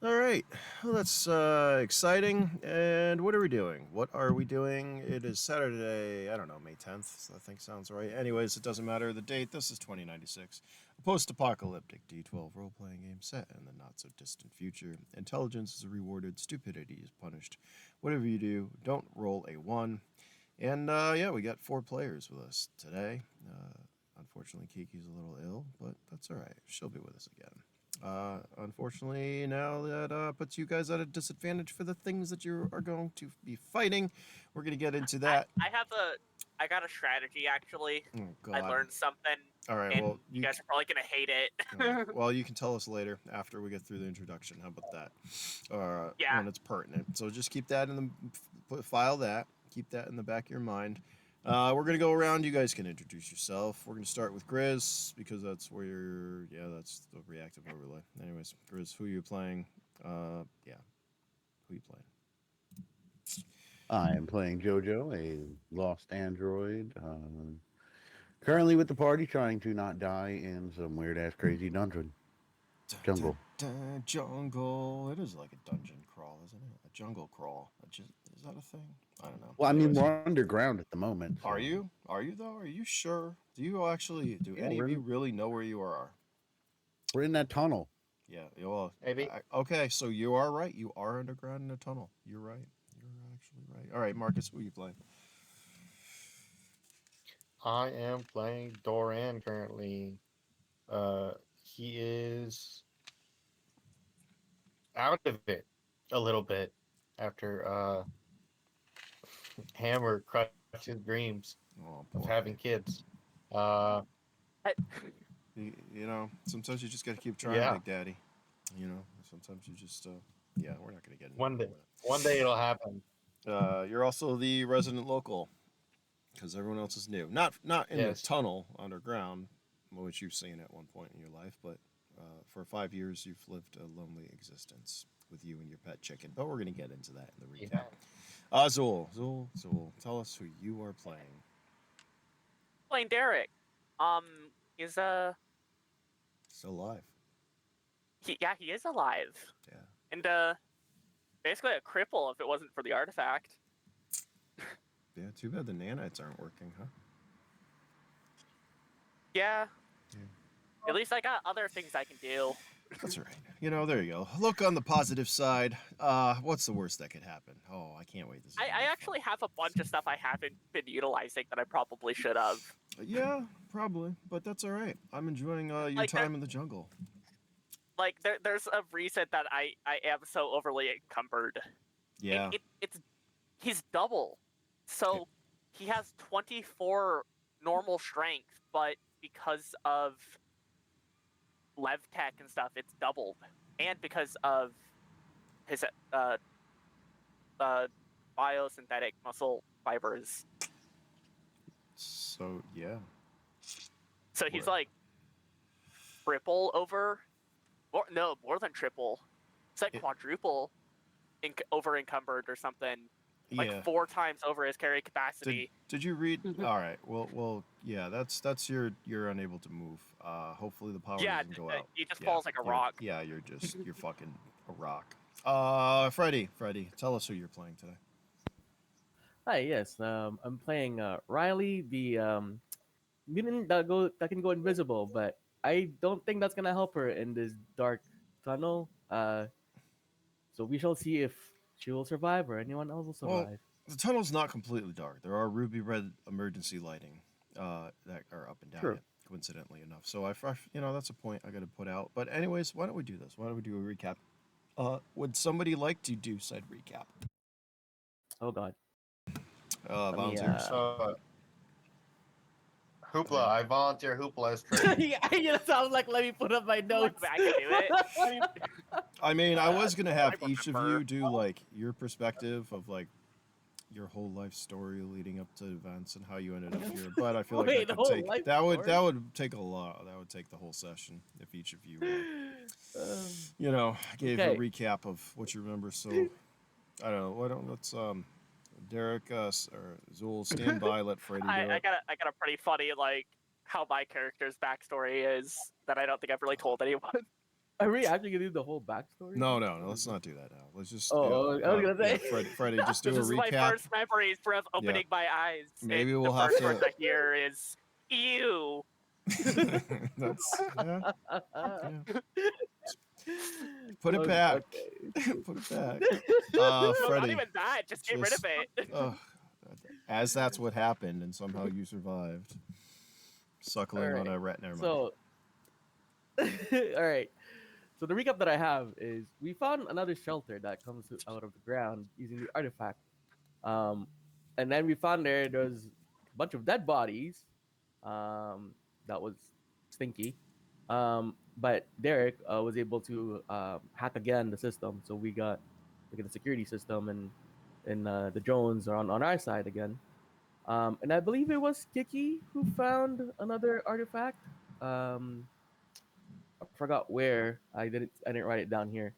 All right. Well, that's exciting. And what are we doing? What are we doing? It is Saturday, I don't know, May 10th, so I think sounds right. Anyways, it doesn't matter the date. This is 2096. A post apocalyptic D12 role playing game set in the not so distant future. Intelligence is rewarded, stupidity is punished. Whatever you do, don't roll a 1. And yeah, we got 4 players with us today. Unfortunately, Kiki's a little ill, but that's all right. She'll be with us again. Unfortunately, now that puts you guys at a disadvantage for the things that you are going to be fighting. We're going to get into I that. I have a I got a strategy actually. Oh, I God. learned something, All right, and well, you guys are probably gonna hate all right. it. Well, you can tell us later after we get through the introduction. How about that? Yeah. When it's pertinent. So just keep that in file that. Keep that in the back of your mind. We're gonna go around. You guys can introduce yourself. We're gonna start with Grizz because that's where you're. Yeah, that's the reactive overlay. Anyways, Grizz, who are you playing? Yeah, who you playing? I am playing JoJo, a lost android. Currently with the party, trying to not die in some weird ass crazy dungeon Dun, dun, jungle. dun, jungle. It is like a dungeon crawl, isn't it? A jungle crawl. Is that a thing? I don't know. Well, I mean, Anyways, we're underground at the moment, are so you? Are you though? Are you sure? Do you actually? Do yeah, any of you really know where you are? we're in that tunnel. Yeah. Well, Maybe. okay. So you are right. You are underground in a tunnel. You're right. You're actually right. All right, Marcus, who you playing? I am playing Doran currently. He is out of it a little bit after Hammer crushed his dreams Oh of boy. having kids. Uh, I- You know, sometimes you just got to keep trying, yeah, Big Daddy. You know, sometimes you just. Yeah, we're not gonna get into one day, that. one day it'll happen. You're also the resident local because everyone else is new. Not in the Yes, tunnel underground, which you've seen at one point in your life, but for 5 years you've lived a lonely existence with you and your pet chicken. But we're gonna get into that in the recap. yeah. Zool, tell us who you are playing. Playing Derek. Is Still alive. he is alive, Yeah. and basically a cripple if it wasn't for the artifact. Yeah. Too bad the nanites aren't working, huh? Yeah. Yeah. At least I got other things I can do. That's all right. You know, there you go. Look on the positive side. What's the worst that could happen? Oh, I can't wait. This is I, gonna I be actually have a bunch of stuff I haven't been utilizing that I probably should have. fun. Yeah, probably, but that's all right. I'm enjoying your Like time in the jungle. there's a reason that I am so overly encumbered. Yeah. It's he's double, Yeah. so he has 24 normal strength, but because of lev tech and stuff, it's doubled, and because of his uh biosynthetic muscle fibers, So yeah. so he's Where? like triple over, or no, more than triple. It's like It, quadruple over encumbered or something, like yeah. 4 times over his carry Did capacity. Did you read? All right. Well. Yeah. That's you're unable to move. Hopefully the power Yeah, doesn't go out. he just Yeah. falls like a rock. You're fucking a rock. Freddie, tell us who you're playing today. Hi, yes. I'm playing Riley, the mutant that can go invisible, but I don't think that's gonna help her in this dark tunnel. So we shall see if she will survive or anyone else will Well, survive. the tunnel's not completely dark. There are ruby red emergency lighting that are up and down True. it, coincidentally enough. So you know, that's a point I got to put out. But anyways, why don't we do this? Why don't we do a recap? Would somebody like to do said recap? Oh God. Let me. Volunteers. Hoopla. I volunteer Hoopla as tribute. Yeah, it sounds like let me put up my notes. I can do it. I mean, I was gonna have I each of remember. you do like your perspective of like your whole life story leading up to events and how you ended up here. But I feel like Wait, that the could whole take life that would story? that would take a lot. That would take the whole session if each of you, Um, you know, gave a Okay. recap of what you remember. So I don't know. Why don't let's Derek or Zool stand by. Let Freddie do I it. got a pretty funny like how my character's backstory is that I don't think I've really told anyone. Are we actually gonna do the whole backstory? No, let's not do that now. Let's just I was gonna say. Freddie, just do This a is my recap. first memories of opening my eyes. Maybe and we'll the have first to- word I hear is ew. That's Put it back. Put it back. No, Freddie. not even that. Just get rid of it. Ugh, as that's what happened, and somehow you survived, suckling on Alright, a retina. So, all right. So the recap that I have is we found another shelter that comes out of the ground using the artifact. Um, and then we found there's a bunch of dead bodies. That was stinky. But Derek was able to hack again the system, so we got the security system and the drones are on our side again. And I believe it was Kiki who found another artifact. Um, I forgot where. I didn't write it down here.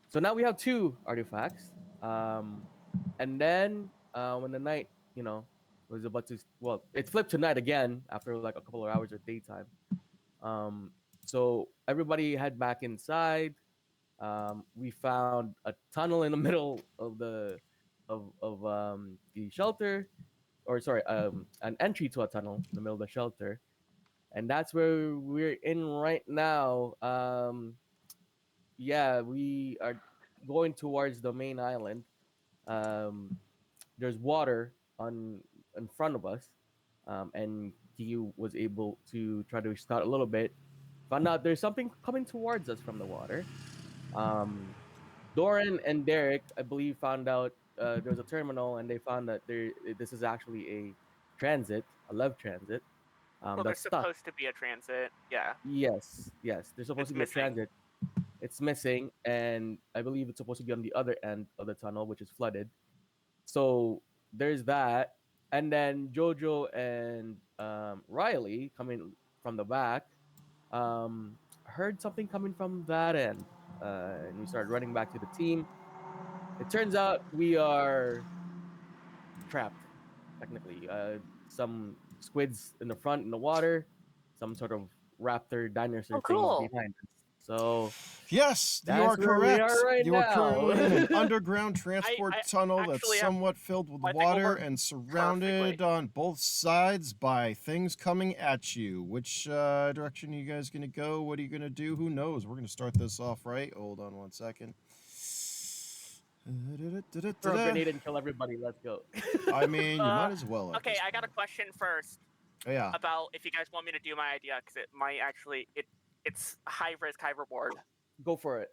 So now we have two artifacts. And then when the night, was about to it flipped to night again after like a couple of hours of daytime. Um, so everybody head back inside. We found a tunnel in the middle of the shelter, or sorry, an entry to a tunnel in the middle of the shelter, and that's where we're in right now. Yeah, we are going towards the main island. Um, there's water on in front of us, and he was able to try to scout a little bit. Found out there's something coming towards us from the water. Um, Doran and Derek, I believe, found out there was a terminal, and they found that this is actually a transit, a love transit. Well, there's That's stuck. supposed to be a transit. Yeah. Yes. There's supposed It's to be a missing. transit. It's missing, and I believe it's supposed to be on the other end of the tunnel, which is flooded. So there's that, and then Jojo and Riley coming from the back, heard something coming from that end, and we started running back to the team. It turns out we are trapped, technically. Some squids in the front in the water, some sort of raptor dinosaur Oh, things cool. behind us. So Yes, you are that's where we correct. are right You are currently in an now. underground transport I tunnel that's actually have somewhat filled with my thing will water work and surrounded on both sides by things coming at you. Which direction are you guys going to go? What are you going to do? Who knows? We're going to start this off right. Hold on one second. Throw a grenade and kill everybody. Let's go. I mean, you might as well. At Okay, this I got a point. question first Yeah. about if you guys want me to do my idea, because it might actually it's high risk, high reward. Go for it.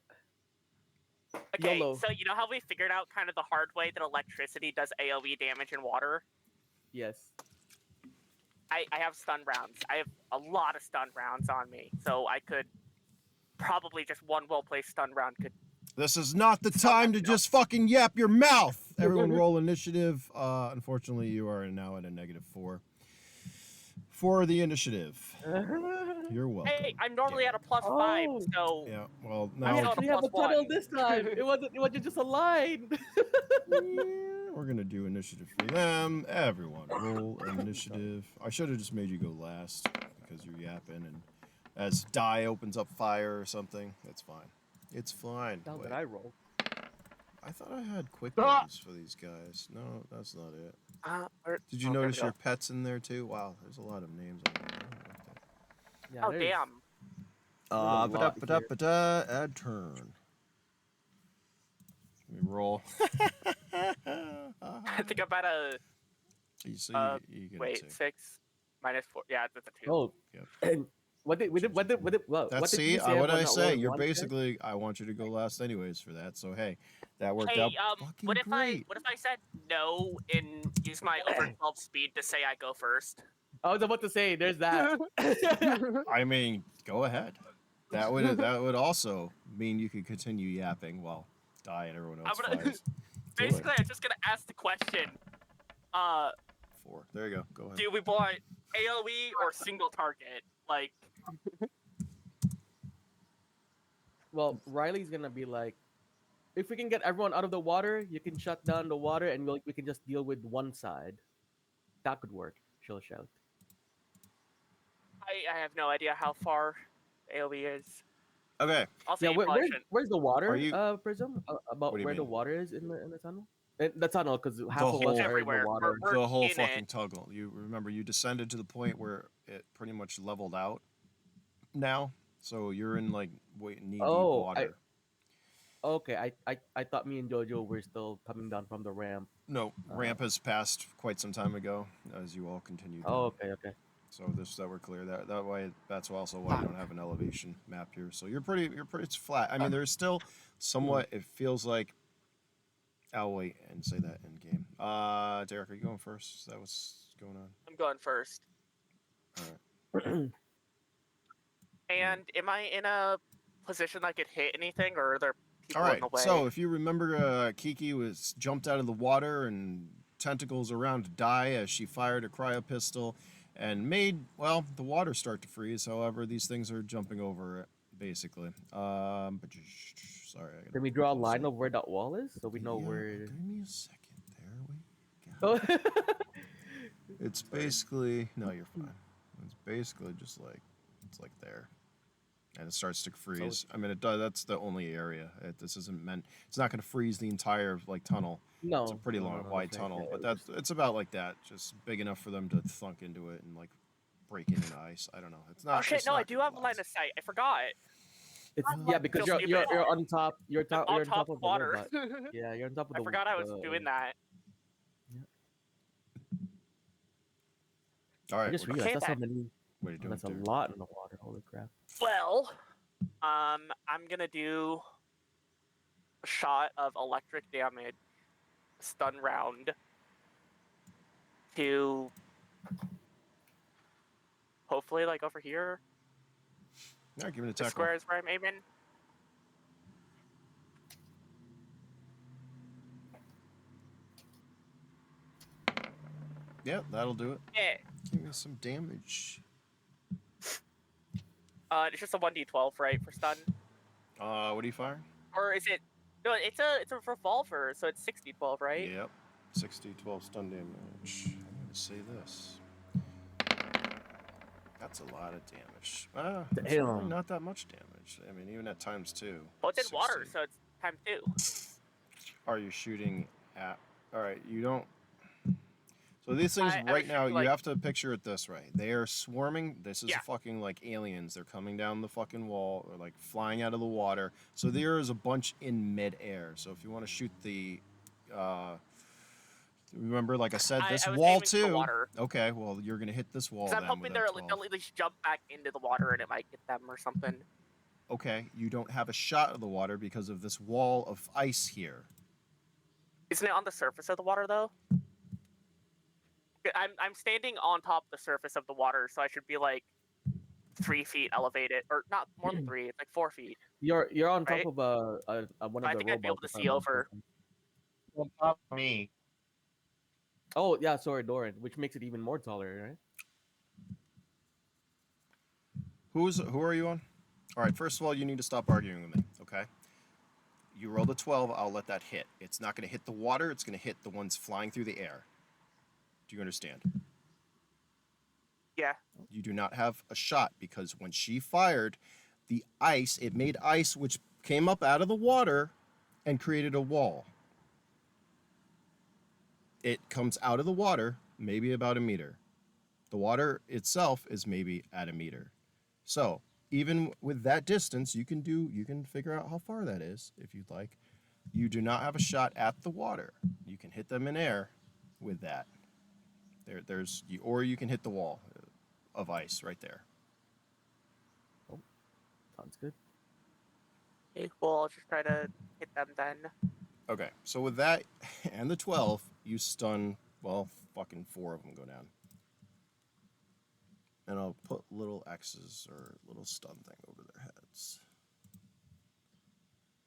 Okay, YOLO. so you know how we figured out kind of the hard way that electricity does AoE damage in water? Yes. I have stun rounds. I have a lot of stun rounds on me, so I could probably just one well-placed stun round could. This is not the time to just fucking yap your mouth. Everyone roll initiative. Unfortunately, you are now at a -4 for the initiative. You're welcome. Hey, I'm normally at a +5, Oh. so Yeah, well, We now I'm actually on have a +1. tunnel this time. It wasn't just a line. we're gonna do initiative for them. Everyone, roll initiative. I should have just made you go last because you're yapping, and as die opens up fire or something, that's fine. It's fine. How Wait, did I roll? I thought I had quick ones for these guys. No, that's not it. Did you there we notice go. your pets in there too? Wow, there's a lot of names on there. Yeah, Oh there's- damn! a lot here. Add turn. Let me roll. I think I'm at a You get a wait 2. 6 -4. Yeah, that's a 2. Oh, Yep. and what did well, That's what did see, you say? what did I about not say? rolling You're one, Ken? basically. I want you to go last anyways for that. So hey, that worked Hey, out fucking what if great. I said no and use my over 12 speed to say I go first? I was about to say, there's that. I mean, go ahead. That would also mean you could continue yapping while die and everyone else I'm gonna- fires. Do it. Basically, I'm just gonna ask the question. 4. There you go. Go ahead. Do we want AoE or single target? Like, Well, Riley's gonna be like, if we can get everyone out of the water, you can shut down the water, and we can just deal with one side. That could work. She'll shout. I have no idea how far AoE is. Okay. Also, Yeah, you probably shouldn't. where's the water, you- Prism? What About do you where the mean? water is in the tunnel? The tunnel, because half of whole- us It's are in the everywhere. water. We're The whole in fucking it. tuggle. You remember you descended to the point where it pretty much leveled out now, so you're in like knee deep Oh, water. okay. I thought me and Jojo were still coming down from the ramp. No, Uh, ramp has passed quite some time ago as you all continue down. oh, okay. So that we're clear. That way, that's also why you don't have an elevation map here. So you're pretty. It's flat. I mean, there's still somewhat. It feels like. I'll wait and say that in game. Derek, are you going first? Is that what's going on? I'm going first. All right. And am I in a position that could hit anything, or are there people All in right. the way? So if you remember, Kiki was jumped out of the water and tentacles around to die as she fired a cryo pistol and made the water start to freeze. However, these things are jumping over it basically. But sorry. I gotta Can we draw a close line it. of where that wall is so we know Yeah, where? Give me a second. There we go. Oh. It's basically no, you're fine. It's basically just like it's like there, and it starts to freeze. I mean, it does. That's the only area. This isn't meant. It's not going to freeze the entire like tunnel. No, It's a pretty long, no, wide that's right. tunnel, Yeah, but it that's was- it's about like that, just big enough for them to thunk into it and like break into ice. I don't know. It's not. Oh shit! it's No, not I do gonna have a line last. of sight. I forgot. It's Oh, yeah because feel you're stupid. on top. You're I'm top. on You're on top top of of the water. robot. Yeah, you're on top of I the. forgot I was doing that. All I right. just What, realized Okay, that's how then. many. what are you doing, That's a Derek? lot in the water. Holy crap! Well, I'm gonna do a shot of electric damage, stun round, to hopefully like over here. All right, give me an The attack roll. square is where I'm aiming. Yeah, that'll do it. Yeah. Give me some damage. It's just a 1d12, right, for stun? What do you fire? Or is it? No, it's a revolver, so it's 60-12, right? Yep. 60, 12 stun damage. I'm going to say this. That's a lot of damage. It's really Damn. not that much damage. I mean, even at times 2. Well, it's in water, 60. so it's times 2. Are you shooting at... Alright, you don't... So these things I was right now, shooting, you like- have to picture it this way. They are swarming. This is Yeah. fucking like aliens. They're coming down the fucking wall or like flying out of the water. So there is a bunch in midair. So if you want to shoot the... remember, like I said, this I was wall aiming for the too. water. Okay, well, you're going to hit this wall Because I'm then hoping with they'll that 12. at least jump back into the water and it might get them or something. Okay, you don't have a shot of the water because of this wall of ice here. Isn't it on the surface of the water though? I'm standing on top of the surface of the water, so I should be like 3 feet elevated, or not more than 3. It's like 4 feet. You're on top Right? of one of I the think I'd be able robots. to if see I'm not over. mistaken. On top of me. Oh yeah, sorry, Doran, which makes it even more taller, right? Who are you on? All right, first of all, you need to stop arguing with me, okay? You rolled a 12, I'll let that hit. It's not going to hit the water, it's going to hit the ones flying through the air. Do you understand? Yeah. You do not have a shot because when she fired, the ice, it made ice which came up out of the water and created a wall. It comes out of the water, maybe about a meter. The water itself is maybe at a meter. So even with that distance, you can figure out how far that is if you'd like. You do not have a shot at the water. You can hit them in air with that. Or you can hit the wall of ice right there. Sounds good. Okay, well, I'll just try to hit them then. Okay, so with that and the 12, you stun, fucking 4 of them go down. And I'll put little X's or little stun thing over their heads.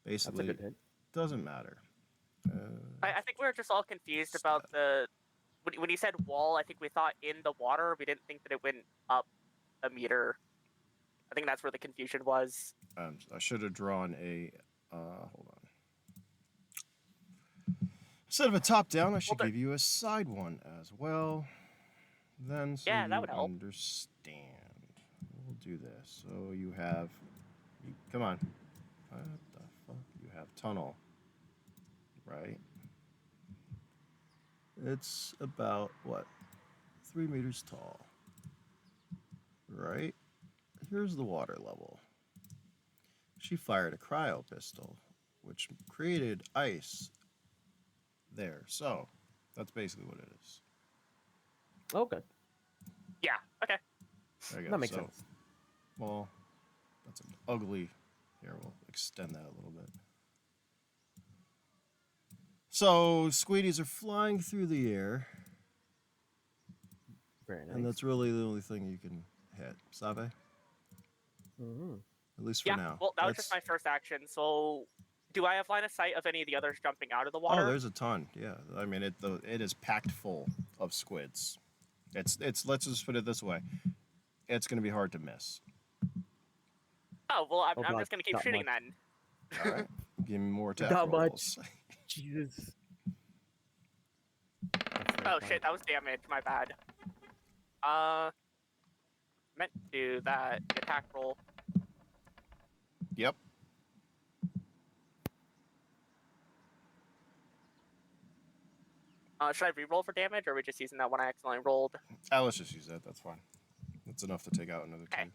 That's a Basically, good hit. doesn't matter. I think we were just all confused about the... When you said wall, I think we thought in the water. We didn't think that it went up a meter. I think that's where the confusion was. I should have drawn a... hold on. Instead of a top-down, I should there- give you a side one as well. Then, so Yeah, that you would help. understand. We'll do this. So you have Come on. What the fuck? You have tunnel, right? It's about what? 3 meters tall, right? Here's the water level. She fired a cryo pistol, which created ice there. So that's basically what it is. Okay, Yeah. Okay. There you go. that makes So, sense. well, that's an ugly. Here, we'll extend that a little bit. So, squeedies are flying through the air, Very nice. and that's really the only thing you can hit. Sabe? Mm-hmm. At least for Yeah. now. Well, that was just my first action. So, do I have line of sight of any of the others jumping out of the Oh, water? there's a ton. Yeah, I mean it is packed full of squids. It's let's just put it this way. It's going to be hard to miss. Oh well, I'm God, just gonna keep not shooting much. then. All right. Give me more attack Not rolls. much. Jesus. Oh shit, that was damage. My bad. Meant to do that attack roll. Yep. Should I re-roll for damage, or are we just using that one I accidentally rolled? Let's just use that. That's fine. That's enough to take out another Okay.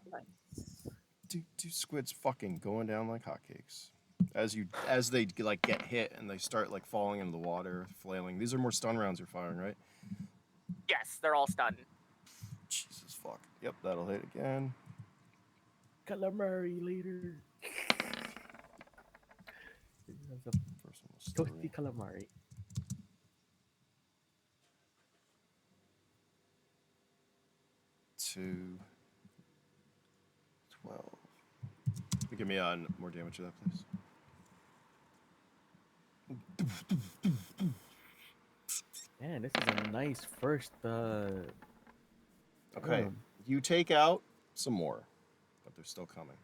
two. Two squids fucking going down like hotcakes. As they like get hit and they start like falling into the water, flailing. These are more stun rounds you're firing, right? Yes, they're all stunned. Jesus fuck. Yep, that'll hit again. Calamari later. First one was Toasty 3. calamari. 2, 12. Give me more damage to that, please. Man, this is a nice first. Okay, you take out some more, but they're still coming.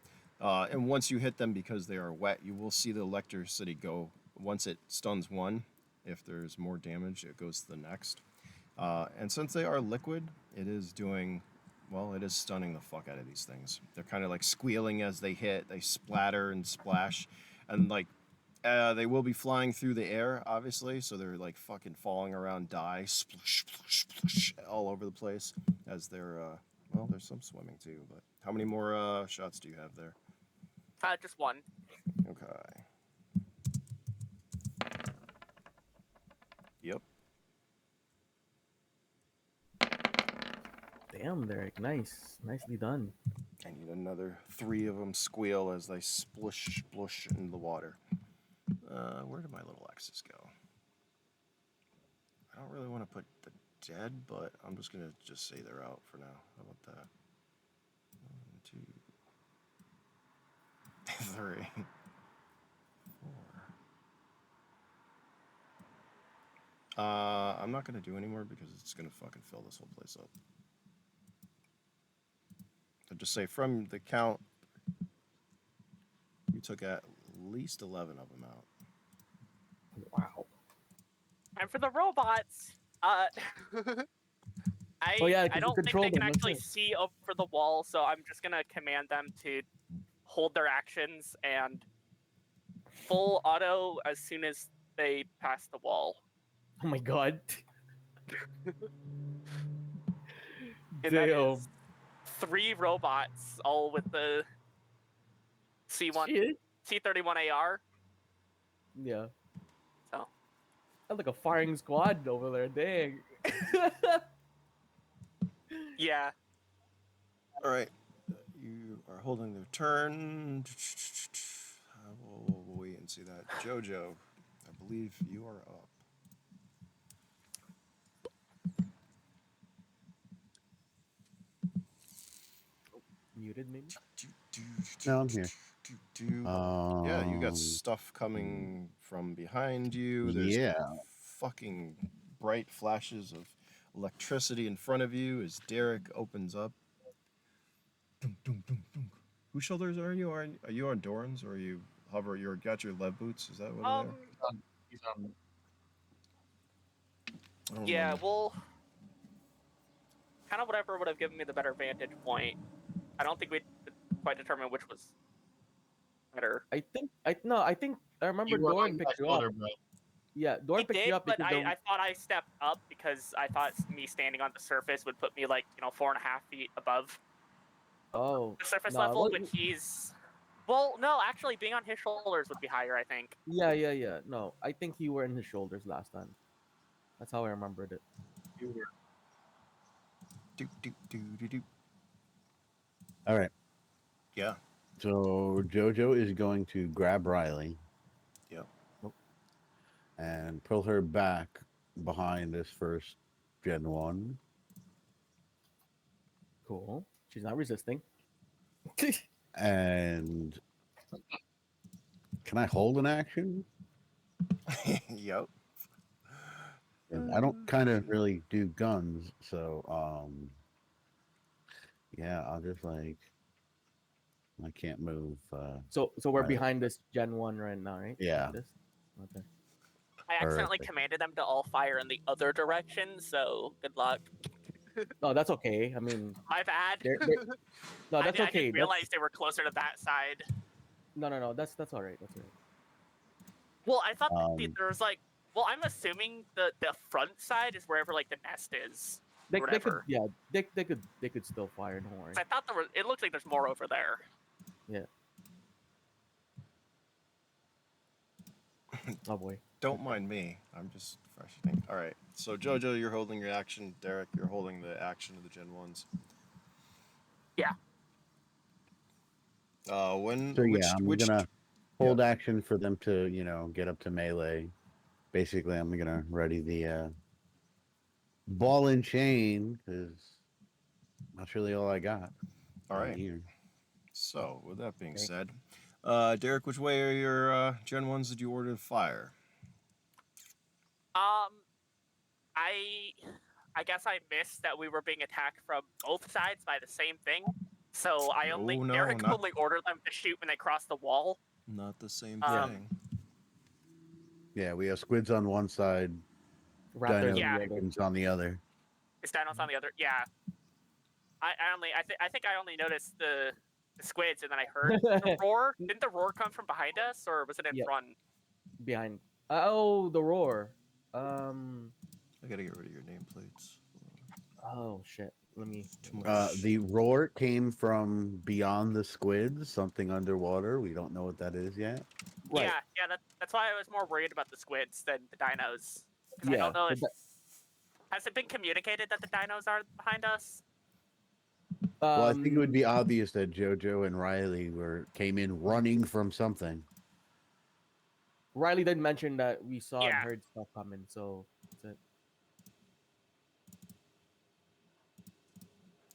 And once you hit them because they are wet, you will see the electricity go. Once it stuns one, if there's more damage, it goes to the next. And since they are liquid, it is doing, well, it is stunning the fuck out of these things. They're kind of like squealing as they hit. They splatter and splash. And like, they will be flying through the air, obviously. So they're like fucking falling around, die, splush, splush, splush, all over the place as they're, well, there's some swimming too. But how many more shots do you have there? Just one. Okay. Yep. Damn, Derek. Nice. Nicely done. I need another 3 of them squeal as they splush, splush into the water. Where did my little X's go? I don't really want to put the dead, but I'm just going to just say they're out for now. How about that? 1, 2, 3, 4. I'm not going to do anymore because it's going to fucking fill this whole place up. I'll just say from the count, you took at least 11 of them out. Wow. And for the robots, I Oh, yeah, 'cause I you don't think control they can them, that's actually it. see over the wall, so I'm just gonna command them to hold their actions and full auto as soon as they pass the wall. Oh my god. And that Damn. is 3 robots, all with the C1, Shit. C31 AR. Yeah. So That's like a firing squad over there. Dang. yeah, All right. You are holding their turn. We'll wait and see that. Jojo, I believe you are up. Muted, maybe? No, I'm here. Yeah, you got stuff coming from behind you. There's Yeah. fucking bright flashes of electricity in front of you as Derek opens up. Dunk, dunk, dunk, dunk. Whose shoulders are you? Are you on Doran's or are you hover? You got your lev boots? Is that what they are? He's on. I don't yeah, remember. well, kind of whatever would have given me the better vantage point. I don't think we'd quite determine which was better. I think I remember You were Doran on my picked you up. shoulder, bro. Yeah, He Doran picked you did, up but because I thought I stepped up because I thought me standing on the surface would put me like 4.5 feet above oh the surface no, level. But he's well, no, actually, being on his shoulders would be higher. I think. yeah. No, I think you were in his shoulders last time. That's how I remembered it. You were. Do, do, do, do, do. All right. Yeah. So JoJo is going to grab Riley Yep. and pull her back behind this first Gen 1. Cool. She's not resisting. And can I hold an action? Yep. And I don't kind of really do guns, so yeah, I'll just like I can't move. So we're Right. behind this Gen 1 right now, right? Yeah. Like this? Okay. I accidentally Perfect. commanded them to all fire in the other direction, so good luck. No, that's okay. I mean, My bad. no, that's I okay. didn't realize they were closer to that side. No. That's all right. That's all right. Well, I thought there was like. Well, I'm assuming the front side is wherever like the nest is. They could Whatever. yeah they could still fire. Don't worry. 'Cause I thought there was. It looks like there's more over there. Yeah. Oh boy. Don't mind me. I'm just freshening. All right. So JoJo, you're holding your action. Derek, you're holding the action of the Gen 1s. Yeah. When? So which, yeah, I'm which, gonna hold action for them to get up to melee. Basically, I'm gonna ready the ball and chain because that's really all I got. All right. Here. So with that being Okay. said, Derek, which way are your Gen 1s did you order to fire? I guess I missed that we were being attacked from both sides by the same thing. So Derek not, only ordered them to shoot when they crossed the wall. not the same Um, thing. Yeah, we have squids on one side, Raptors dino on the Yeah. other. dragons on the other. Is Dinos on the other? Yeah. I think I only noticed the squids and then I heard the roar. Didn't the roar come from behind us or was it in Yep. front? Behind. Oh, the roar. Um. I gotta get rid of your nameplates. Oh shit. Let me. Too much. The roar came from beyond the squids, something underwater. We don't know what that is yet. Right. Yeah. That's why I was more worried about the squids than the dinos. Because I Yeah. don't know so if has it been communicated that the dinos are behind us? Well, I think it would be obvious that JoJo and Riley came in running from something. Riley did mention that we saw and Yeah. heard stuff coming, so that's it.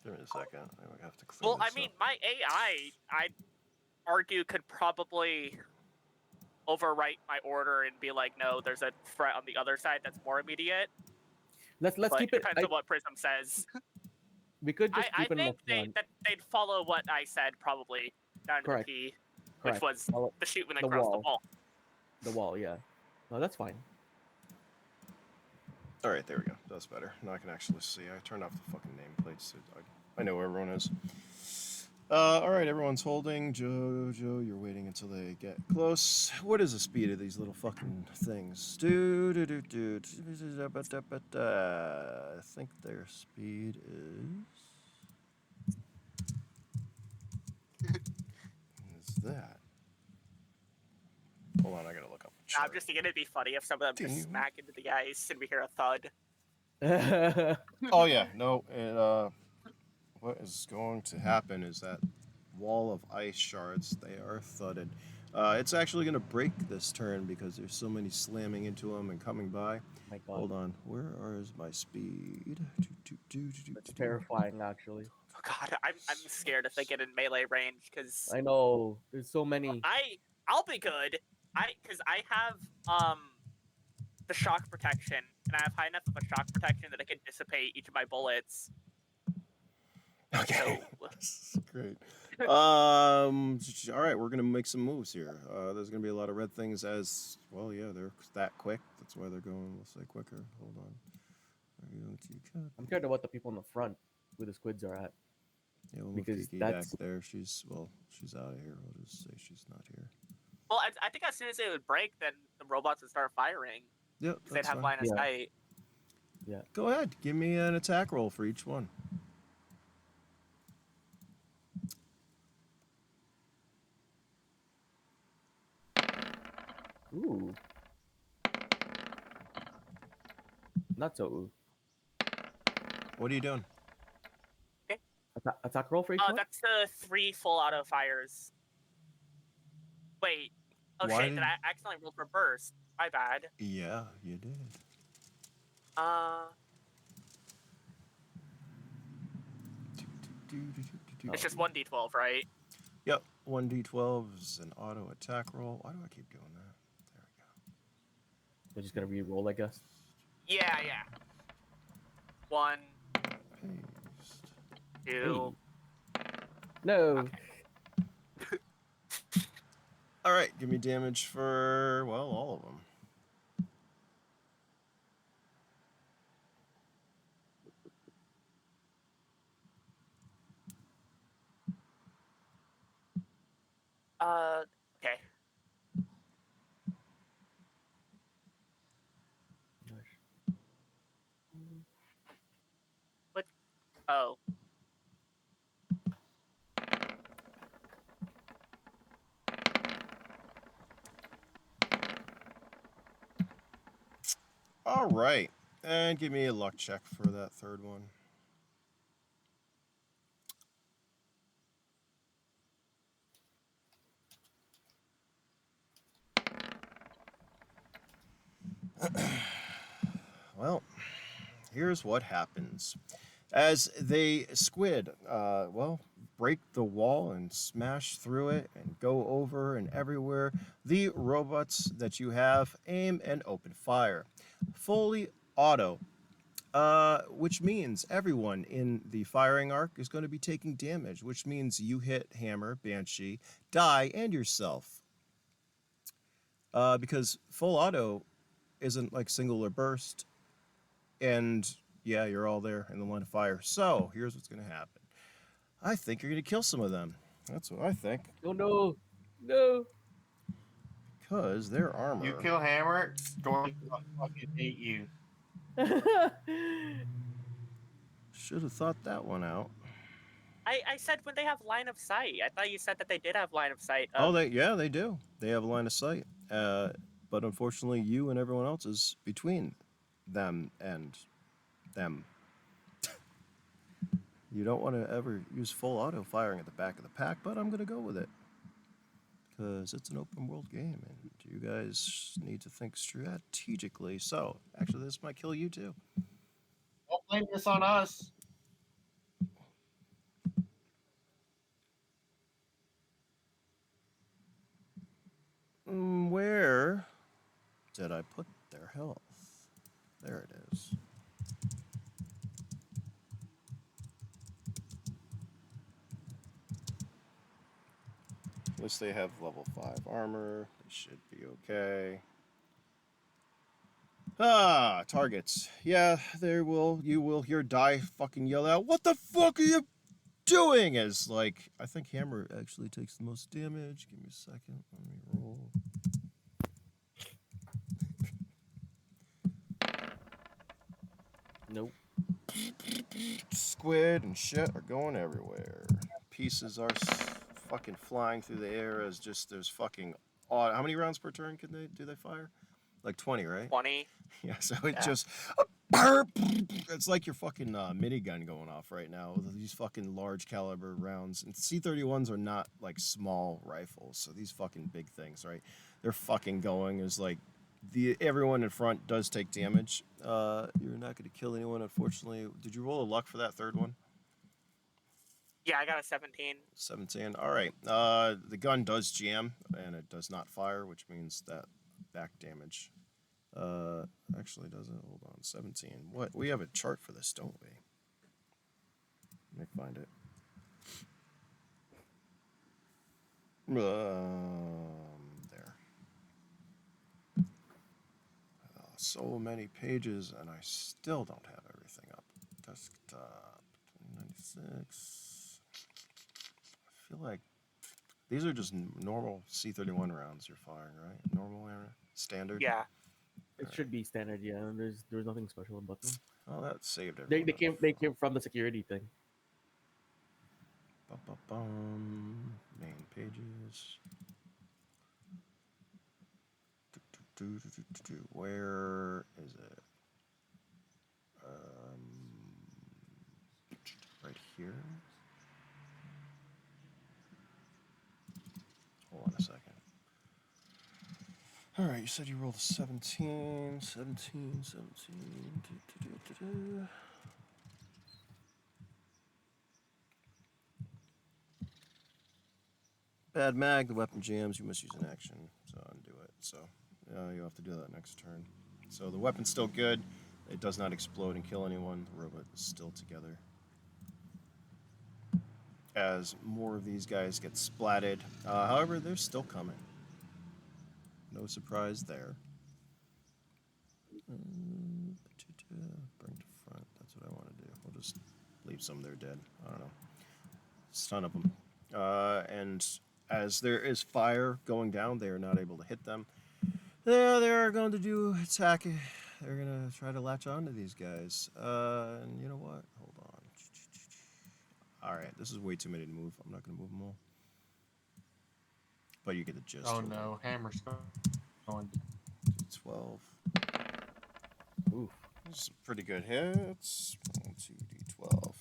Give me a second. I have to clear Well, this I mean, up. my AI, I'd argue, could probably overwrite my order and be like, no, there's a threat on the other side that's more immediate. Let's But keep it it. depends on what Prism says. We could just I keep it in the think front. they'd follow what I said probably down to Correct. the T, Correct. which was Follow the shoot when they the crossed wall. the wall. The wall. Yeah. No, that's fine. All right, there we go. That's better. Now I can actually see. I turned off the fucking nameplates. So I know where everyone is. All right, everyone's holding. JoJo, you're waiting until they get close. What is the speed of these little fucking things? I think their speed is that. Hold on, I gotta look up. the I'm chart. just thinking it'd be funny if some of them just Ding. smack into the ice and we hear a thud. Oh yeah, no. What is going to happen is that wall of ice shards, they are thudded. It's actually going to break this turn because there's so many slamming into them and coming by. My God. Hold on, where is my speed? It's terrifying, actually. Oh god, I'm scared if they get in melee range because I know. There's so many. I'll be good. Because I have the shock protection and I have high enough of a shock protection that I can dissipate each of my bullets. Okay, So great. All right, we're gonna make some moves here. There's gonna be a lot of red things as well. Yeah, they're that quick. That's why they're going. We'll say quicker. Hold on. Are you going to cut? I'm scared of what the people in the front, where the squids are at. Yeah, we'll move Because Kiki that's back there. She's out of here. We'll just say she's not here. Well, I think as soon as it would break, then the robots would start firing Yep, because they'd that's have fine. line of Yeah. sight. yeah. Go ahead. Give me an attack roll for each one. Ooh. Not so ooh. What are you doing? Attack roll for each one? That's the 3 full auto fires. Wait. Oh Why shit! Did I accidentally roll for burst? My bad. Yeah, you did. It's just 1d12, right? Yep, 1d12 is an auto attack roll. Why do I keep doing that? There we go. We're just gonna re-roll, I guess. Yeah. 1, Paste. 2. No. Okay. All right, give me damage for, well, all of them. Okay. What? Oh. All right, and give me a luck check for that third one. Well, here's what happens. As they squid, break the wall and smash through it and go over and everywhere, the robots that you have aim and open fire. Fully auto, which means everyone in the firing arc is going to be taking damage, which means you hit Hammer, Banshee, die, and yourself. Because full auto isn't like single or burst, and yeah, you're all there in the line of fire. So here's what's going to happen. I think you're going to kill some of them. That's what I think. Oh no. No. Because their armor. You kill Hammer, Storm's gonna fucking hate you. Should have thought that one out. I said when they have line of sight. I thought you said that they did have line of sight. They do. They have a line of sight. But unfortunately, you and everyone else is between them and them. You don't want to ever use full auto firing at the back of the pack, but I'm going to go with it. Because it's an open world game, and you guys need to think strategically. So, actually, this might kill you too. Don't blame this on us. Where did I put their health? There it is. At least they have level 5 armor. They should be okay. Targets. Yeah, you will hear Die fucking yell out, "What the fuck are you doing?" As, like, I think Hammer actually takes the most damage. Give me a second. Let me roll. Nope. Squid and shit are going everywhere. Pieces are fucking flying through the air as just there's fucking. How many rounds per turn do they fire? Like 20, right? 20. Yeah, so it Yeah. just. It's like your fucking minigun going off right now with these fucking large caliber rounds. And C-31s are not like small rifles, so these fucking big things, right? They're fucking going as like everyone in front does take damage. You're not going to kill anyone, unfortunately. Did you roll a luck for that third one? Yeah, I got a 17. 17. All right. The gun does jam and it does not fire, which means that back damage. Actually, does it? Hold on. 17. What? We have a chart for this, don't we? Let me find it. There. So many pages, and I still don't have everything up. Desktop 96. feel like these are just normal C31 rounds you're firing, right? Normal era, standard. Yeah. It should be standard, yeah. There's nothing special about them. Oh, that saved They everyone. they came from the security thing. Bum. Main pages. Where is it? Right here. Hold on a second. All right, you said you rolled a 17. Bad mag, the weapon jams, you must use an action, so undo it. So you'll have to do that next turn. So the weapon's still good. It does not explode and kill anyone. The robot is still together. As more of these guys get splatted. However, they're still coming. No surprise there. Bring to front. That's what I want to do. We'll just leave some there dead. I don't know. Stun of them. And as there is fire going down, they are not able to hit them. They're going to do attack. They're going to try to latch onto these guys. And you know what? Hold on. All right, this is way too many to move. I'm not going to move them all. But you get the gist. Oh no, hammer's going. 12. Oof. This is pretty good hits. 1, 2, D12.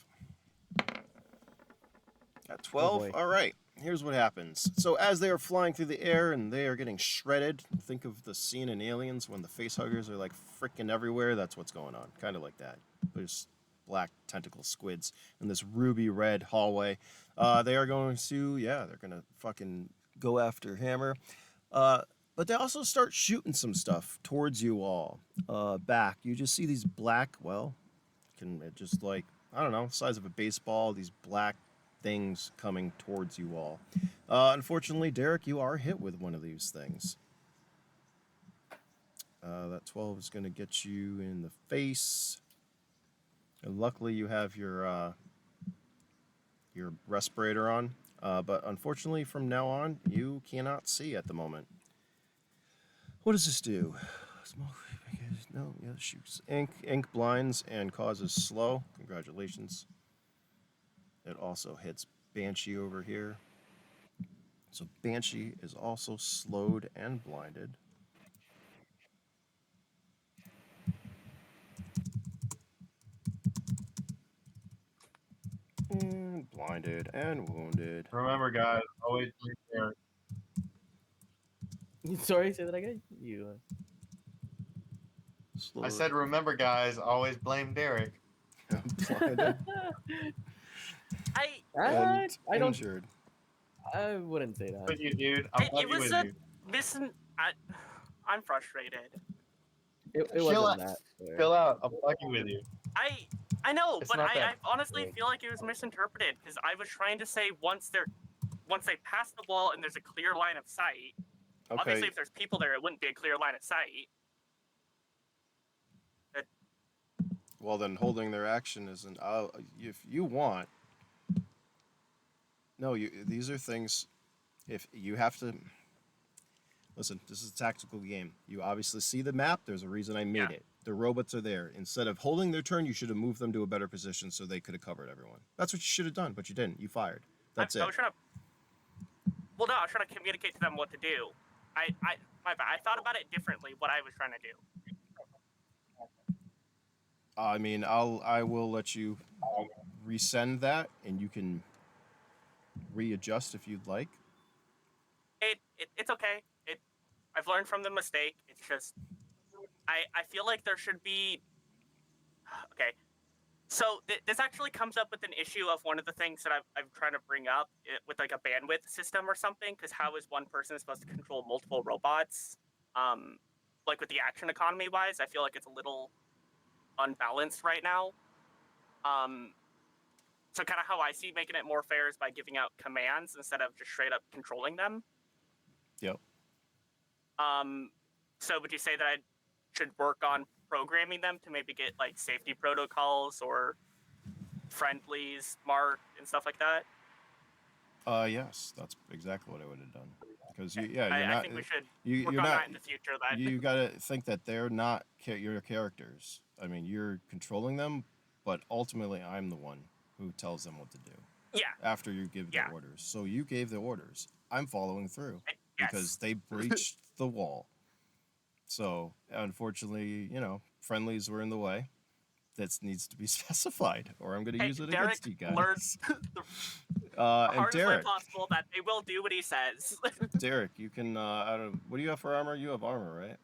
Got 12. boy. All right. Here's what happens. So as they are flying through the air and they are getting shredded, think of the scene in Aliens when the facehuggers are like freaking everywhere. That's what's going on. Kind of like that. There's black tentacle squids in this ruby red hallway. They are going to, they're going to fucking go after Hammer. But they also start shooting some stuff towards you all back. You just see these black, just like, I don't know, size of a baseball, these black things coming towards you all. Unfortunately, Derek, you are hit with one of these things. That 12 is going to get you in the face. And luckily, you have your respirator on. But unfortunately, from now on, you cannot see at the moment. What does this do? Shoots ink blinds and causes slow. Congratulations. It also hits Banshee over here. So Banshee is also slowed and blinded. And blinded and wounded. Remember, guys, always be there. Sorry, say that again. You. I said, remember, guys, always blame Derek. Blinded and I don't. injured. I wouldn't say that. With you, dude. I'm It fucking was with a you. I'm frustrated. It Chill wasn't out. that. Sorry. Chill out. I'm fucking with you. I know, It's but not I that honestly big. feel like it was misinterpreted because I was trying to say once they pass the wall and there's a clear line of sight. Okay. Obviously, if there's people there, it wouldn't be a clear line of sight. Well, then holding their action isn't. If you want. No, these are things. If you have to. Listen, this is a tactical game. You obviously see the map. There's a reason I made it. The robots are there. Instead of holding their turn, you should have moved them to a better position so they could have covered everyone. That's what you should have done, but you didn't. You fired. That's it. I was trying to. Well, no, I was trying to communicate to them what to do. My bad. I thought about it differently. What I was trying to do. I mean, I will let you resend that, and you can readjust if you'd like. It's okay. I've learned from the mistake. It's just I feel like there should be. Okay, so this actually comes up with an issue of one of the things that I'm trying to bring up with like a bandwidth system or something. Because how is one person supposed to control multiple robots? Like with the action economy wise, I feel like it's a little unbalanced right now. So kind of how I see making it more fair is by giving out commands instead of just straight up controlling them. Yep. So would you say that I should work on programming them to maybe get like safety protocols or friendlies marked and stuff like that? Yes, that's exactly what I would have done. Because you're I not, think we should you're work on not, that in the future. Then. you got to think that they're not your characters. I mean, you're controlling them, but ultimately, I'm the one who tells them what to do Yeah. after you give the Yeah. orders. So you gave the orders. I'm following through because Yes. they breached the wall. So unfortunately, friendlies were in the way. That needs to be specified, or I'm going to Hey, use it Derek against you guys. learned the And hardest way Derek, possible that they will do what he says. Derek, you can. I don't. What do you have for armor? You have armor, right?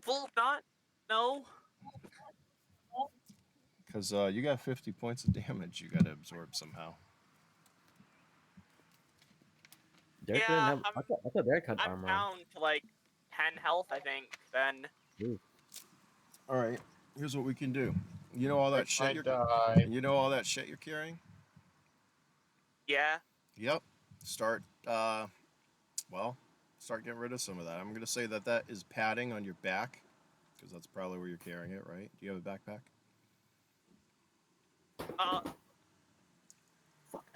Full not. No. Because you got 50 points of damage. You got to absorb somehow. Derek didn't Yeah, have. I thought Derek had I'm armor. down to like 10 health, I think. Then. Ooh. All right. Here's what we can do. You know all that Rick shit might you're. die. You know all that shit you're carrying. Yeah. Yep. Start. Well, start getting rid of some of that. I'm gonna say that is padding on your back, because that's probably where you're carrying it, right? Do you have a backpack?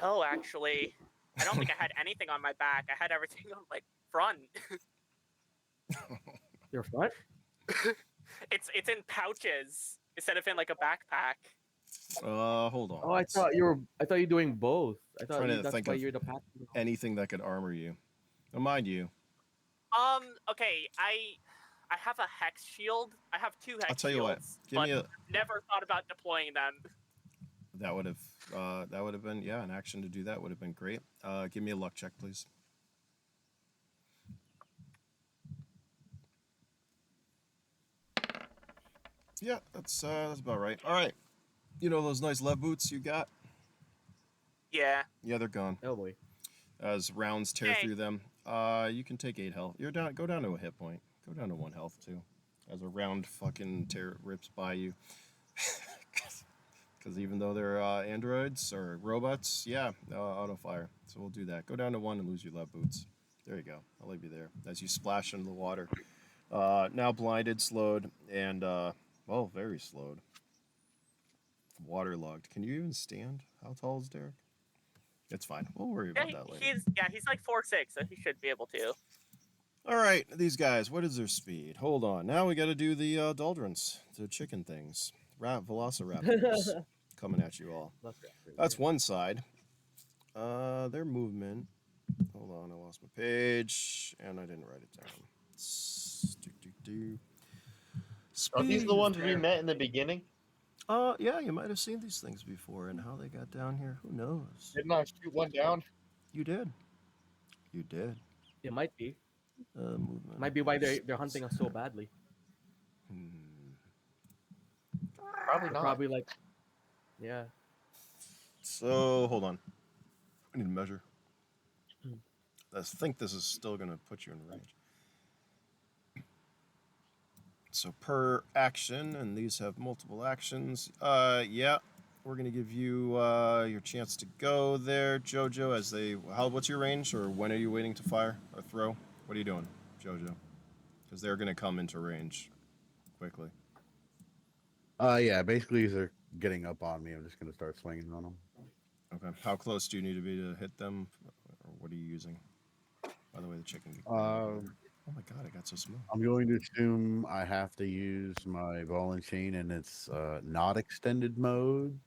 Oh, actually, I don't think I had anything on my back. I had everything on my front. Your front? It's in pouches instead of in like a backpack. Hold on. Oh, I thought you were doing both. I thought Trying to that's think why of you're the pack. anything that could armor you. Now, mind you, Okay, I have a hex shield. I have 2 hex I'll tell you what. shields, Give but me a. never thought about deploying them. That would have been, yeah, an action to do that would have been great. Give me a luck check, please. Yeah, that's about right. All right. You know those nice lead boots you got? Yeah. Yeah, they're gone. Oh boy. As rounds tear Dang. through them, you can take 8 health. Go down to a hit point. Go down to 1 health too. As a round fucking tear rips by you. Because even though they're androids or robots, yeah, auto fire. So we'll do that. Go down to 1 and lose your lead boots. There you go. I'll leave you there as you splash into the water. Now blinded, slowed, and well, very slowed. Waterlogged. Can you even stand? How tall is Derek? It's fine. We'll worry Yeah, about that later. he's like 4'6", so he should be able to. All right, these guys. What is their speed? Hold on. Now we got to do the Doldrins, the chicken things. Velociraptors coming at you all. That's one side. Their movement. Hold on, I lost my page and I didn't write it down. Are these the ones we There. met in the beginning? Yeah, you might have seen these things before and how they got down here. Who knows? Didn't I shoot one down? You did. You did. It might be. Movement. Might be why they're hunting us so badly. Probably They're not. probably like, yeah. So hold on. I need to measure. I think this is still going to put you in range. So per action, and these have multiple actions. Yeah, we're going to give you your chance to go there, Jojo. As they, what's your range, or when are you waiting to fire or throw? What are you doing, Jojo? Because they're going to come into range quickly. Yeah, basically, as they're getting up on me, I'm just gonna start swinging on them. Okay. How close do you need to be to hit them, or what are you using? By the way, the chicken. Oh my god, I got so small. I'm going to assume I have to use my ball and chain, and it's not extended mode.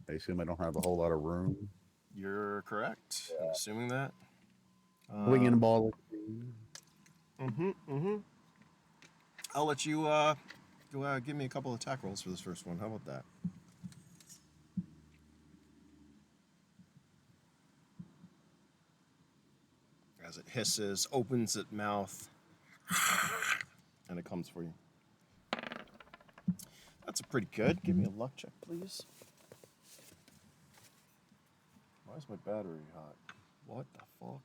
I assume I don't have a whole lot of room. You're correct. I'm assuming that. Wing and ball and chain. I'll let you go give me a couple attack rolls for this first one. How about that? As it hisses, opens its mouth, and it comes for you. That's a pretty good. Give me a luck check, please. Why is my battery hot? What the fuck?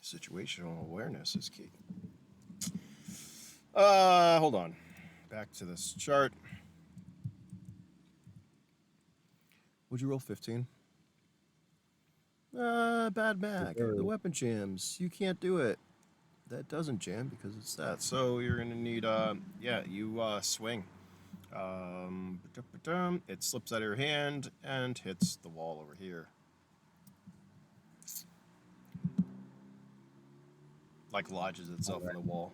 Situational awareness is key. Hold on. Back to this chart. Would you roll 15? Bad Mac. The weapon jams. You can't do it. that doesn't jam because it's that. So you're gonna need yeah, you swing. It slips out of your hand and hits the wall over here. Like lodges itself in the wall.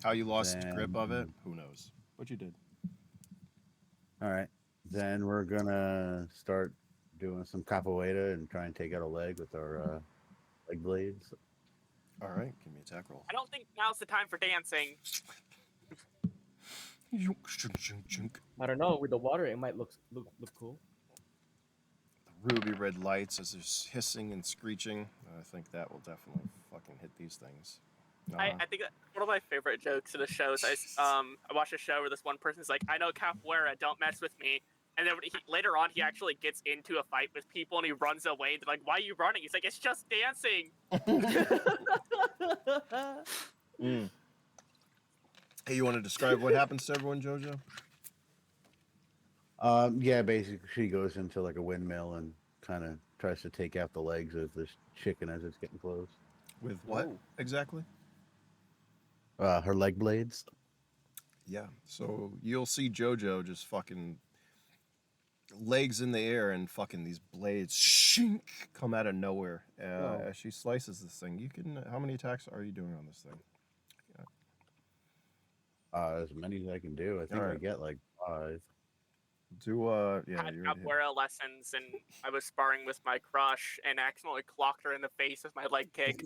How you lost grip of it, who knows? But you did. All right. Then we're gonna start doing some capoeira and try and take out a leg with our leg blades. All right, give me attack roll. I don't think now's the time for dancing. I don't know. With the water, it might look cool. The ruby red lights as there's hissing and screeching. I think that will definitely fucking hit these things. I think that one of my favorite jokes in the show is I watched a show where this one person's like, I know capoeira, don't mess with me. And then later on, he actually gets into a fight with people and he runs away. They're like, why are you running? He's like, it's just dancing. Hey, you want to describe what happens to everyone, JoJo? Yeah, basically she goes into like a windmill and kind of tries to take out the legs of this chicken as it's getting close. With what exactly? Her leg blades. Yeah, so you'll see JoJo just fucking legs in the air and fucking these blades shink come out of nowhere as she slices this thing. You can. How many attacks are you doing on this thing? As many as I can do. I think I get like 5. Do I had capoeira lessons and I was sparring with my crush and accidentally clocked her in the face with my leg kick.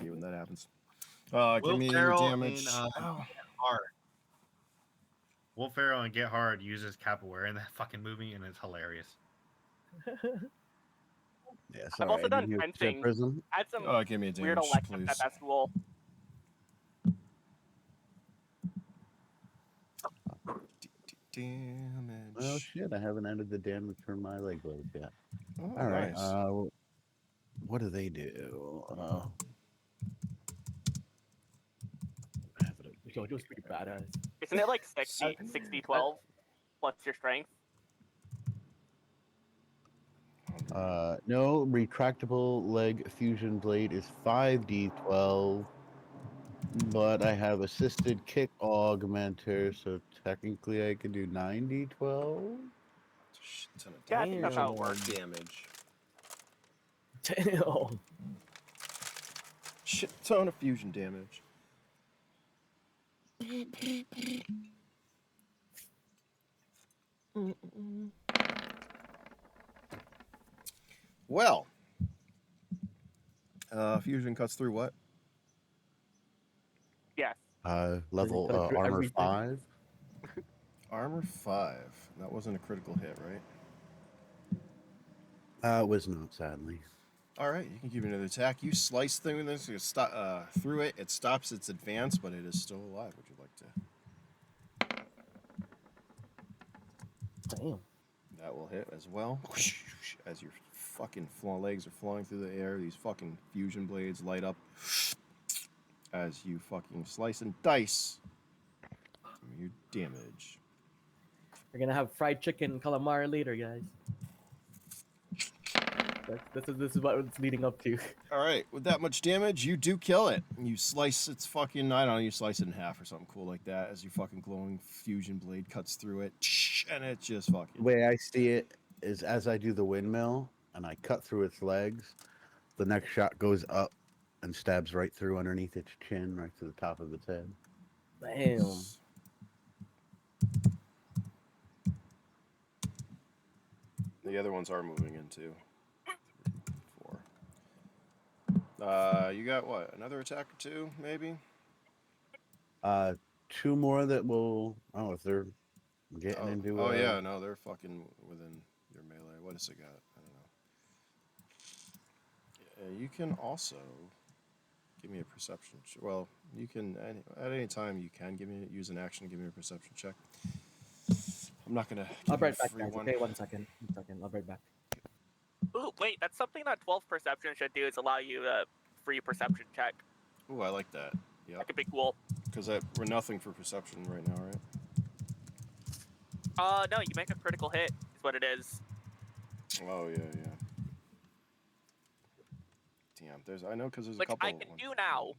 When that happens. Will Give me your Ferrell damage. in Get Hard. Will Ferrell in Get Hard uses capoeira in that fucking movie, and it's hilarious. Yeah, I've also done fencing. I had some give me a damage, weird electives please. at that school. Damage. Oh shit! I haven't added the damage from my leg blades yet. Oh, all right. nice. What do they do? JoJo's pretty badass. Isn't it like 60, 12 plus your strength? No, retractable leg fusion blade is 5d12, but I have assisted kick augmenter, so technically I can do 9d12. Yeah, I think that's how it works. Damage. Damn. Shit ton of fusion damage. Well, fusion cuts through what? Yes. Level Cut through armor everything. 5. Armor 5. That wasn't a critical hit, right? It was not, sadly. All right, you can give me another attack. You slice through this, through it. It stops its advance, but it is still alive. Would you like to? Damn. That will hit as well. As your fucking legs are flying through the air, these fucking fusion blades light up as you fucking slice and dice. Give me your damage. We're gonna have fried chicken calamari later, guys. This is what it's leading up to. All right, with that much damage, you do kill it. You slice its fucking, I don't know, you slice it in half or something cool like that as your fucking glowing fusion blade cuts through it, and it just fucking. The way I see it is as I do the windmill and I cut through its legs, the next shot goes up and stabs right through underneath its chin, right to the top of its head. Damn. The other ones are moving in too. 4. You got what? Another attack or 2, maybe? 2 more that will. Oh, if they're getting into. Oh yeah, no, they're fucking within your melee. What has it got? I don't know. You can also give me a perception. Well, you can at any time you can use an action. Give me a perception check. I'm not gonna. I'll be right give back, you a guys. free one. Okay, 1 second. 1 second. I'll be right back. Ooh, wait, that's something that 12 perception should do is allow you a free perception check. Ooh, I like that. Yeah. That could be cool. Because we're nothing for perception right now, right? No, you make a critical hit is what it is. Oh yeah. ATM. I know because there's a which couple. I can do now.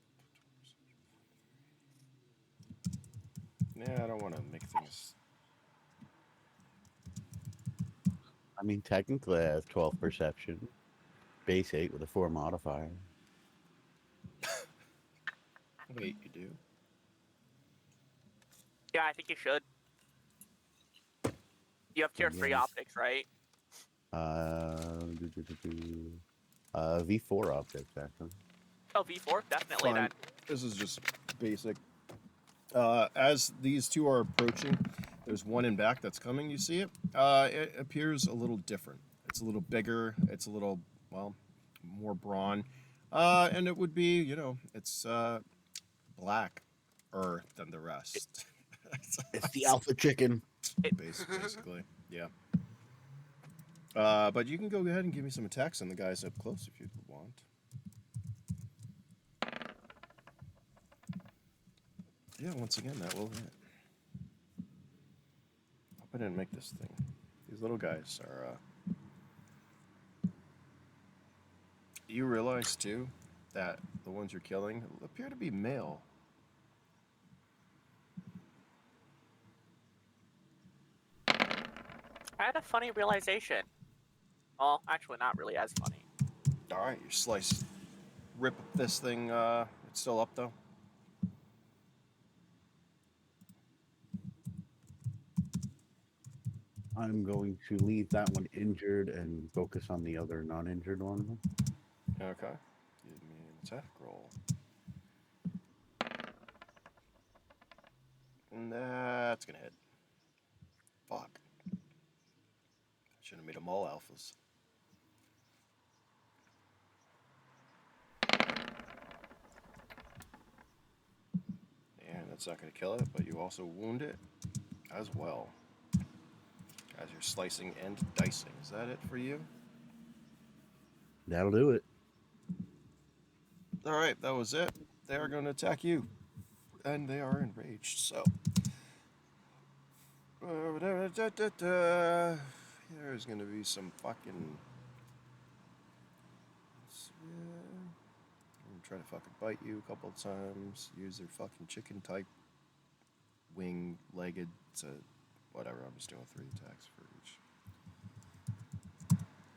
Yeah, I don't want to make things. I mean, technically, I have 12 perception, base 8 with a 4 modifier. Wait, you do? Yeah, I think you should. You have tier 3 Yes. optics, right? V4 objects, actually. Oh, V4, definitely Fine. then. This is just basic. As these two are approaching, there's one in back that's coming. You see it? It appears a little different. It's a little bigger. It's a little, well, more brawn. And it would be, it's black than the rest. It's the alpha chicken. Basically, yeah. But you can go ahead and give me some attacks on the guys up close if you want. Yeah, once again, that will hit. Hope I didn't make this thing. These little guys are. You realize, too, that the ones you're killing appear to be male. I had a funny realization. Well, actually, not really as funny. Alright, you slice. Rip this thing. It's still up, though. I'm going to leave that one injured and focus on the other non-injured one. Okay. Give me an attack roll. And that's gonna hit. Fuck. Should have made them all alphas. And that's not gonna kill it, but you also wound it as well. As you're slicing and dicing. Is that it for you? That'll do it. Alright, that was it. They are going to attack you. And they are enraged, so. There's going to be some fucking. I'm going to try to fucking bite you a couple of times. Use their fucking chicken type. Wing, legged, to. Whatever, I'm just doing 3 attacks for each.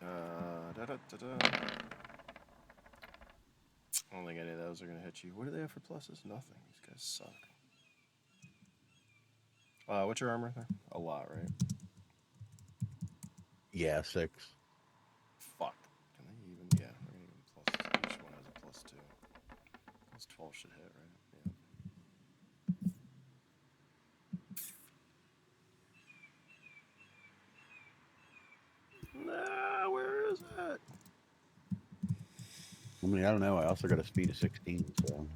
I don't think any of those are going to hit you. What do they have for pluses? Nothing. These guys suck. What's your armor there? A lot, right? Yeah, 6. Fuck. Can they even? Yeah, they're going to even plus. Each one has a +2. Plus 12 should hit, right? Yeah. Nah, where is it? I mean, I don't know. I also got a speed of 16, so.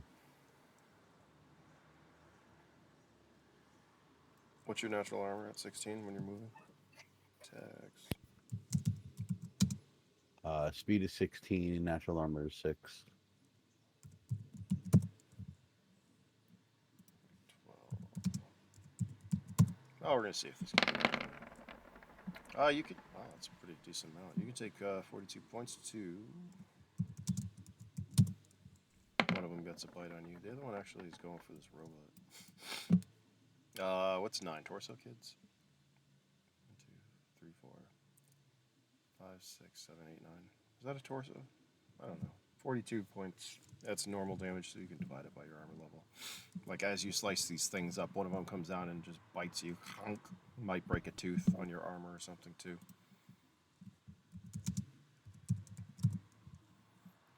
What's your natural armor at 16 when you're moving? Attacks. Speed is 16, natural armor is 6. 12. Oh, we're going to see if this can do it. You could. Wow, that's a pretty decent amount. You can take 42 points to. One of them gets a bite on you. The other one actually is going for this robot. What's 9? Torso kids? 1, 2, 3, 4, 5, 6, 7, 8, 9. Is that a torso? I don't know. 42 points. That's normal damage, so you can divide it by your armor level. Like, as you slice these things up, one of them comes down and just bites you. Might break a tooth on your armor or something, too.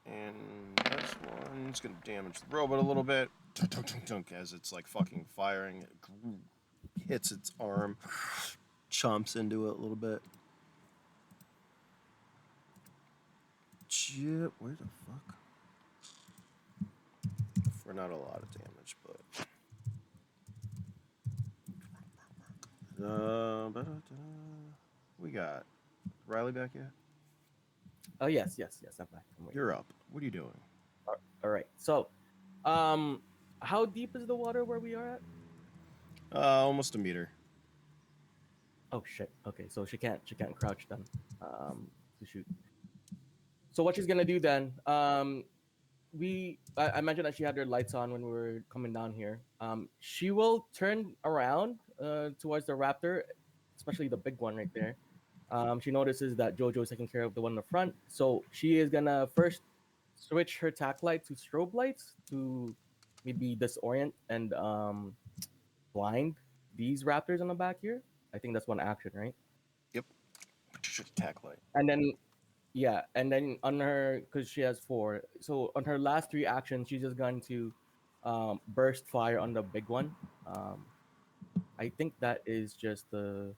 And this one's gonna damage the robot a little bit. As it's like fucking firing. It hits its arm. Chomps into it a little bit. Shit, where the fuck? For not a lot of damage, but. We got Riley back yet? Oh yes, I'm back. I'm waiting. You're up. What are you doing? All right. So, how deep is the water where we are at? Almost a meter. Oh shit. Okay, so she can't crouch then. To shoot. So what she's gonna do then? I mentioned that she had her lights on when we were coming down here. She will turn around towards the raptor, especially the big one right there. She notices that Jojo is taking care of the one in the front, so she is gonna first switch her tack light to strobe lights to maybe disorient and blind these raptors on the back here. I think that's one action, right? Yep. Tack light. And then yeah, and then on her, because she has four, so on her last three actions, she's just going to burst fire on the big one. Um, I think that is just the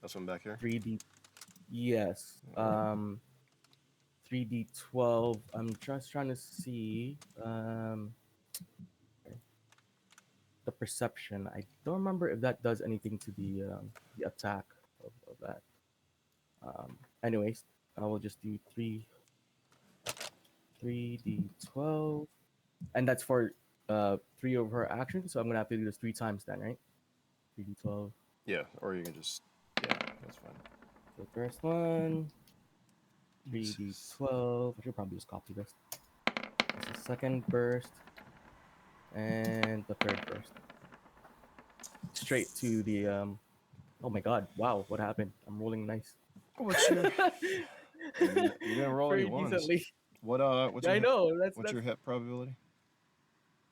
This one back here. 3D. Yes. 3D12. I'm just trying to see the perception. I don't remember if that does anything to the attack of that. Anyways, I will just do 3D12. And that's for three of her actions. So I'm gonna have to do this 3 times then, right? 3d12. Yeah, or you can just yeah, that's fine. The first one, 3d12. I should probably just copy this. That's the second burst, and the third burst. Straight to the Oh my god! Wow, what happened? I'm rolling nice. What's your? You didn't roll any Pretty ones. decently. What What's Yeah, your I know. what's your hit probability?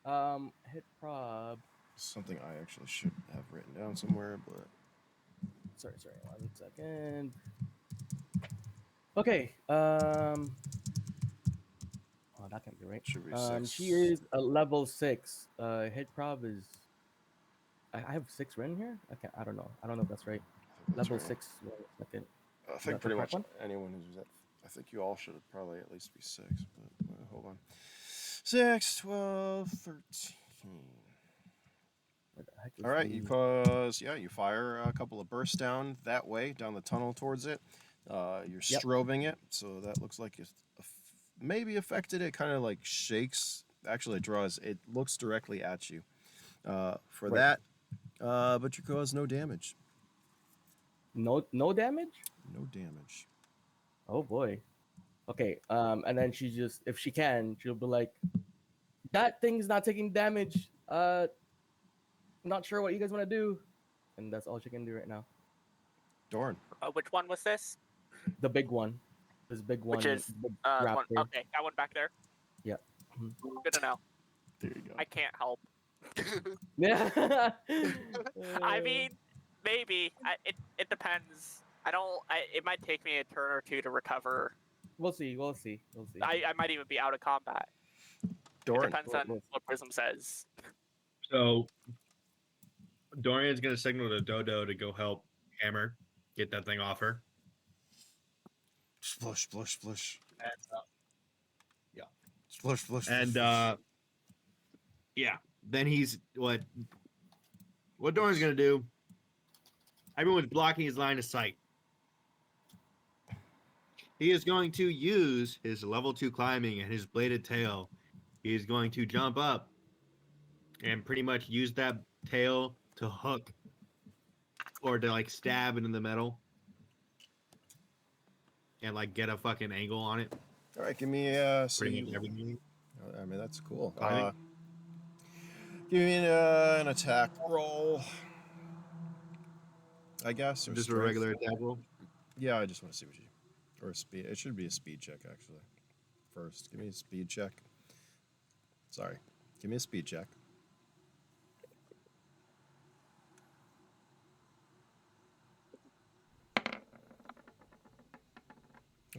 Hit prob. Something I actually should have written down somewhere, but Sorry. 1 second. Okay. Oh, that can't be right. should be 6. She is a level 6. Hit prob is. I have 6 written here. I don't know. I don't know if that's right. I think that's Level right. 6. 1 second. I that think the pretty correct much one? anyone who's at. I think you all should probably at least be 6, but hold on. 6, 12, 13. Where the heck is All right, the- you fire a couple of bursts down that way, down the tunnel towards it. You're Yep. strobing it, so that looks like it's maybe affected. It kind of like shakes. Actually, it draws. It looks directly at you. For Right. that, but you cause no damage. No damage? No damage. Oh boy. Okay. And then she just, if she can, she'll be like, "That thing's not taking damage. Not sure what you guys want to do," and that's all she can do right now. Dorn. Which one was this? The big one. This big one. Which is big one. raptor. Okay, that one back there. Yeah. Mhm. Good to know. There you go. I can't help. Yeah. I mean, maybe. It depends. It might take me a turn or two to recover. We'll see. I might even be out of combat. Dorn. It depends on what Prism says. So Dorian's gonna signal to Dodo to go help Hammer get that thing off her. Splush, splush, splush. Yeah. Splush, splush. And yeah, then he's what Dorian's gonna do. Everyone's blocking his line of sight. He is going to use his level 2 climbing and his bladed tail. He is going to jump up and pretty much use that tail to hook or to like stab into the metal and like get a fucking angle on it. All right, give me Pretty much everything. I mean, that's cool. Climbing. Give me an attack roll, I guess. Or Just a strength. regular attack roll. Yeah, I just want to see what you. Or a speed. It should be a speed check, actually. First, give me a speed check. Sorry. Give me a speed check.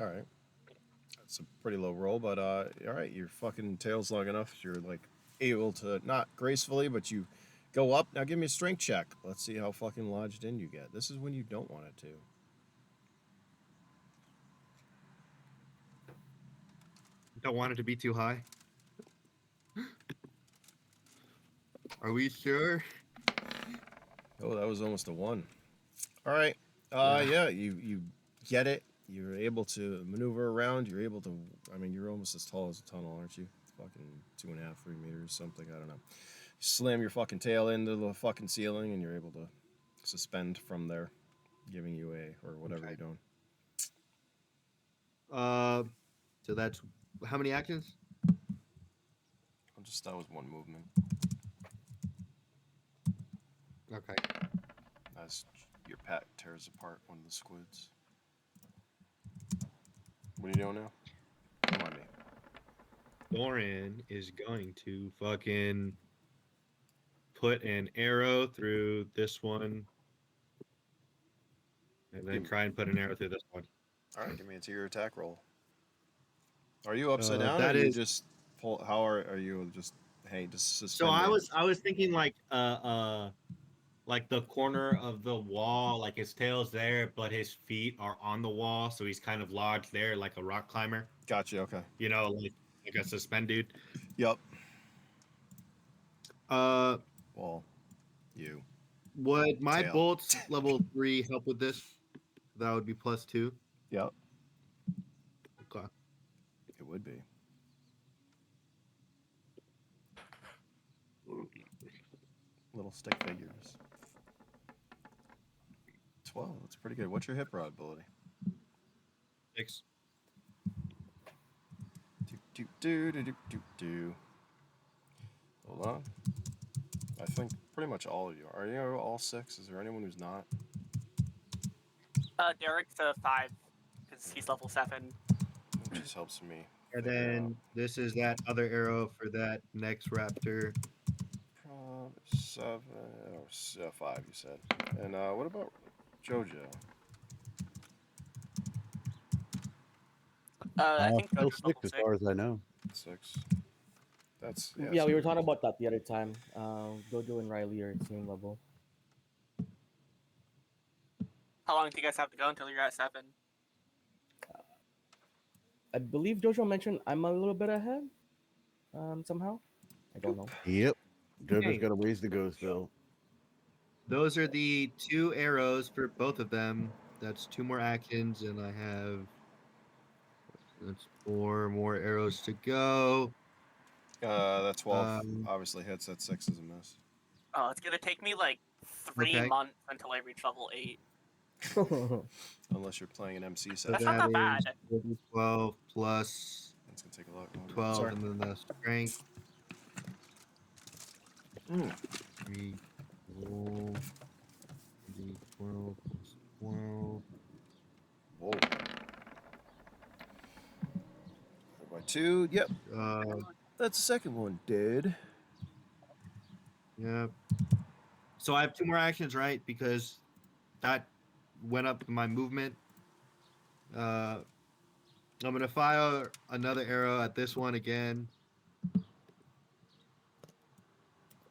All right. That's a pretty low roll, but all right, your fucking tail's long enough. You're like able to not gracefully, but you go up. Now give me a strength check. Let's see how fucking lodged in you get. This is when you don't want it to. Don't want it to be too high. Are we sure? Oh, that was almost a 1. All right. Yeah, you get it. You're able to maneuver around. You're able to. I mean, you're almost as tall as a tunnel, aren't you? Fucking 2.5, 3 meters, something. I don't know. You slam your fucking tail into the fucking ceiling, and you're able to suspend from there, giving you or whatever you're doing. So that's how many actions? That was one movement. Okay. As your pet tears apart one of the squids. What are you doing now? Come on, me. Thorin is going to fucking put an arrow through this one, and then try and put an arrow through this one. All right, give me your attack roll. Are you upside down, or That you is. just pull? How are you just? Hey, just So suspended. I was thinking like the corner of the wall, like his tail's there, but his feet are on the wall, so he's kind of lodged there like a rock climber. Gotcha. Okay. You know, like a suspend dude. Yep. Uh, Well, you. would my Tail. bolts level 3 help with this? That would be +2. Yep. Okay. It would be. Little stick figures. 12. That's pretty good. What's your hip rod ability? 6. Do. Hold on. I think pretty much all of you. Are you all 6? Is there anyone who's not? Derek's a 5 because he's level 7. It just helps me. And figure then out. this is that other arrow for that next raptor. 7 or 5, you said. And what about JoJo? I think Still Jojo's 6 level as 6. far as I know. 6. That's Yeah, so we were you're talking good. about that the other time. Jojo and Riley are at same level. How long do you guys have to go until you're at 7? I believe Jojo mentioned I'm a little bit ahead. Somehow. I don't know. Yep. Jojo's Okay. got a ways to go still. Those are the 2 arrows for both of them. That's 2 more actions, and I have that's 4 more arrows to go. That 12 Um, obviously hits. That 6 is a miss. Oh, it's gonna take me like 3 Okay. months until I reach level 8. Unless you're playing an MC So set. That's not that is bad. 12 plus That's gonna take a lot longer. 12, Sorry. and then the strength. Mm. 3, 12, 12 plus 12. Whoa. By 2. Yep. That's the second one, dude. Yeah. So I have 2 more actions, right? Because that went up my movement. I'm gonna fire another arrow at this one again.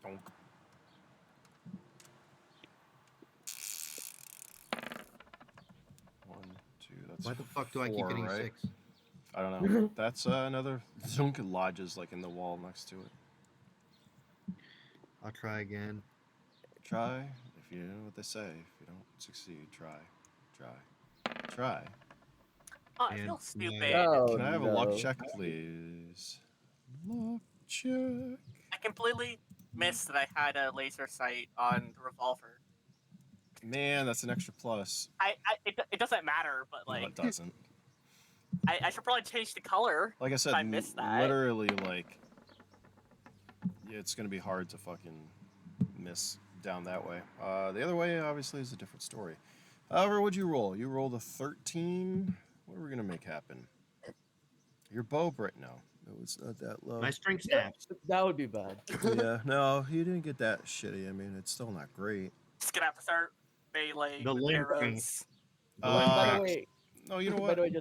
Donk. One, two. That's Why the fuck do I keep 4, getting right? 6? I don't know. That's another Zunk lodges like in the wall next to it. I'll try again. Try. If you know what they say. If you don't succeed, try. Try. Oh, I And feel my- stupid. Oh, Can I have a luck no. check, please? Luck check. I completely missed that I had a laser sight on the revolver. Man, that's an extra plus. It doesn't matter, but No, like it doesn't. I should probably change the color. Like I said, I missed that. literally, like, yeah, it's gonna be hard to fucking miss down that way. The other way, obviously, is a different story. However, what'd you roll? You rolled a 13. What are we gonna make happen? Your bow right now. It was not that low. My strength snaps. That would be bad. Yeah, no, you didn't get that shitty. I mean, it's still not great. Just gonna have to start melee The with limb arrows. The limb By the cracks. way, No, you know by what? the way,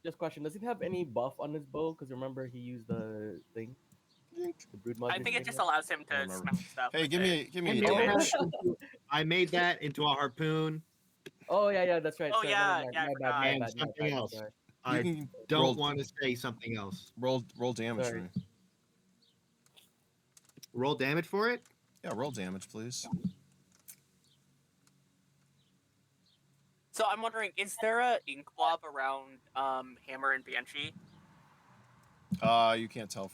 just question. Does he have any buff on his bow? Because remember he used the thing, the brood I think it just allows him I to remember. smash stuff. Hey, with give it. me I a made, damage. I made that into a harpoon Oh yeah, that's right. Oh, sorry, yeah, my yeah, I bad, forgot. my and bad, my something bad, else. sorry. I You can don't want to say something else. roll damage for Sorry. me. Roll damage for it? Yeah, roll damage, please. So I'm wondering, is there a ink blob around Hammer and Banshee? You can't tell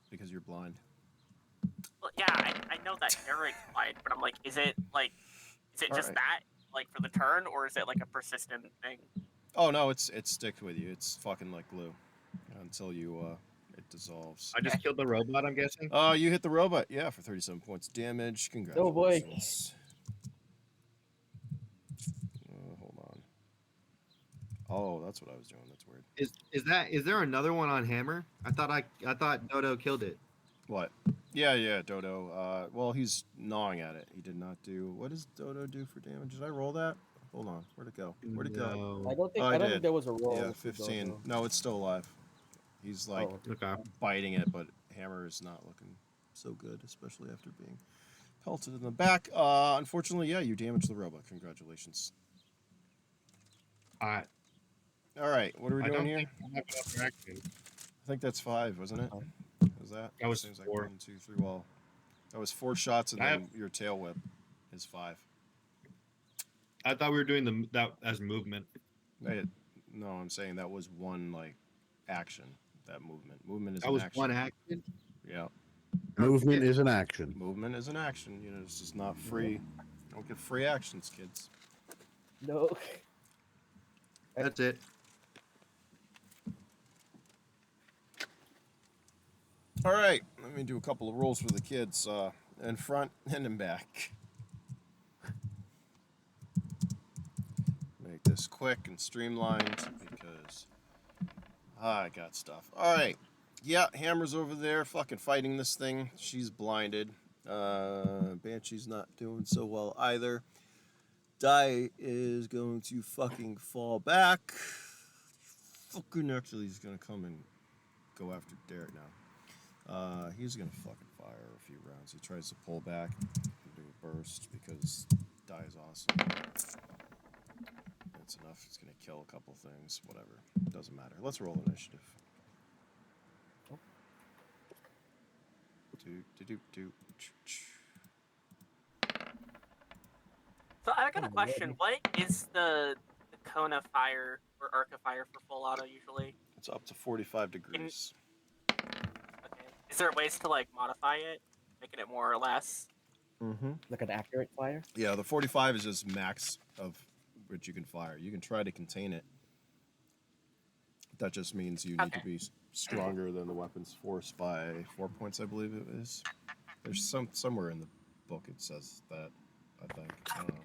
because you're blind. Well, yeah, I know that Derek's blind, but I'm like, is it just Alright. that, like for the turn, or is it like a persistent thing? Oh no, it's sticks with you. It's fucking like glue. until you it dissolves. I just killed the robot, I'm guessing. You hit the robot, yeah, for 37 points of damage. Oh, boy. Congratulations. Hold on. Oh, that's what I was doing. That's weird. Is there another one on hammer? I thought Dodo killed it. What? Yeah, Dodo. Well, he's gnawing at it. He did not do. What does Dodo do for damage? Did I roll that? Hold on. Where'd it go? Where'd it go? I No. don't think Oh, I I don't did. think there was a roll. Yeah, with the 15. Dodo. No, it's still alive. He's like Oh, Okay. biting it, but hammer is not looking so good, especially after being pelted in the back. Unfortunately, yeah, you damaged the robot. Congratulations. I All right, what are we I doing don't here? think I have enough reaction. I think that's 5, wasn't it? Was that? That was Seems like 4. 1, 2, 3. Well, that was 4 shots, and I then have- your tail whip is 5. I thought we were doing that as movement. Wait, no, I'm saying that was one like action. That movement. Movement is That an was action. one action. Yeah, Movement Yeah. is an action. movement is an action. You know, it's just not free. You don't get free actions, kids. no. That's it. All right, let me do a couple of rolls for the kids in front and in back. Make this quick and streamlined because I got stuff. All right. Yeah, Hammer's over there fucking fighting this thing. She's blinded. Banshee's not doing so well either. Die is going to fucking fall back. Fucking actually, he's going to come and go after Derek now. He's going to fucking fire a few rounds. He tries to pull back and do a burst because Die is awesome. That's enough. He's going to kill a couple things. Whatever. Doesn't matter. Let's roll initiative. Do. So I got a Oh, question. What is the cone of fire or arc of fire for full auto usually? It's up to 45 degrees. Okay. Is there ways to like modify it, making it more or less? Mm-hmm. Like an accurate fire. Yeah, the 45 is just max of which you can fire. You can try to contain it. That just means you need to be stronger than the weapon's force by 4 points, I believe it is. There's somewhere in the book it says that, I think. I don't know.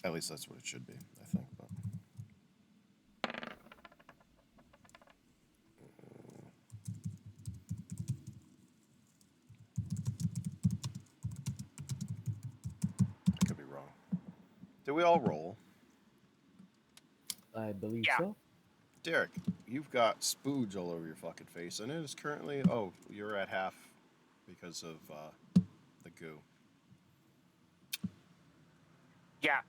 At least that's what it should be, I think. But. I could be wrong. Did we all roll? I believe Yeah. so. Derek, you've got spooge all over your fucking face, and it is currently. Oh, you're at half because of the goo. Yeah.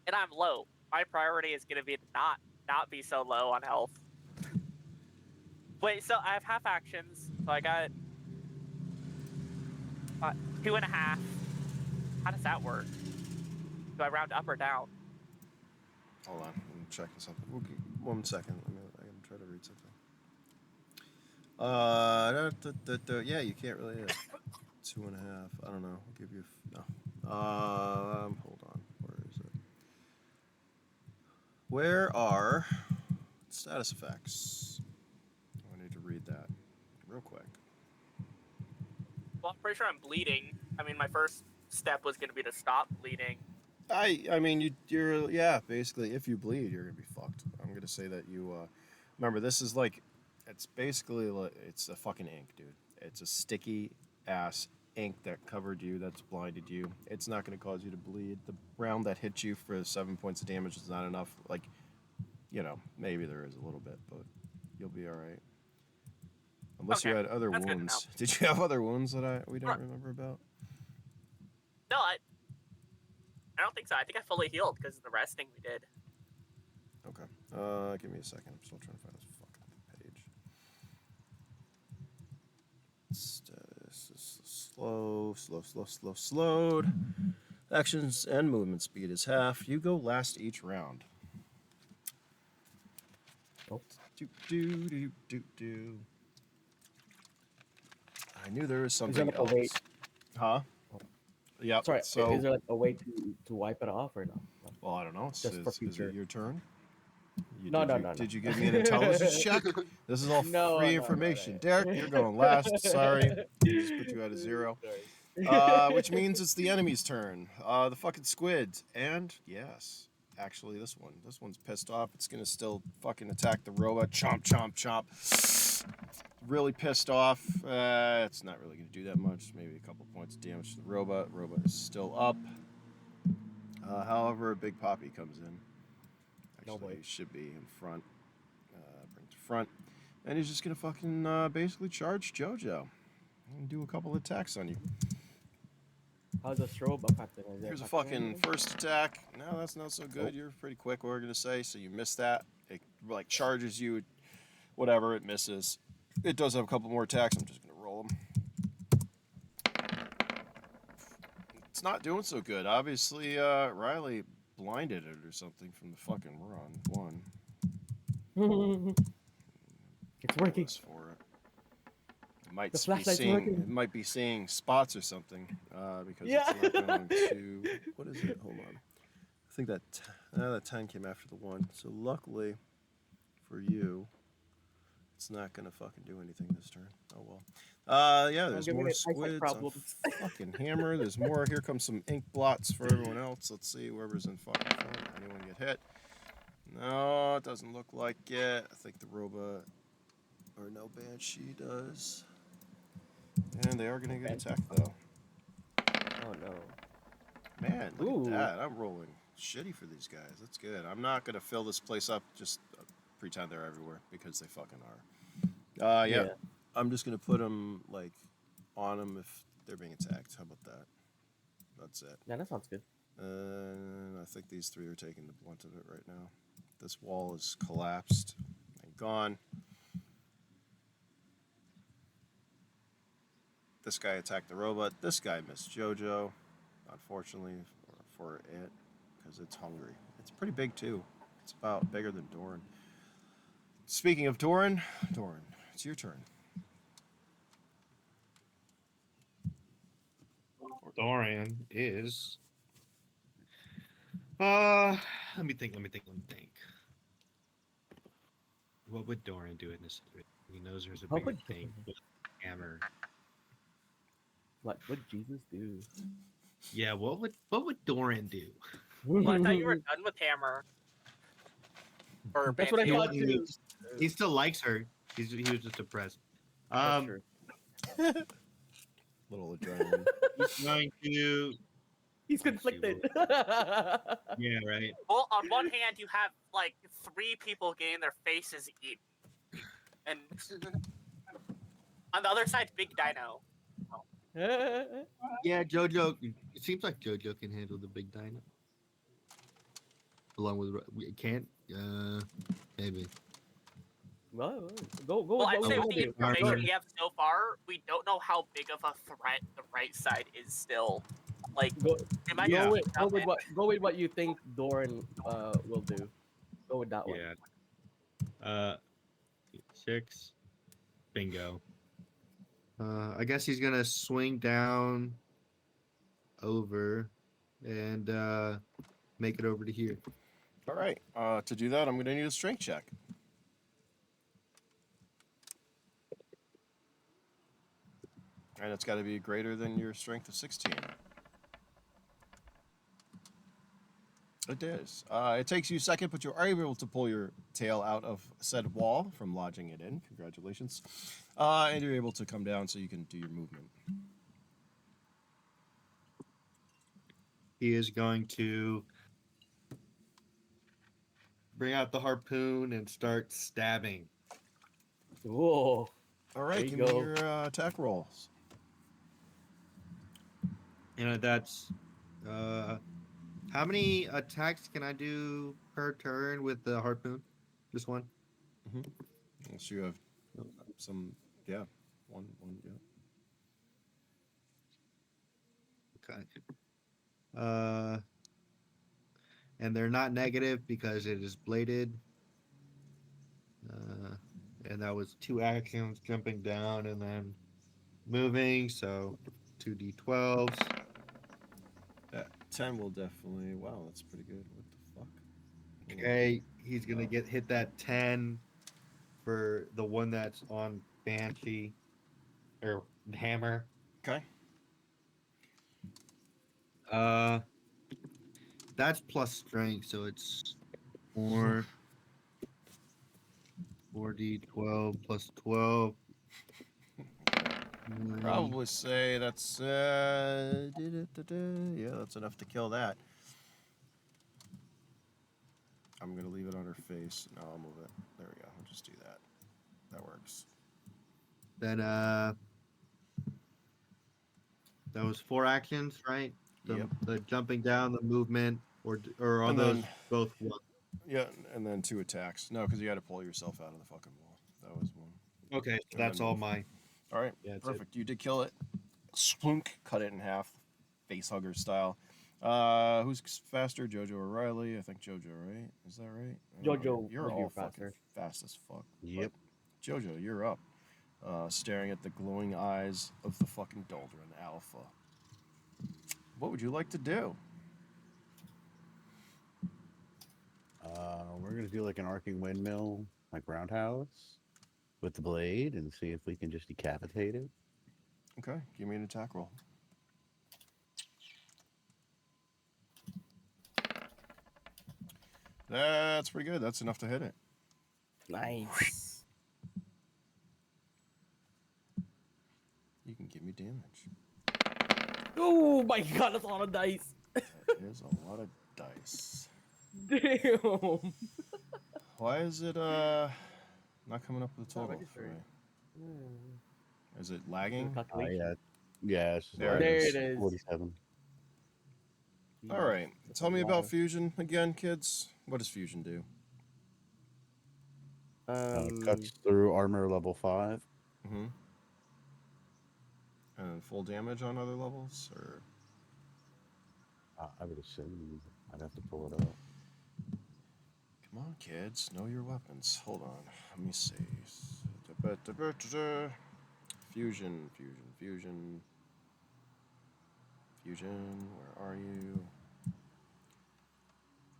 And I'm low. My priority is gonna be to not be so low on health. Wait, so I have half actions. So I got 2.5. How does that work? Do I round up or down? Hold on, I'm checking something. We'll give, 1 second. I'm gonna try to read something. Yeah, you can't really. 2.5. I don't know. I'll give you. No. Hold on. Where is it? Where are status effects? I need to read that real quick. Well, I'm pretty sure I'm bleeding. I mean, my first step was gonna be to stop bleeding. I mean you're yeah, basically if you bleed you're gonna be fucked. I'm gonna say that you remember this is like it's basically like it's a fucking ink, dude. It's a sticky ass ink that covered you, that's blinded you. It's not gonna cause you to bleed. The round that hit you for 7 points of damage is not enough. Like, you know, maybe there is a little bit, but you'll be alright. Unless you Okay, had other that's good to wounds. Did you have other wounds that we don't Right. remember about? No, I don't think so. I think I fully healed because of the resting we did. Okay. Give me a second. I'm still trying to find this fucking page. Slowed. Actions and movement speed is half. You go last each round. Oh. Do. I knew there was Is there something like a else. wait? Huh? Yep. Sorry, So, is there like a way to wipe it off or no? No, well, I don't know. just for Is it future. your turn? No, no, no, no. Did you give me an intelligence check? This is all No, free no, no, information. Derek, no. you're going last. Sorry. I just put you at a 0. Sorry. Which means it's the enemy's turn. The fucking squid. And yes, actually, this one. This one's pissed off. It's gonna still fucking attack the robot. Chomp, chomp, chomp. Really pissed off. It's not really gonna do that much. Maybe a couple points of damage to the robot. Robot is still up. However, a big poppy comes in. No Actually, boy. he should be in front. Bring to front. And he's just gonna fucking basically charge JoJo and do a couple attacks on you. How's the strobe affecting? Is it Here's a affecting fucking anything? first attack. No, that's not so good. Nope. You're pretty quick, we're gonna say, so you miss that. It like charges you, whatever, it misses. It does have a couple more attacks. I'm just gonna roll them. It's not doing so good. Obviously, Riley blinded it or something from the fucking run. It's working. For it. It might The be flashlight's seeing. working. It might be seeing spots or something. Because Yeah. it's not going to. What is it? Hold on. I think that that 10 came after the 1. So luckily for you, it's not gonna fucking do anything this turn. Oh well. Yeah, there's giving more it eyesight squids. problems. Fucking hammer. There's more. Here comes some ink blots for everyone else. Let's see whoever's in fucking front. Anyone get hit? No, it doesn't look like it. I think the robot or no banshee does. And they are gonna get attacked though. Oh no. Man, look Ooh. at that. I'm rolling shitty for these guys. That's good. I'm not going to fill this place up. Just pretend they're everywhere because they fucking are. Yeah. I'm just going to put them, like, on them if they're being attacked. How about that? That's it. Yeah, that sounds good. And I think these 3 are taking the blunt of it right now. This wall is collapsed and gone. This guy attacked the robot. This guy missed JoJo, unfortunately for it, because it's hungry. It's pretty big too. It's about bigger than Doran. Speaking of Doran, it's your turn. Dorian is. Let me think. What would Dorian do in this situation? He knows there's a How bigger would- thing with a hammer. What would Jesus do? Yeah, what would Dorian do? Well, I thought you were done with Hammer. Or That's what I Banshee. thought too. He still likes her. He was just depressed. That's true. Little adrenaline. He's going to. He's conflicted. Yeah, right. Well, on one hand, you have like 3 people getting their faces eaten, and on the other side, Big Dino. Yeah, JoJo. It seems like JoJo can handle the big dino. Along with we can't. Maybe. Well, go. Well, I'd with say what with we the do. information Alright. we have so far, we don't know how big of a threat the right side is still. Like, Go, it might Yeah. be go with what you think Doran will do. Go with that one. Yeah. 6. Bingo. I guess he's gonna swing down over and make it over to here. All right. To do that, I'm going to need a strength check. And it's got to be greater than your strength of 16. It is. It takes you a second, but you are able to pull your tail out of said wall from lodging it in. Congratulations. And you're able to come down so you can do your movement. He is going to bring out the harpoon and start stabbing. Whoa. All right, There you give me go. your attack rolls. That's how many attacks can I do per turn with the harpoon? Just one. Unless you have some, yeah, one, yeah. Okay. And they're not negative because it is bladed. And that was 2 actions, jumping down and then moving. So 2d12s. 10 will definitely. Wow, that's pretty good. What the fuck? Okay, he's gonna get hit that 10 for the one that's on Banshee or Hammer. Okay. Uh, that's plus strength, so it's 4 4d12 plus 12. Probably say that's yeah, that's enough to kill that. I'm gonna leave it on her face. No, I'll move it. There we go. I'll just do that. That works. Then that was 4 actions, right? Yep. The jumping down, the movement, or are And those then- both one? Yeah, and then 2 attacks. No, because you got to pull yourself out of the fucking wall. That was one. Okay, so And that's then all move. mine. All right. Yeah, that's it. Perfect. You did kill it. Splunk. Cut it in half, face hugger style. Who's faster, Jojo or Riley? I think Jojo, right? Is that right? I don't know. Jojo You're would be all fucking faster. fast as fuck. Yep. But Jojo, you're up. Staring at the glowing eyes of the fucking Doldrin Alpha. What would you like to do? We're gonna do like an arcing windmill, like roundhouse, with the blade, and see if we can just decapitate it. Okay, give me an attack roll. That's pretty good. That's enough to hit it. Nice. You can give me damage. Oh my god, that's a lot of dice. That is a lot of dice. Damn. Why is it not coming up with a It's not total for registering. me? Is it lagging? Yeah. Yeah, it's just There like it There is. it is. 47. All right. Tell me about fusion again, kids. What does fusion do? Cuts through armor level 5. Mm-hmm. And full damage on other levels, or I would assume I'd have to pull it up. come on, kids, know your weapons. Hold on, let me see. Fusion, fusion, fusion, fusion. Where are you?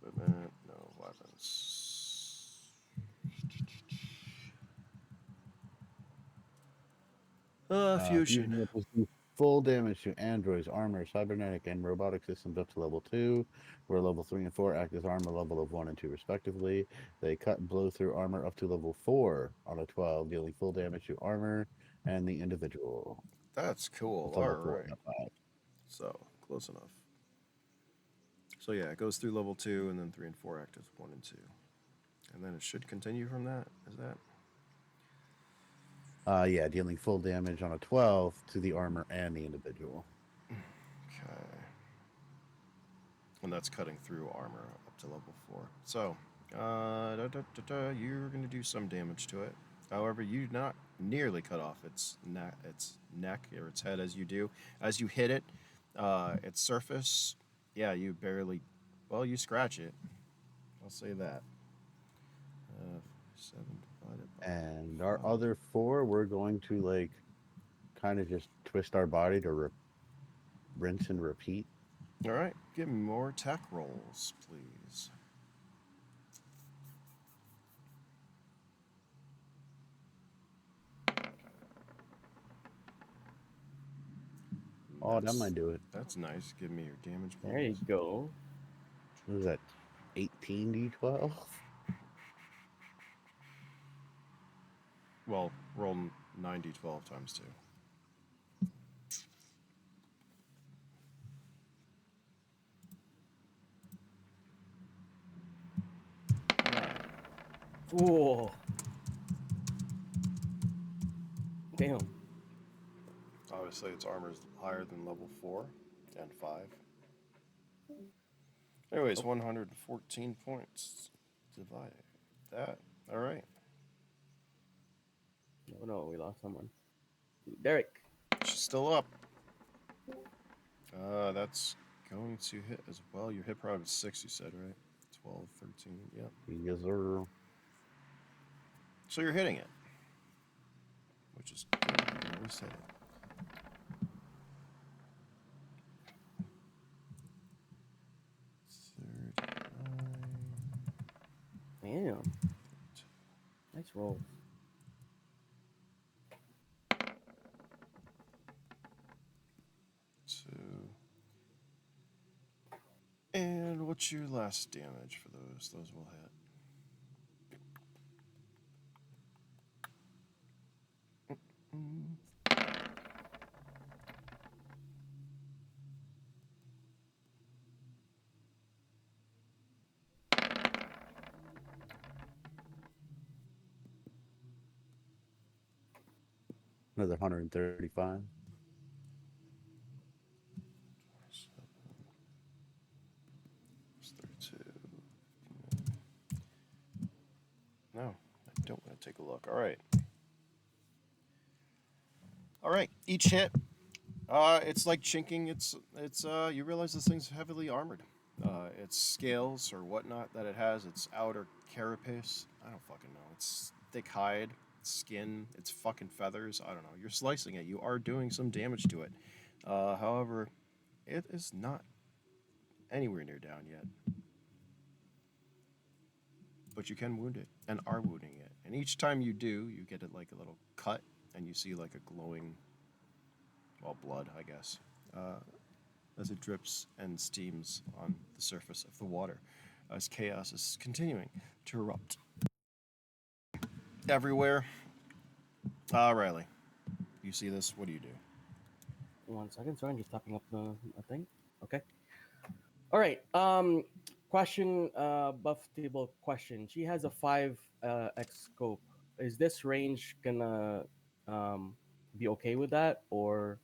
Equipment, no weapons. Fusion. Weapons do full damage to androids, armor, cybernetic, and robotic systems up to level 2, where level 3 and 4 act as armor level of 1 and 2 respectively. They cut and blow through armor up to level 4 on a 12, dealing full damage to armor and the individual. That's cool. It's All level 4, right. not 5. So close enough. So yeah, it goes through level 2, and then 3 and 4 act as 1 and 2, and then it should continue from that. Is that? Yeah, dealing full damage on a 12 to the armor and the individual. Okay. And that's cutting through armor up to level 4. So, you're going to do some damage to it. However, you not nearly cut off its neck or its head as you do. As you hit it, its surface, yeah, you barely, well, you scratch it. I'll say that. 7 divided by And our 5. other 4, we're going to like kind of just twist our body to rinse and repeat. All right, give me more attack rolls, please. Oh, that might do it. That's nice. Give me your damage. There you bonus. go. What is that? 18d12? Well, roll 9d12 times 2. Whoa. Damn. Obviously, its armor is higher than level 4 and 5. Anyways, 114 points. Divide that. All right. No, we lost someone. Derek. She's still up. That's going to hit as well. Your hit product is 6, you said, right? 12, 13, yep. Yes, sir. So you're hitting it. Which is good. You can always hit it. Damn. Nice rolls. Two. And what's your last damage for those? Those will hit. Mm. Another 135. It's 32. No, I don't want to take a look. All right. All right. Each hit. It's like chinking. It's. You realize this thing's heavily armored. Its scales or whatnot that it has. Its outer carapace. I don't fucking know. It's thick hide, skin. It's fucking feathers. I don't know. You're slicing it. You are doing some damage to it. However, it is not anywhere near down yet. But you can wound it and are wounding it. And each time you do, you get it like a little cut and you see like a glowing, well, blood, I guess, as it drips and steams on the surface of the water as chaos is continuing to erupt everywhere. Riley, you see this? What do you do? 1 second. Sorry, I'm just topping up the thing. Okay. All right. Question. Buff table question. She has a 5x scope. Is this range gonna be okay with that, or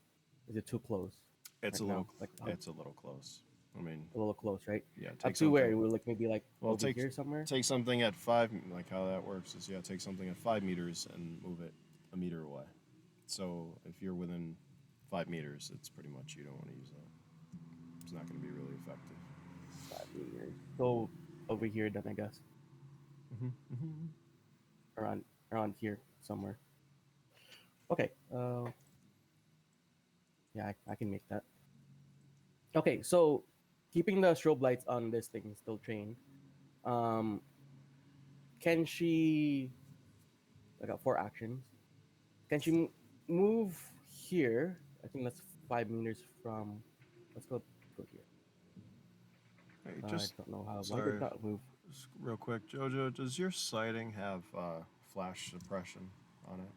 is it too close? It's right a little. now? Like It's a little close. I mean, a little close, right? yeah. Up Take to where? something. We're like maybe like Well, over here somewhere. take something at 5. Like how that works is take something at 5 meters and move it a meter away. So if you're within 5 meters, it's pretty much you don't want to use that. It's not going to be really effective. 5 meters. So over here, then I guess around here somewhere. Okay. Yeah, I can make that. Okay, so keeping the strobe lights on this thing still trained. Um, can she? I got 4 actions. Can she move here? I think that's 5 meters from. Let's go here. Hey, I just don't know how. Why did sorry, that move? just real quick, Jojo. Does your sighting have flash suppression on it?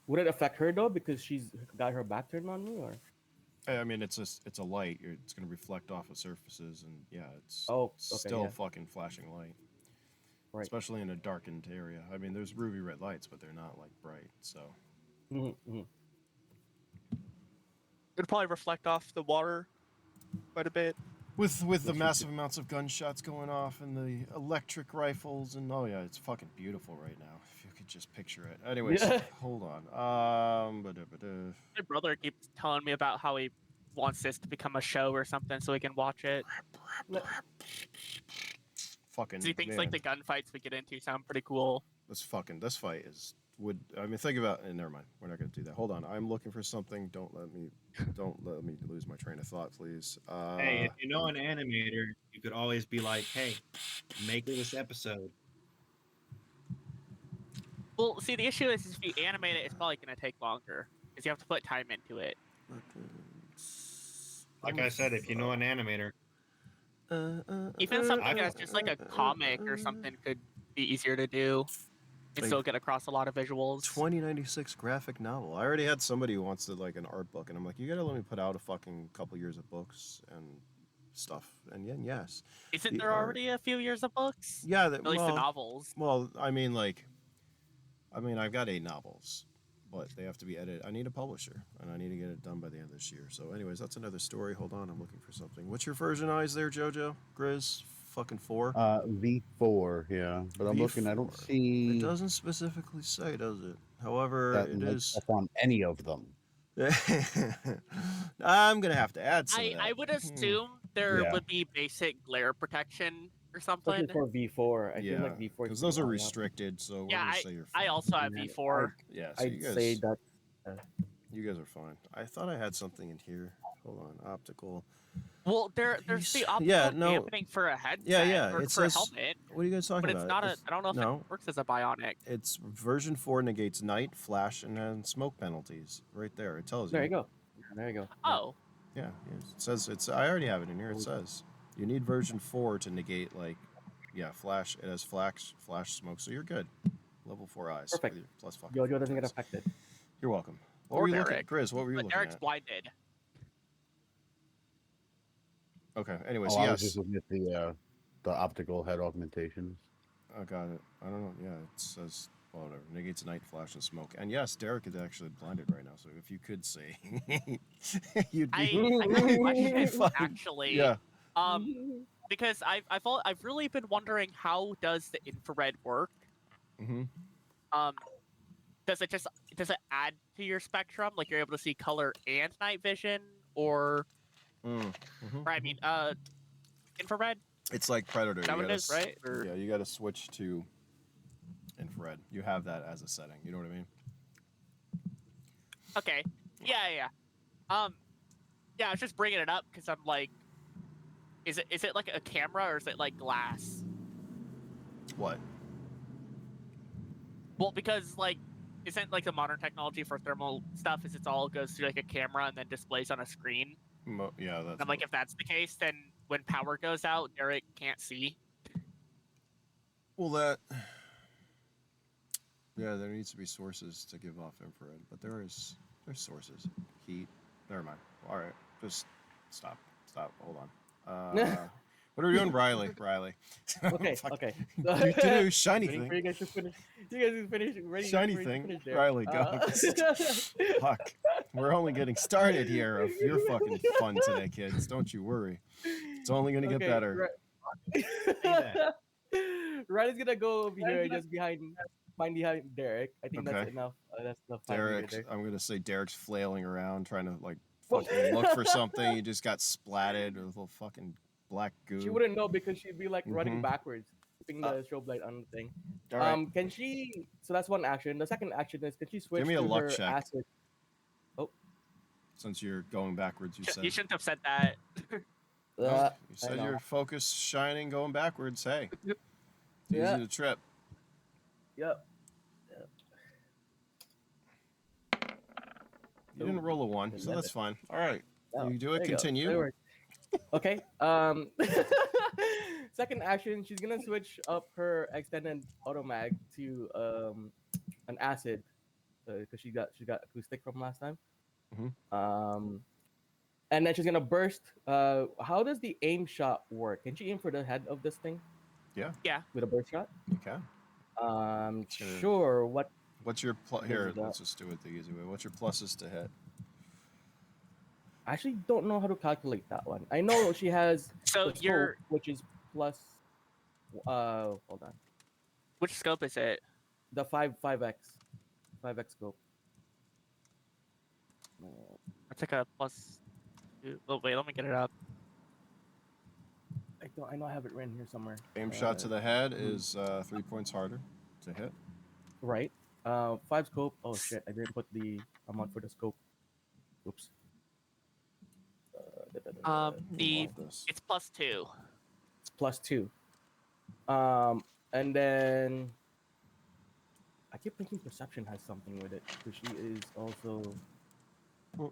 Would it affect her though because she's got her back turned on me, or? I mean, it's a light. It's going to reflect off of surfaces, and it's Oh, okay, still yeah. fucking flashing light, Right. especially in a darkened area. I mean, there's ruby red lights, but they're not like bright. So It'd probably reflect off the water quite a bit. with the Yes, you massive amounts of gunshots going off and the electric rifles and oh yeah, it's fucking beautiful right now. If you could just picture it. Anyways, Yeah. hold on. My brother keeps telling me about how he wants this to become a show or something so he can watch it. Fucking He thinks man. like the gunfights we get into sound pretty cool. This fight is would I mean think about never mind. We're not gonna do that. Hold on. I'm looking for something. Don't let me lose my train of thought, please. Hey, if you know an animator, you could always be like, "Hey, make this episode." Well, see, the issue is if you animate it, it's probably going to take longer because you have to put time into it. Like I said, if you know an animator, Even something that's just like a comic or something could be easier to do and still get across a lot of visuals. 2096 graphic novel. I already had somebody who wants to like an art book, and I'm like, you gotta let me put out a fucking couple years of books and stuff. And yes, Isn't the there art- already a few years of books? Yeah, At least the novels. Well, I mean, I've got 8 novels, but they have to be edited. I need a publisher, and I need to get it done by the end of this year. So, anyways, that's another story. Hold on, I'm looking for something. What's your version eyes there, Jojo? Grizz? Fucking 4? V4, yeah. But I'm looking, I don't V4. see It doesn't specifically say, does it? However, that it like is. up on any of them. I'm gonna have to add some of that. I would assume there Yeah. would be basic glare protection or Especially something. for V4, I Yeah, feel like V4 is because those are pretty high up. restricted. So we're Yeah, gonna say you're I fine. also have Yeah, V4. Yeah, so you I'd guys, say that You guys are fine. I thought I had something in here. Hold on, optical. Well, there's the optical Yeah, no. dampening for a headset Yeah. or It for a says. helmet, What are you guys talking but it's about? not a. I don't know if no. it works as a bionic. It's version 4 negates night, flash, and then smoke penalties. Right there, it tells you. There you go. There you go. Oh, Yeah, it says it's. I already have it in here. It says you need version 4 to negate flash. It has flash smoke, so you're good. Level 4 eyes. Perfect. With your plus fucking. Jojo doesn't get eyes. affected. You're welcome. What Or were you looking, Derek. Grizz? What were you but looking Derek's at? blinded. Okay. Anyways, I was yes. just looking at the optical head augmentations. I got it. I don't know. Yeah, it says whatever. Negates night, flash, and smoke. And yes, Derek is actually blinded right now. So if you could see, you'd I be. have a you'd be question fine. actually. Yeah. Because I've really been wondering, how does the infrared work? Mm-hmm. Does it add to your spectrum, like you're able to see color and night vision, or I mean infrared? It's like Predator. Is that what it is, right? Or... Yeah, you got to switch to infrared. You have that as a setting. You know what I mean? Okay. Yeah. Yeah, I was just bringing it up because I'm like, is it like a camera or is it like glass? What? Well, because like, isn't like the modern technology for thermal stuff is it's all goes through like a camera and then displays on a screen? Yeah, that's. And I'm like, if that's the case, then when power goes out, Derek can't see. Well, that. Yeah, there needs to be sources to give off infrared, but there's sources. Heat. Never mind. All right, just stop. Hold on. What are we doing, Riley? Okay. Fuck. Okay. Do shiny Waiting thing. for you guys to finish. You guys can finish. Ready Shiny for you to thing. finish there. Riley, go. Fuck. We're only getting started here of your fucking fun today, kids. Don't you worry. It's only gonna get better. Riley's gonna go over here just behind Derek. I think that's Okay. enough. That's enough time Derek, there. I'm gonna say Derek's flailing around trying to fucking look for something. He just got splatted with a little fucking black goo. She wouldn't know because she'd be like running Mhm. backwards, keeping the strobe light on the thing. All right. Can she? So that's one action. The second action is, can she switch Give me a to luck her check. acid? Since you're going backwards, you said. You shouldn't have said that. No, you said your focus shining going backwards. Hey. It's easy to trip. Yep. You didn't roll a 1, so that's fine. All right. Oh, You do it. there you go. Continue. There it works. Okay. Second action, she's gonna switch up her extended automag to an acid because she got acoustic from last time. And then she's gonna burst. How does the aim shot work? Can she aim for the head of this thing? Yeah. With a burst shot? You can. Sure. What's your here? that? Let's just do it the easy way. What's your pluses to hit? I actually don't know how to calculate that one. I know she has So the scope, you're which is plus. Hold on. which scope is it? The 5x scope. It's like a plus. Oh wait, let me get it up. I know I have it written here somewhere. Aim shot to the head is 3 points harder to hit. Right. 5 scope. Oh shit! I didn't put the amount for the scope. Oops. It's +2. It's +2. And then I keep thinking perception has something with it because she is also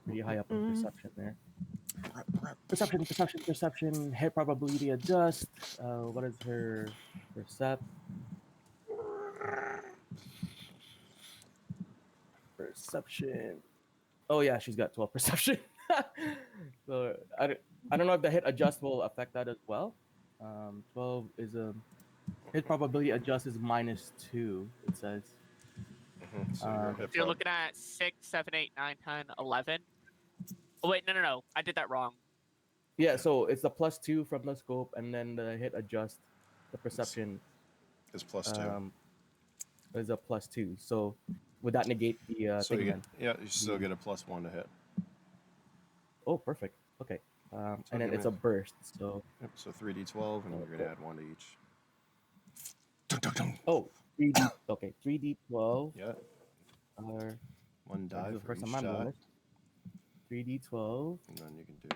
pretty high up in perception there. Perception. Hit probability adjust. What is her perception? Oh yeah, she's got 12 perception. So I don't know if the hit adjust will affect that as well. 12 is a hit probability adjust is -2. It says. So You're looking at 6, 7, 8, 9, 10, 11. Oh wait, no. I did that wrong. Yeah, so it's the +2 from the scope, and then the hit adjust, the perception is +2. Is a +2. So would that negate the So thing then? you still get a +1 to hit. Oh, perfect. Okay. So and then give it's me- a burst. So So 3d12, and you're gonna add 1 to each. oh, 3D. Okay, 3D12. Yeah. Or 1 die the for first each time I'm doing shot. this. 3d12. And then you can do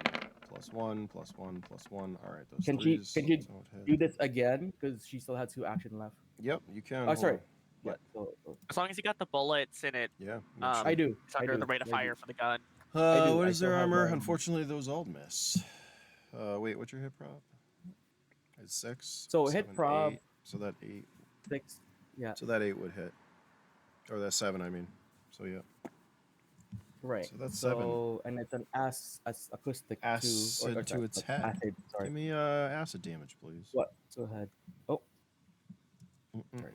+1, +1, +1. All right, those Can threes she don't hit. do this again? Because she still had 2 action left. Yep, you can. Oh, hold sorry. on. Yeah. Yep. So, As long as you got the bullets in it, Yeah. I do. it's under the rate of fire for the gun. I do. What I is still their have, armor? Unfortunately, those all miss. Wait, what's your hit prop? It's 6. So hit 7, prop 8. So that 8. 6. Yeah. So that 8 would hit. Or that 7, I mean. So yeah. Right. So that's 7. And it's an acoustic Acid or to sorry, attack. acid. Sorry. Give me acid damage, please. What? Go ahead. Oh, sorry.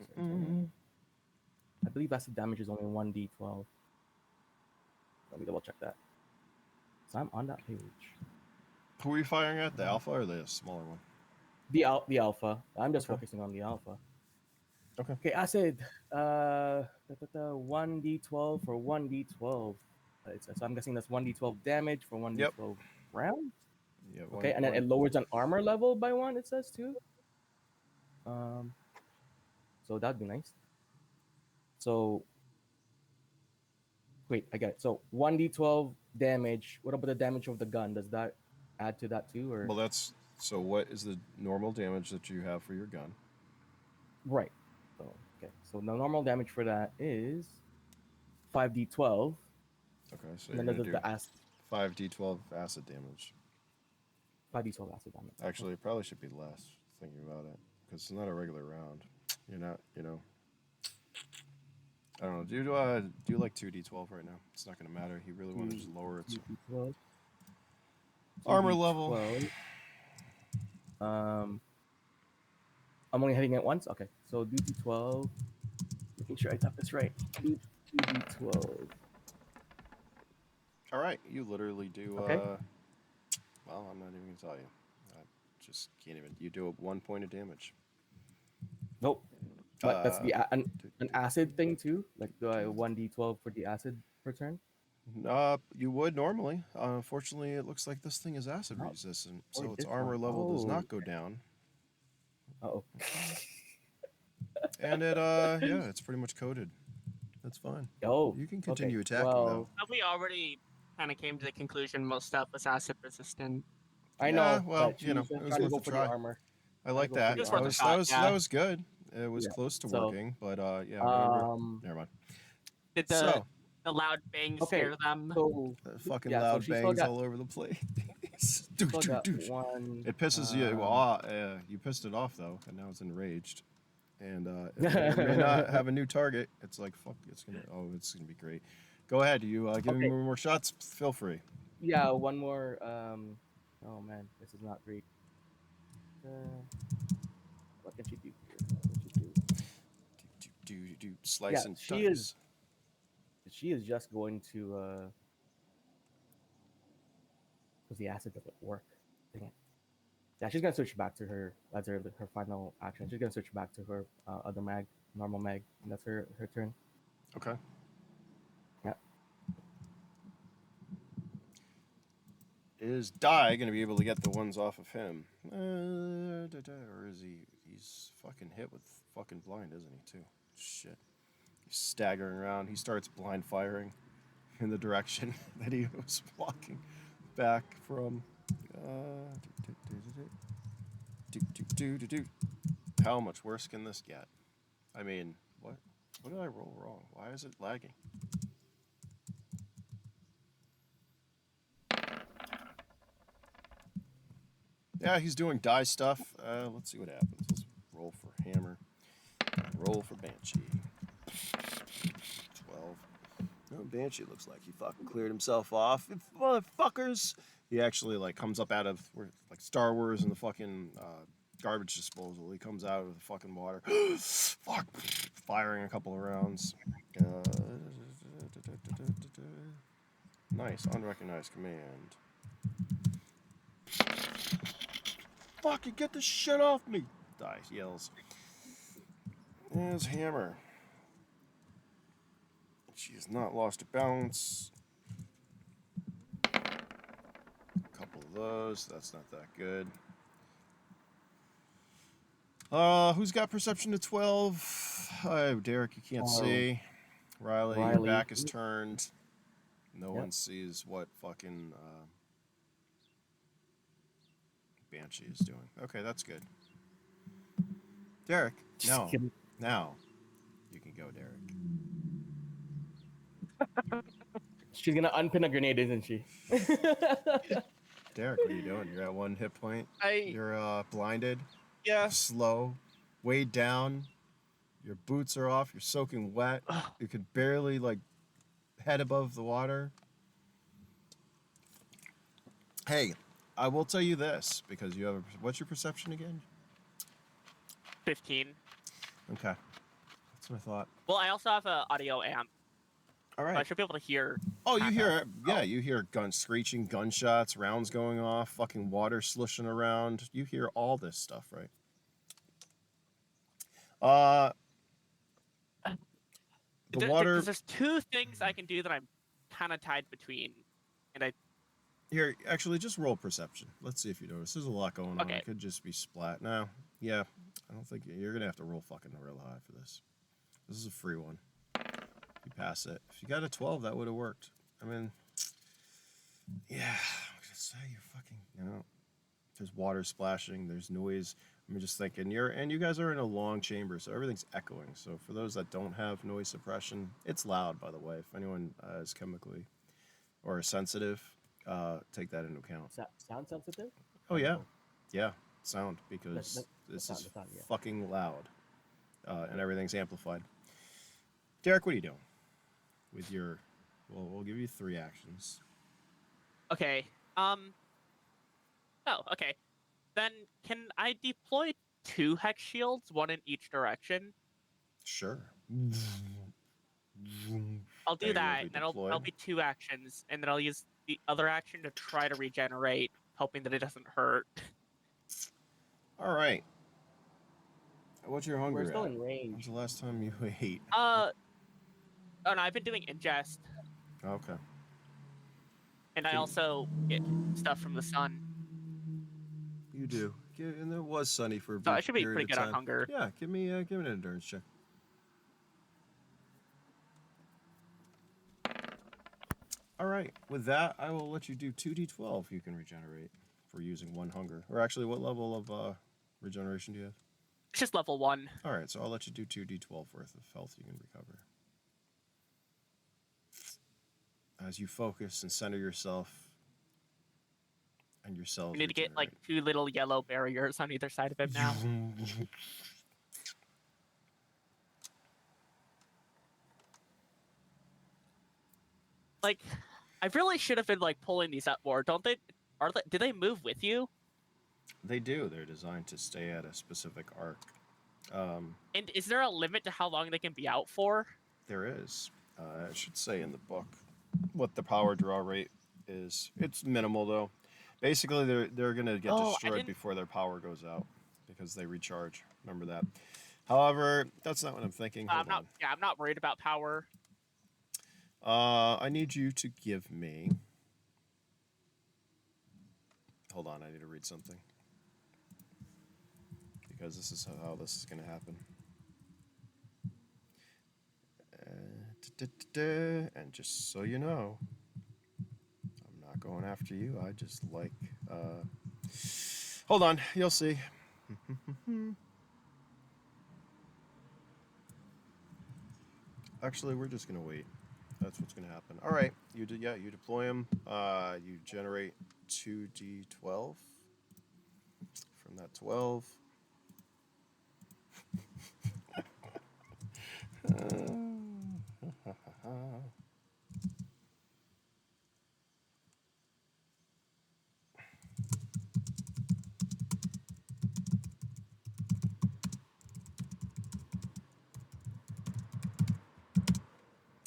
I believe acid damage is only 1d12. Let me double check that. So I'm on that page. Who are you firing at? The alpha or the smaller one? The alpha. I'm just Okay. focusing on the alpha. Okay. Okay, acid. 1d12 for 1d12. So I'm guessing that's 1d12 damage for 1d12 rounds. Yeah. Okay, and then it lowers an armor level by 1. It says too. So that'd be nice. So wait, I get it. So 1d12 damage. What about the damage of the gun? Does that add to that too, or Well, that's so. What is the normal damage that you have for your gun? right? So okay, so the normal damage for that is 5d12. Okay, so And you're then gonna there's do the acid. 5d12 acid damage. 5d12 acid damage. Actually, it probably should be less. Thinking about it, because it's not a regular round. You're not, I don't know. Do like 2d12 right now. It's not gonna matter. He really want to just lower its 2d12. armor level. 2d12. I'm only hitting it once. Okay, so do d12. Making sure I got this right. Do 2d12. All right, you literally do. Okay. Well, I'm not even gonna tell you. I just can't even. You do 1 point of damage. Nope. But that's an d- acid thing too. Like do I 1d12 for the acid per turn? You would normally. Unfortunately, it looks like this thing is acid Oh, resistant, or so its this armor one. level does Oh, not go down. Uh-oh. And it, yeah, it's pretty much coated. That's fine. Oh, You can continue okay. attacking Well, though. We already kind of came to the conclusion most stuff was acid resistant. I Yeah, know, well, but she was it was trying to worth go a for try. the armor. I like go for that. the It was worth a armor. shot, That was good. It was Yeah, close to so, working, but yeah, whatever. Never mind. Did So, the loud bang Okay, scare them? so fucking yeah, so loud she still bangs got all over the place. still got one. It pisses you off. You pissed it off though, and now it's enraged. And it may or may not have a new target. It's like fuck. It's gonna be great. Go ahead. You give me Okay. more shots. Feel free. Yeah, one more. Oh man, this is not great. What can she do here? What can she do? Slice Yeah, and she dice. She is just going to because the acid doesn't work. Dang it. Yeah, she's gonna switch back to her as her final action. She's gonna switch back to her other mag, normal mag, and that's her turn. Okay. Yeah. Is Die going to be able to get the ones off of him? Or is he? He's fucking hit with fucking blind, isn't he, too? Shit. He's staggering around. He starts blind firing in the direction that he was walking back from. How much worse can this get? I mean, what? What did I roll wrong? Why is it lagging? Yeah, he's doing die stuff. Let's see what happens. Let's roll for hammer. Roll for banshee. 12. Oh, banshee looks like he fucking cleared himself off. Motherfuckers! He actually like comes up out of like Star Wars and the fucking garbage disposal. He comes out of the fucking water. Fuck! Firing a couple of rounds. Nice, unrecognized command. Fucking get this shit off me! Die, yells. His hammer. She has not lost her balance. A couple of those. That's not that good. Who's got perception to 12? Oh, Derek, you can't see. Riley, your back is turned. No one sees what fucking Banshee is doing. Okay, that's good. Derek, Just no. kidding. Now you can go, Derek. She's gonna unpin a grenade, isn't she? Derek, what are you doing? You're at 1 hit point. I You're blinded, yeah. slow, weighed down. Your boots are off. You're soaking wet. You could barely like head above the water. Hey, I will tell you this because you have. What's your perception again? 15. Okay, that's what I thought. Well, I also have a audio amp, All so I right. should be able to hear. Oh, you kind hear of. it? Yeah, you hear guns screeching, gunshots, rounds going off, fucking water slushing around. You hear all this stuff, right? The water. There's 2 things I can do that I'm kind of tied between, and I. Here, actually, just roll perception. Let's see if you notice. There's a lot going on. Okay. It could just be splat. No, yeah, I don't think you're gonna have to roll fucking real high for this. This is a free one. You pass it. If you got a 12, that would have worked. I mean, yeah, I'm gonna say you're fucking. There's water splashing. There's noise. I'm just thinking you guys are in a long chamber, so everything's echoing. So for those that don't have noise suppression, it's loud. By the way, if anyone is chemically or sensitive. Take that into account. Sound sensitive? Oh yeah, yeah, sound because this sound, is yeah. fucking loud, and everything's amplified. Derek, what are you doing with your? Well, we'll give you 3 actions. Okay. Oh, okay. Then can I deploy 2 hex shields, 1 in each direction? Sure. I'll do There you will that, be and that'll deployed. be 2 actions, and then I'll use the other action to try to regenerate, hoping that it doesn't hurt. All right. What's your hunger We're still at? in When's range. the last time you ate? Oh no, I've been doing ingest, Okay. and I Okay. also get stuff from the sun, You do. Yeah, and it was sunny for a so I brief should be period pretty of good on time. hunger. Yeah, give me an endurance check. All right. With that, I will let you do 2d12. You can regenerate for using 1 hunger. Or actually, what level of regeneration do you have? It's just level 1. All right, so I'll let you do 2d12 worth of health you can recover. As you focus and center yourself, and your cells We need to get like regenerate. 2 little yellow barriers on either side of him now. Like, I really should have been like pulling these up more. Don't they? Do they move with you? They do. They're designed to stay at a specific arc. And is there a limit to how long they can be out for? There is. It should say in the book what the power draw rate is. It's minimal though. Basically, they're gonna get destroyed before their power goes out because they recharge. Remember that. However, that's not what I'm thinking. Hold on. Yeah, I'm not worried about power. I need you to give me. Hold on, I need to read something because this is how this is gonna happen. And just so you know, I'm not going after you. I just like. Hold on, you'll see. Actually, we're just gonna wait. That's what's gonna happen. All right, you deploy them. You generate 2d12 from that 12.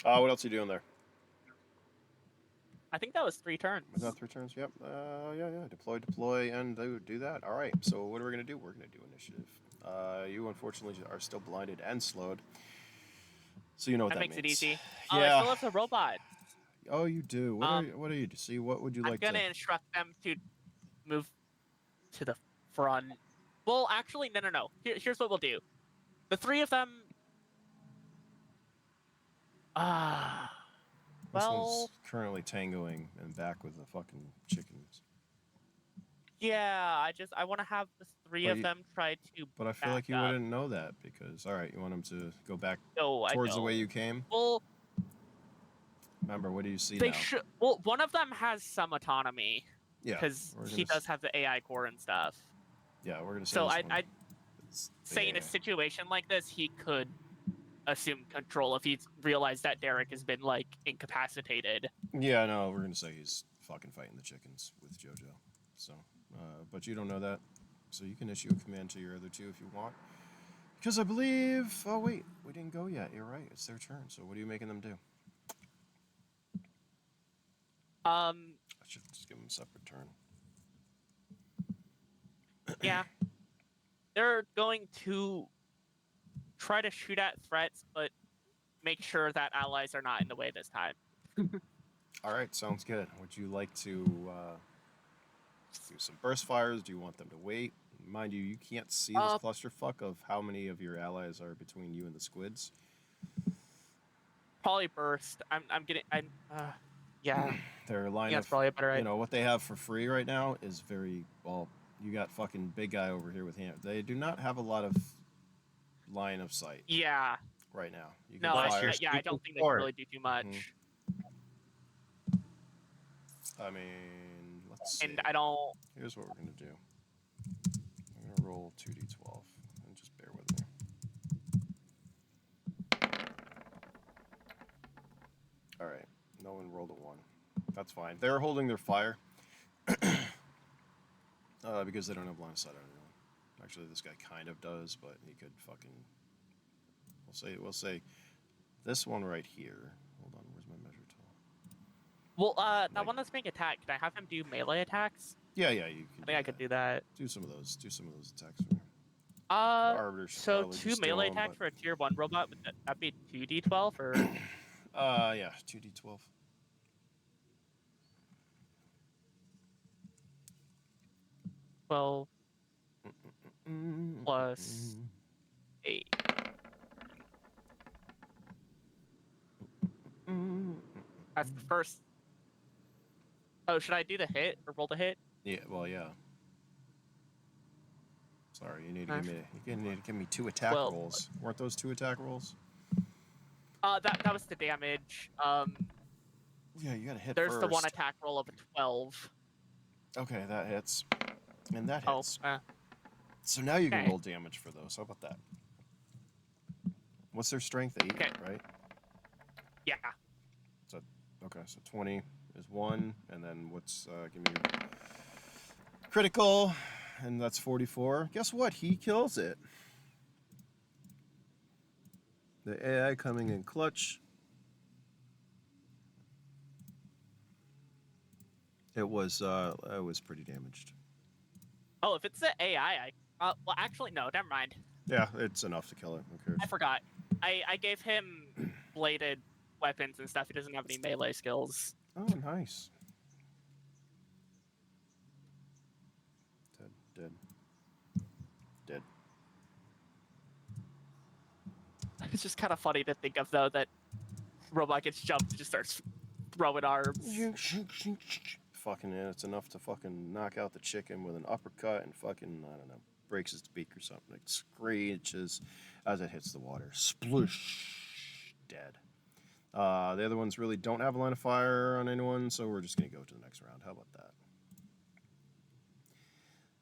What else are you doing there? I think that was 3 turns. Was that 3 turns? Yep. Yeah. Deploy, and do that. All right. So what are we gonna do? We're gonna do initiative. You unfortunately are still blinded and slowed. So you know what that makes it means. easy. Oh, I Yeah. still have the robot. Oh, you do. What are you? See, what would you I'm like gonna to? instruct them to move to the front. Well, actually, no. Here's what we'll do. The 3 of them. This Well, one's currently tangoing and back with the fucking chickens. yeah, I want to have the three But of you- them try to. But I feel back like you up. wouldn't know that because, all right, you want them to go back No, I towards the way don't. you came. Well, Remember, what do you see they now? should. Well, one of them has some autonomy Yeah, because we're he gonna does have the AI core and stuff. Yeah, we're gonna say So this I'd one. It's say in a the- situation like this, he could assume control if he's realized that Derek has been like incapacitated. Yeah, no, we're gonna say he's fucking fighting the chickens with JoJo. So, but you don't know that, so you can issue a command to your other two if you want. Because I believe. Oh wait, we didn't go yet. You're right. It's their turn. So what are you making them do? I should just give them a separate turn. Yeah, they're going to try to shoot at threats, but make sure that allies are not in the way this time. All right, sounds good. Would you like to do some burst fires? Do you want them to wait? Mind you, you can't see this clusterfuck of how many of your allies are between you and the squids. Probably burst. Yeah. Their line That's of, probably a better idea. you know, what they have for free right now is very well. You got fucking big guy over here with him. They do not have a lot of line of sight Yeah. right now. You No, can Bless fire. your I don't think they sword. can really do too much. I mean, let's see. And I don't. Here's what we're gonna do. I'm gonna roll 2d12 and just bear with me. All right, no one rolled a 1. That's fine. They're holding their fire because they don't have line of sight on anyone. Actually, this guy kind of does, but he could fucking. We'll say this one right here. Hold on, where's my measure tool? Well, that Like- one that's being attacked. Can I have him do melee attacks? Yeah, you can. I think I could do that. Do some of those. Do some of those attacks for me. Arbiter should So probably 2 just do melee them, attacks but- for a tier 1 robot. Would that be 2d12 or? Yeah, 2d12. Well, Mm, Plus- 8. That's the first. Oh, should I do the hit or roll the hit? Yeah, well, yeah. Sorry, you need to give me 2 attack Well- rolls. Weren't those 2 attack rolls? That was the damage. Yeah, you gotta hit There's first. the 1 attack roll of a 12. Okay, that hits. And that Oh, hits. So now you can okay. roll damage for those. How about that? What's their strength? 8, Okay. right? yeah. Okay, so 20 is 1, and then what's give me your critical, and that's 44. Guess what? He kills it. The AI coming in clutch. It was pretty damaged. Oh, if it's the AI, well, actually, no, never mind. Yeah, it's enough to kill it. Who cares? I forgot. I gave him bladed weapons and stuff. He doesn't have any melee skills. Oh, nice. Dead. It's just kind of funny to think of, though, that robot gets jumped and just starts throwing arms. Fucking, it's enough to fucking knock out the chicken with an uppercut and fucking, I don't know, breaks its beak or something. It screeches as it hits the water. Sploosh. Dead. The other ones really don't have a line of fire on anyone, so we're just gonna go to the next round. How about that?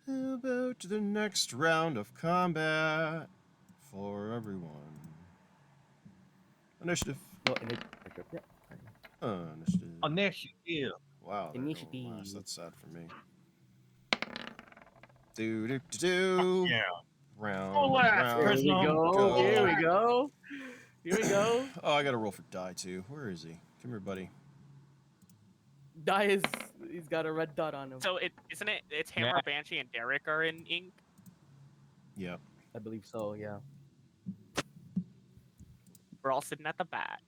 How about the next round of combat for everyone? Initiative. Well, yeah. Initiative. Initiative. Wow, they're going Initiative. last. That's sad for me. Do. Yeah. Round. Oh, last, round. Here we Prism, go. go. Here we go. Here we go. Oh, I gotta roll for die too. Where is he? Come here, buddy. He's got a red dot on him. So isn't it? It's Hammer, Yeah. Banshee, and Derek are in ink. Yep. I believe so. Yeah. We're all sitting at the back.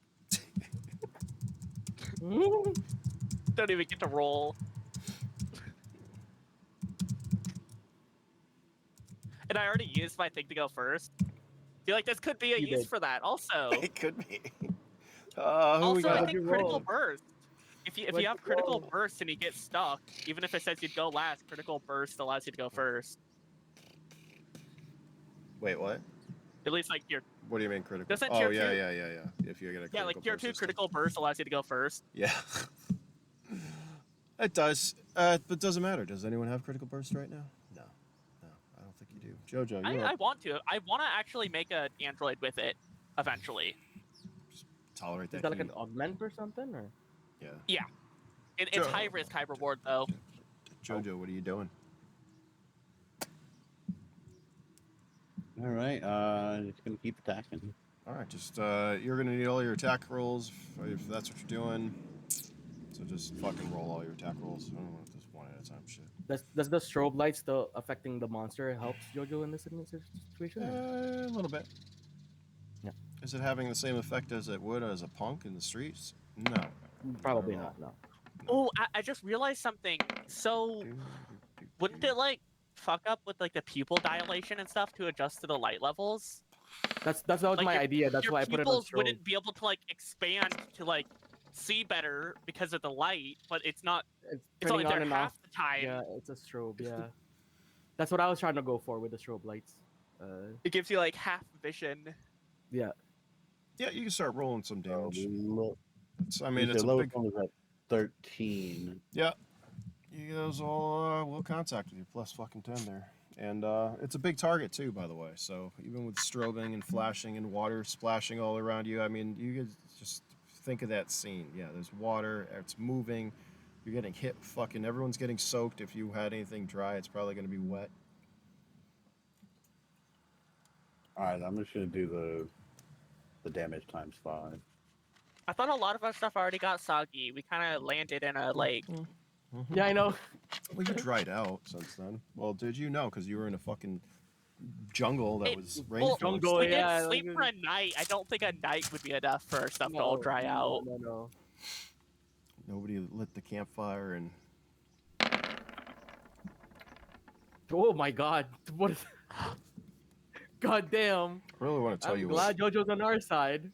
Don't even get to roll. And I already used my thing to go first. Feel like this could be a You use did. for that. Also, It could be. Who we Also, I got? How'd think you critical roll? burst. If you What'd have you critical roll? burst and you get stuck, even if it says you'd go last, critical burst allows you to go first. Wait, what? At least like your What do you mean critical? Doesn't Oh, tier yeah, two- yeah, yeah, yeah. If you get a critical like tier burst 2 system. critical burst allows you to go first. Yeah. It does. But doesn't matter. Does anyone have critical burst right now? No. No, I don't think you do. Jojo, you're I up. want to. I want to actually make an android with it eventually. Tolerate that Is that like heat. an augment or something? Or Yeah. Yeah. It's Joe. high risk, high reward though. Jojo, what are you doing? All right, just gonna keep attacking. All right, just you're gonna need all your attack rolls if that's what you're doing. So just fucking roll all your attack rolls. I don't want this one at a time shit. does the strobe light still affecting the monster helps Jojo in this situation? or- A little bit. Yeah. Is it having the same effect as it would as a punk in the streets? No. Probably at all. not. No. Oh, I just realized something. So wouldn't it like fuck up with like the pupil dilation and stuff to adjust to the light levels? That was Like, my idea. That's Your why I put it on pupils strobe. wouldn't be able to like expand to like see better because of the light, but it's not. It's only turning on there and half off. the time. Yeah, it's a strobe. Yeah, that's what I was trying to go for with the strobe lights. It gives you like half vision. Yeah. Yeah, you can start rolling some damage. Look, I mean, it's a low big. one was at 13. Yeah. You guys all will contact with you plus fucking 10 there. And it's a big target too, by the way. So even with strobing and flashing and water splashing all around you, I mean, you guys just think of that scene. Yeah, there's water, it's moving, you're getting hit, fucking everyone's getting soaked. If you had anything dry, it's probably going to be wet. All right, I'm just gonna do the damage times 5. I thought a lot of our stuff already got soggy. We kind of landed in a lake. Yeah, I know. Well, you dried out since then. Well, did you know? Because you were in a fucking jungle that It- was well, rainforest. jungle, We yeah, did sleep like- for a night. I don't think a night would be enough for our stuff to all dry out. No. Nobody lit the campfire and Oh my God! What? Is... God damn! I really want to tell I'm you glad JoJo's on our side.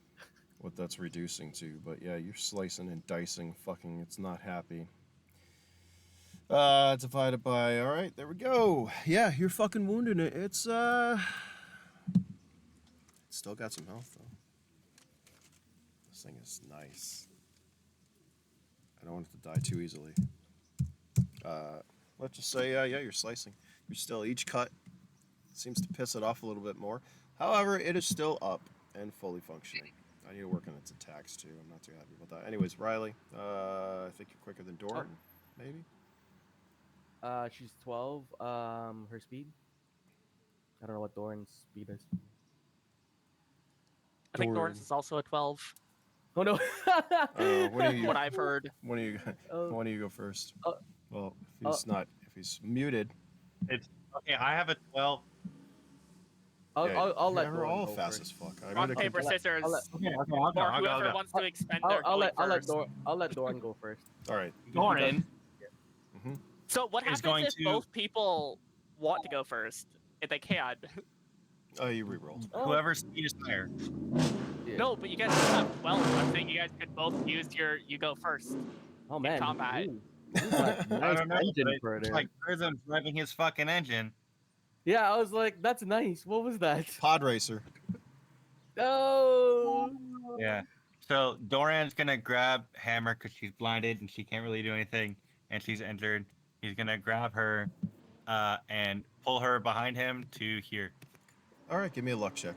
what that's reducing to, but yeah, you're slicing and dicing. Fucking, it's not happy. Divided by. All right, there we go. Yeah, you're fucking wounded. It's still got some health though. This thing is nice. I don't want it to die too easily. Let's just say, yeah, you're slicing. You're still each cut seems to piss it off a little bit more. However, it is still up and fully functioning. I need to work on its attacks too. I'm not too happy about that. Anyways, Riley, I think you're quicker than Doran, maybe. She's 12. Her speed. I don't know what Doran's speed is. I think Doran. Doran's is also a 12. Oh no. What do you? What I've heard. When do you? Oh. When do you go first? Oh. Well, if he's muted, It's okay. I have a 12. I'll let we're Doran all go fast first. as fuck. I Rock, mean, paper, I'll let- scissors. I'll let- Okay, I'll go. Or I'll go. whoever wants to expend their I'll going let first. I'll let Doran go first. all right. Doran So what is happens going if to- both people want to go first? If they can. Oh, you re-rolled. Whoever's speed is higher. Yeah. No, but you guys still have 12. I'm saying you guys could both use you go first. Oh man. combat. Ooh. Nice I don't know. engine but for it's there. like Prism driving his fucking engine. Yeah, I was like, that's nice. What was that? Pod racer. No. Yeah. So Doran's gonna grab Hammer because she's blinded and she can't really do anything, and she's injured. He's gonna grab her, and pull her behind him to here. All right, give me a luck check.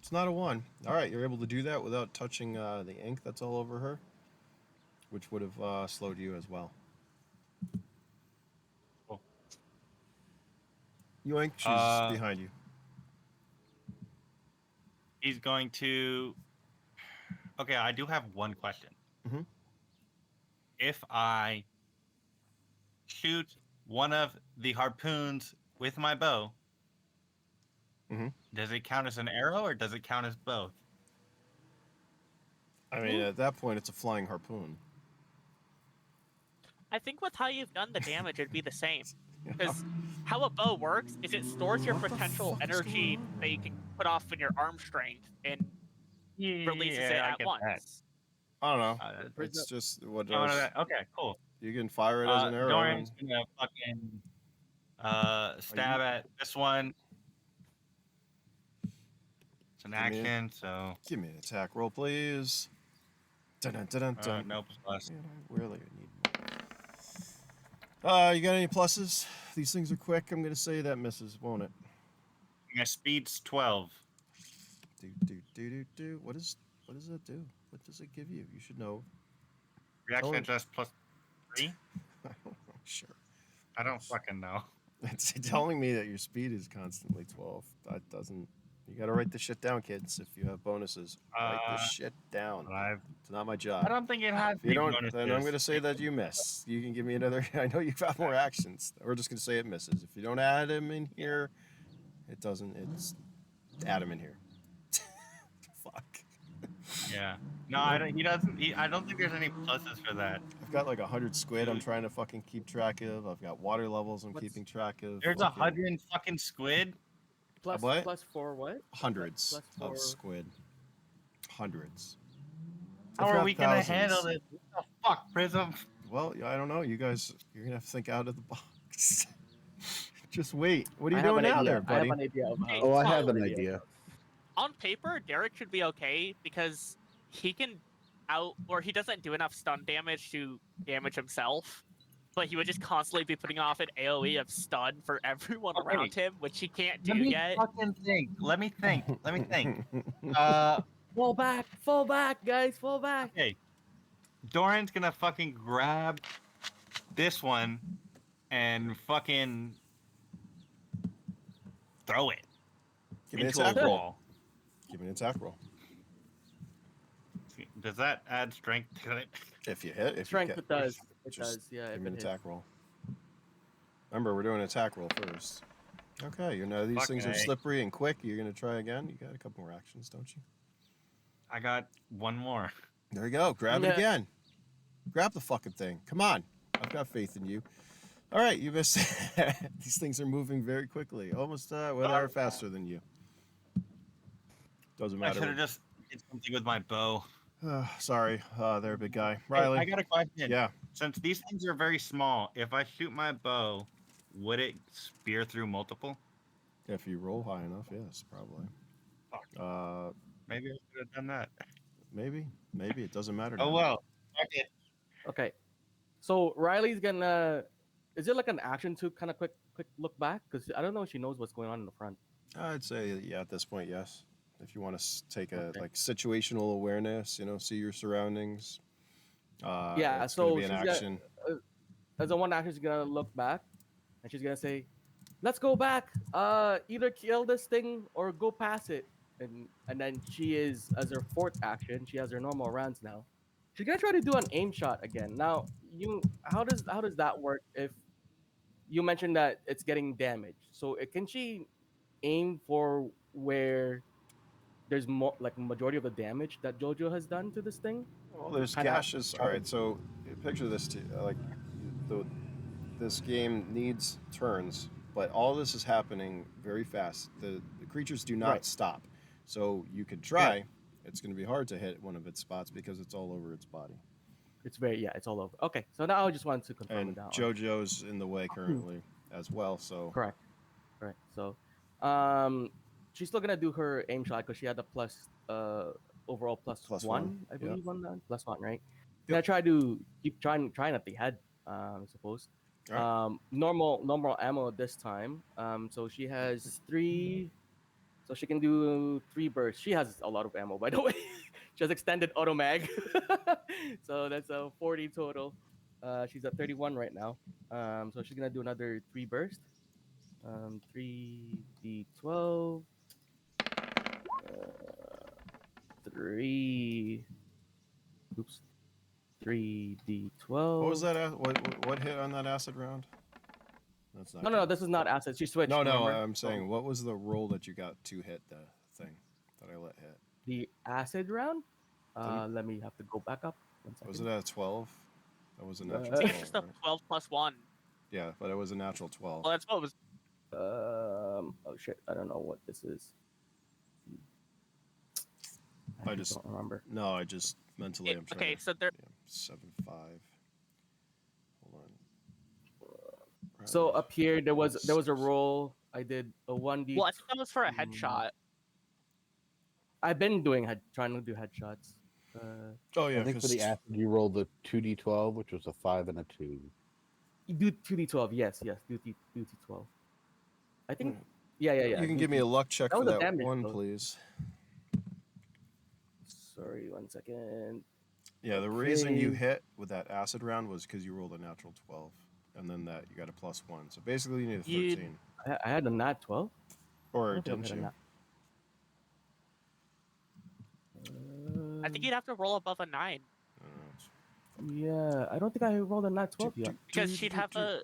It's not a 1. All right, you're able to do that without touching the ink that's all over her, which would have slowed you as well. Cool. Yoink, she's behind you. He's going to. Okay, I do have one question. Mhm. If I shoot one of the harpoons with my bow, Mhm. does it count as an arrow or does it count as both? I mean, at that point, it's a flying harpoon. I think with how you've done the damage, it'd be the same. Because how a bow works is it stores your What the potential fuck is energy going on? that you can put off in your arm strength and releases it Yeah, I at get that. once. I don't know. Prism- It's just what Oh, does. okay, cool. You can fire it as an arrow. And, Dorian's gonna fucking stab you- at this one. It's an Give me a- action, so give me an attack roll, please. Dun dun dun dun. nope. Plus. Man, I really need you got any pluses? These things are quick. I'm gonna say that misses, won't it? My speed's 12. Do. What does that do? What does it give you? You should know. Reaction Oh. adjust plus 3. I don't know. Sure. I don't fucking know. It's telling me that your speed is constantly 12. That doesn't. You gotta write the shit down, kids. If you have bonuses, write the shit down. I It's not my job. don't think it has. If you don't, bonuses. then I'm gonna say that you miss. You can give me another. I know you've got more actions. We're just gonna say it misses. If you don't add him in here, it doesn't. It's add him in here. Fuck. Yeah. No, I don't. He doesn't. I don't think there's any pluses for that. I've got like 100 squid. I'm trying to fucking keep track of. I've got water levels. I'm keeping track of. There's 100 fucking squid. plus what? plus 4 what? Hundreds Plus of 4. squid. Hundreds. How I've are got we gonna thousands. handle this? What the fuck, Prism? Well, I don't know. You guys, you're gonna have to think out of the box. Just wait. What are you I have doing an now, idea. there, I have buddy? an idea of how. Hey, Oh, I so- have an idea. On paper, Derek should be okay because he can he doesn't do enough stun damage to damage himself, but he would just constantly be putting off an AoE of stun for everyone Okay. around him, which he can't do Let me yet. fucking think. Let me think. Fall back, guys, fall back. Okay. Doran's gonna fucking grab this one and fucking throw it Give me an into a attack roll. wall. Give me an attack roll. Does that add strength to it? If you hit, if Strength, you it does. It just does, yeah. give If me an it hits. attack roll. Remember, we're doing an attack roll first. Okay, you know these things are Okay. slippery and quick. You're gonna try again. You got a couple more actions, don't you? I got one more. There you go. Grab it Yeah. again. Grab the fucking thing. Come on. I've got faith in you. All right, you missed. These things are moving very quickly. Almost, well, they're faster than you. Doesn't I should matter. have just did something with my bow. Sorry, they're a big guy. Hey, Riley. I got a question. Yeah. Since these things are very small, if I shoot my bow, would it spear through multiple? If you roll high enough, yes, probably. Maybe I should have done that. Maybe it doesn't matter. Oh now. well. Okay. Okay. So Riley's gonna. Is it like an action to kind of quick look back? Because I don't know if she knows what's going on in the front. I'd say yeah. At this point, yes. If you want to take a Okay. like situational awareness, see your surroundings. Yeah, it's gonna so be an she's got- action. As a one action, she's gonna look back, and she's gonna say, "Let's go back. Either kill this thing or go past it." And then she is, as her fourth action, she has her normal rounds now. She's gonna try to do an aim shot again. Now, how does that work? If you mentioned that it's getting damaged, so can she aim for where there's more, like majority of the damage that JoJo has done to this thing? Well, there's kinda gashes. All try to- right, so picture this too. Like, this game needs turns, but all this is happening very fast. The creatures do not Right. stop. So you could try. It's going to be hard to hit one of its spots because it's all over its body. It's all over. Okay, so now I just wanted to confirm And that one. JoJo's in the way currently as well. So Correct. So, she's still gonna do her aim shot because she had a overall plus Plus one, one, I yeah. believe, on that. Plus one, right? Yep. Gonna try to keep trying at the head, I suppose. Alright. Normal ammo this time. So she has 3. So she can do 3 bursts. She has a lot of ammo, by the way. She has extended auto mag. So that's a 40 total. She's at 31 right now. So she's gonna do another 3 burst. 3d12. 3. Oops. 3d12. what was that? What hit on that acid round? That's not. No, good. this is not acid. She switched. No, remember? I'm saying, what was the roll that you got to hit the thing that I let hit? The acid round. Didn't- Let me have to go back up. 1 second. Was it at 12? That was a natural Uh, I think 12. it's just a right? 12 plus 1. Yeah, but it was a natural 12. Well, that's what it was. Oh shit, I don't know what this is. I I just don't remember. no, I just mentally I'm trying Okay, to. so there. Yeah, 7-5. Hold on. So Riley, up here there was a 6. roll. I did a 1d. Well, I think that was for a headshot. I've been trying to do headshots. Oh yeah, I think for because the acid you rolled the 2d12, which was a 5 and a 2. You do 2d12. Yes, do 2d12. I think. Mm. Yeah. you can do give me a luck check That for was a that damage, one, though. please. Sorry, 1 second. Yeah, the reason you Okay. hit with that acid round was because you rolled a natural 12, and then that you got a +1. So basically, you need a You- 13, I had a nat 12. I or don't think I've didn't had a you? nat. I think you'd have to roll above a 9 I don't know. Yeah, I don't think I rolled a nat 12 yet. because she'd have a.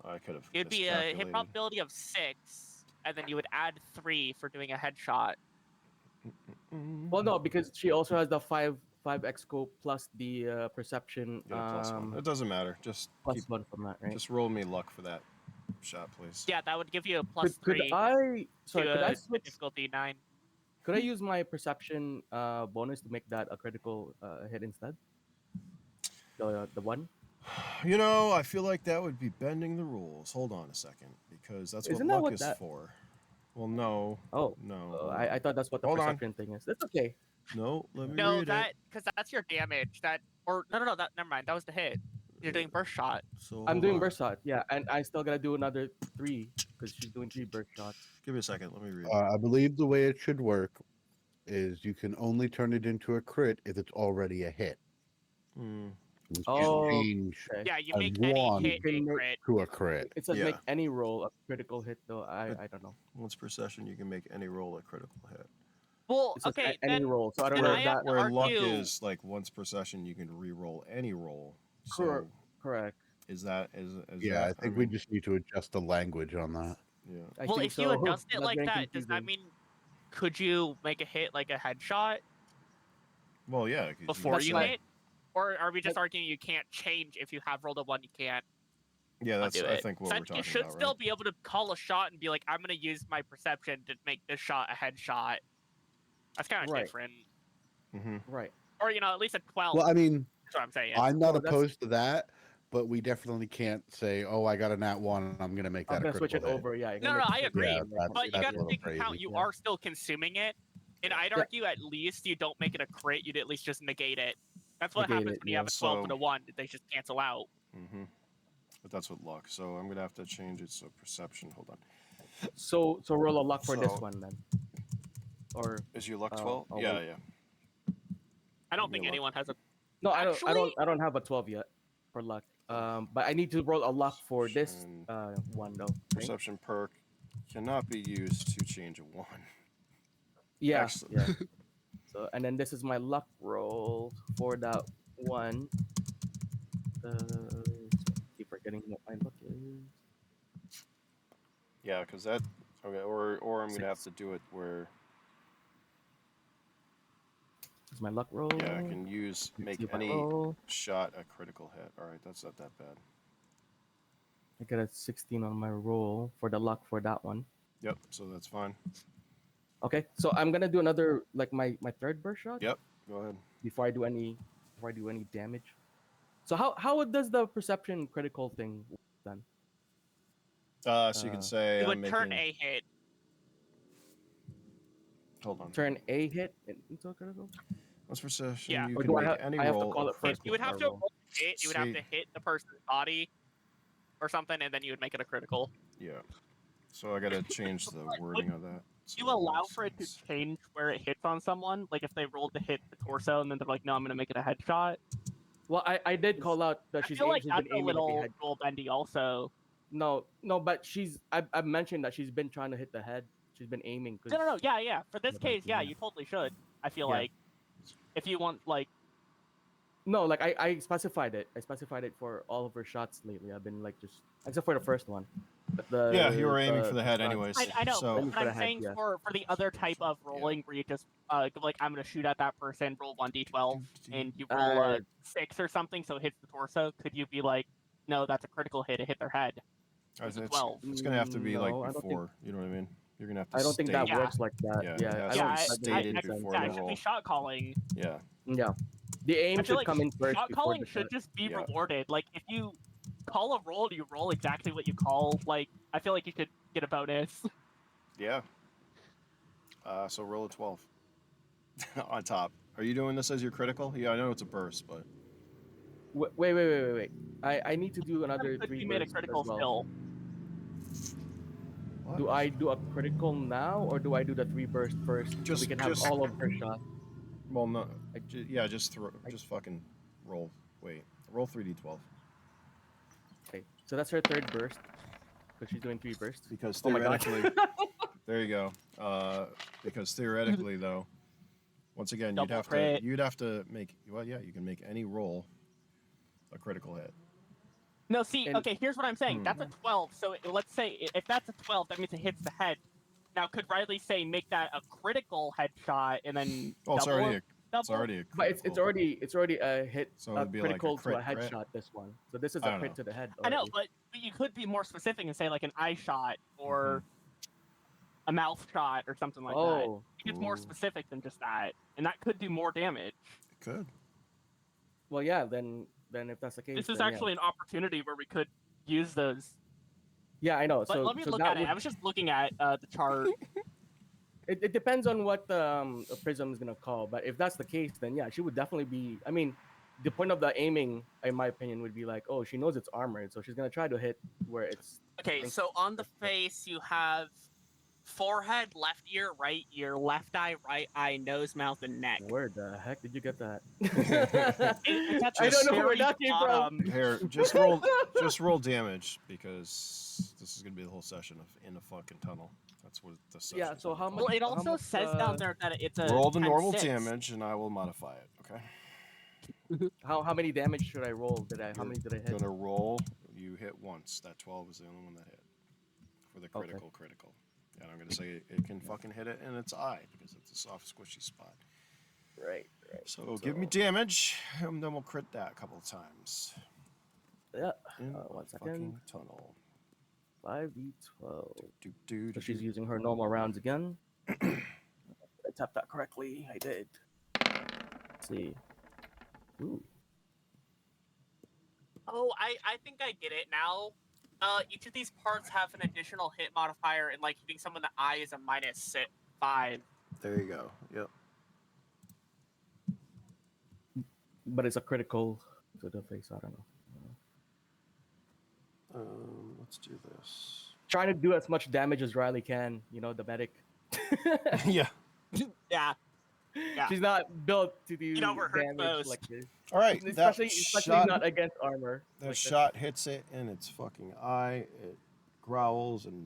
I could have It'd be a hit miscalculated. probability of 6, and then you would add 3 for doing a headshot. Well, no, because she also has the 5x scope plus the perception. Get a +1. It doesn't matter. Just Plus 1 from that, right? just roll me luck for that shot, please. Yeah, that would give you a Could +3 I? Sorry, to could I a switch? difficulty 9. Could I use my perception bonus to make that a critical hit instead? The one. You know, I feel like that would be bending the rules. Hold on a second, because that's what Isn't that luck what is that? for. Well, no. Oh, No. I thought that's what the Hold on. perception thing is. That's okay. No, let me No, read that because that's your damage. That or no. That never mind. That was the hit. You're doing burst shot. So I'm hold doing on. burst shot, yeah, and I still gotta do another 3 because she's doing 3 burst shots. Give me a second. Let me read. I believe the way it should work is you can only turn it into a crit if it's already a hit. Hmm. You can't Oh, change okay. Yeah, you a make any 1 hit can a make- crit. to a crit. It says Yeah. make any roll a critical hit, though. I don't know. Once per session, you can make any roll a critical hit. Well, It says okay, any then roll, so I don't then know I if have that. to Where luck argue. is like once per session, you can re-roll any roll. So Correct. is that Yeah, that? I think we just need to adjust the language on that. Yeah. I Well, think if you so. adjust it That's like getting that, does that confusing. mean could you make a hit like a headshot Well, yeah. 'Cause before That's you why- hit? Or are we just That- arguing you can't change if you have rolled a 1, you can't Yeah, that's undo I it? think what So we're talking you should about, still right? be able to call a shot and be like, I'm gonna use my perception to make this shot a headshot. That's kind of Right. different. Mm-hmm. Right. Or at least a 12. Well, I mean, That's what I'm saying. I'm not No, that's- opposed to that, but we definitely can't say, "Oh, I got a nat 1, and I'm going to make that I'm a gonna switch critical it hit." over. Yeah. No, I agree. Yeah, that's- But you that's got a to little take into account crazy. you Yeah. are still consuming it. And I'd Yeah. argue at least you don't make it a crit, you'd at least just negate it. That's what Negate happens it, when you yeah. have a 12 and So- a 1. They just cancel out. Mm-hmm. But that's with luck. So I'm gonna have to change it. So perception. Hold on. So roll a luck for this So- one then. Or Is your luck Oh, 12? oh, yeah, wait. yeah. I don't Give me think a luck. anyone has a. no, I Actually- don't have a 12 yet for luck. But I need to roll a luck for this one though. Right? Perception perk cannot be used to change a 1. Yeah. Excellent. Yeah. So and then this is my luck roll for that one. Keep forgetting what my luck is. Yeah, because that. Okay, or I'm gonna have 6. to do it where This is my luck roll. yeah I can use Let's make see if I any roll. shot a critical hit. All right, that's not that bad. I got a 16 on my roll for the luck for that one. Yep. So that's fine. Okay, so I'm gonna do another like my third burst shot. Yep. Go ahead. Before I do any damage. So how does the perception critical thing work then? So you can say You I'm would making. turn a hit. Hold on. Turn a hit into a critical? Once per session, Yeah. you Or can do I make have- any I have to roll. call a it first You would have to before I roll? roll a hit. You would have See- to hit the person's body or something, and then you would make it a critical. Yeah. So I gotta change the wording of that. So You allow makes for it to sense. change where it hits on someone. Like if they rolled to hit the torso, and then they're like, "No, I'm gonna make it a headshot." Well, I did call out that I she's feel like she's that's been a aiming at the little head. roll bendy, also. No, but I've mentioned that she's been trying to hit the head. She's been aiming. No. Yeah. For this Yeah, case, yeah. you totally should. I feel Yeah. like if you want, like, No, like I specified it. I specified it for all of her shots lately. I've been like just except for the first one. But Yeah, you were aiming for the head shots- anyways. I know. So Aiming But for the I'm head, saying yeah. for the other type of rolling, where you just go like, I'm gonna shoot at that person, roll 1d12, and you roll a 6 or something, so it hits the torso. Could you be like, no, that's a critical hit, it hit their head? It's a It's 12. gonna have to be like No, I don't think. before. You know what I mean? You're gonna have to I don't think that state. Yeah. works like that. Yeah, it Yeah, has I to don't. be Yeah, That doesn't stated make sense. before yeah, the it should roll. be shot calling. Yeah. Yeah, the aim I feel should like come in first shot before calling the should shot. just be Yeah. rewarded. Like if you call a roll, you roll exactly what you call. Like I feel like you should get a bonus. Yeah. So roll a 12 on top. Are you doing this as your critical? Yeah, I know it's a burst, but Wait. I need to do another Could 3 be made a bursts critical as well. still. what? Do I do a critical now, or do I do the 3 burst first, so we can have Just all of her shots? well, no. I- Yeah, just just fucking roll. Wait, roll 3d12 Okay, so that's her third burst, because she's doing 3 bursts. because Oh my god. theoretically, there you go. Because theoretically, though, once again, Double crit. you'd have to make. Well, yeah, you can make any roll a critical hit. No, see, And- okay, here's what I'm saying. That's a 12. So let's say if that's a 12, that means it hits the head. Now, could Riley say make that a critical headshot and then Oh, it's double? already a critical. But it's already a hit, So a it'd be like a critical to a crit. headshot. This one, so this is I a don't crit know. to the head. I know, already. but you could be more specific and say like an eye shot or a mouth shot or something like that. Oh, It's more Ooh. specific than just that, and that could do more damage. It could. well, yeah. Then if that's the case, This is then, yeah. actually an opportunity where we could use those. Yeah, I know. But So let me so look that at it. would- I was just looking at the chart. It depends on what a prism is gonna call, but if that's the case, then yeah, she would definitely be. I mean, the point of the aiming, in my opinion, would be like, oh, she knows it's armored, so she's gonna try to hit where it's. Okay, think- so on the face you have forehead, left ear, left eye, right eye, nose, mouth, and neck. Where the heck did you get that? It's at I the don't know where very that came from. bottom. Here, just roll damage because this is gonna be the whole session of in a fucking tunnel. That's what the session. Yeah, so how much- Well, it How also much, says down there that it's a roll the normal 10-6. damage and I will modify it. Okay. How many damage should I roll? How You're many did I hit? Gonna roll. You hit once. That 12 is the only one that hit for the Okay. critical. And I'm gonna say it can fucking hit it in its eye because it's a soft, squishy spot. Right. So give me damage, and then we'll crit that a couple of times. Yeah. In One the second. fucking tunnel. 5d12. Do, So she's using her normal rounds again. I tapped that correctly. I did. Let's see. Ooh. Oh, I think I get it now. Each of these parts have an additional hit modifier, and like hitting someone in the eye is a -5. There you go. Yep. But it's a critical to the face. I don't know. Let's do this. Trying to do as much damage as Riley can. You know, the medic. Yeah. Yeah. Yeah. She's not built to do know, we're hurt damage most. like this. All right. Especially shot, not against armor. that like this. shot hits it in its fucking eye. It growls and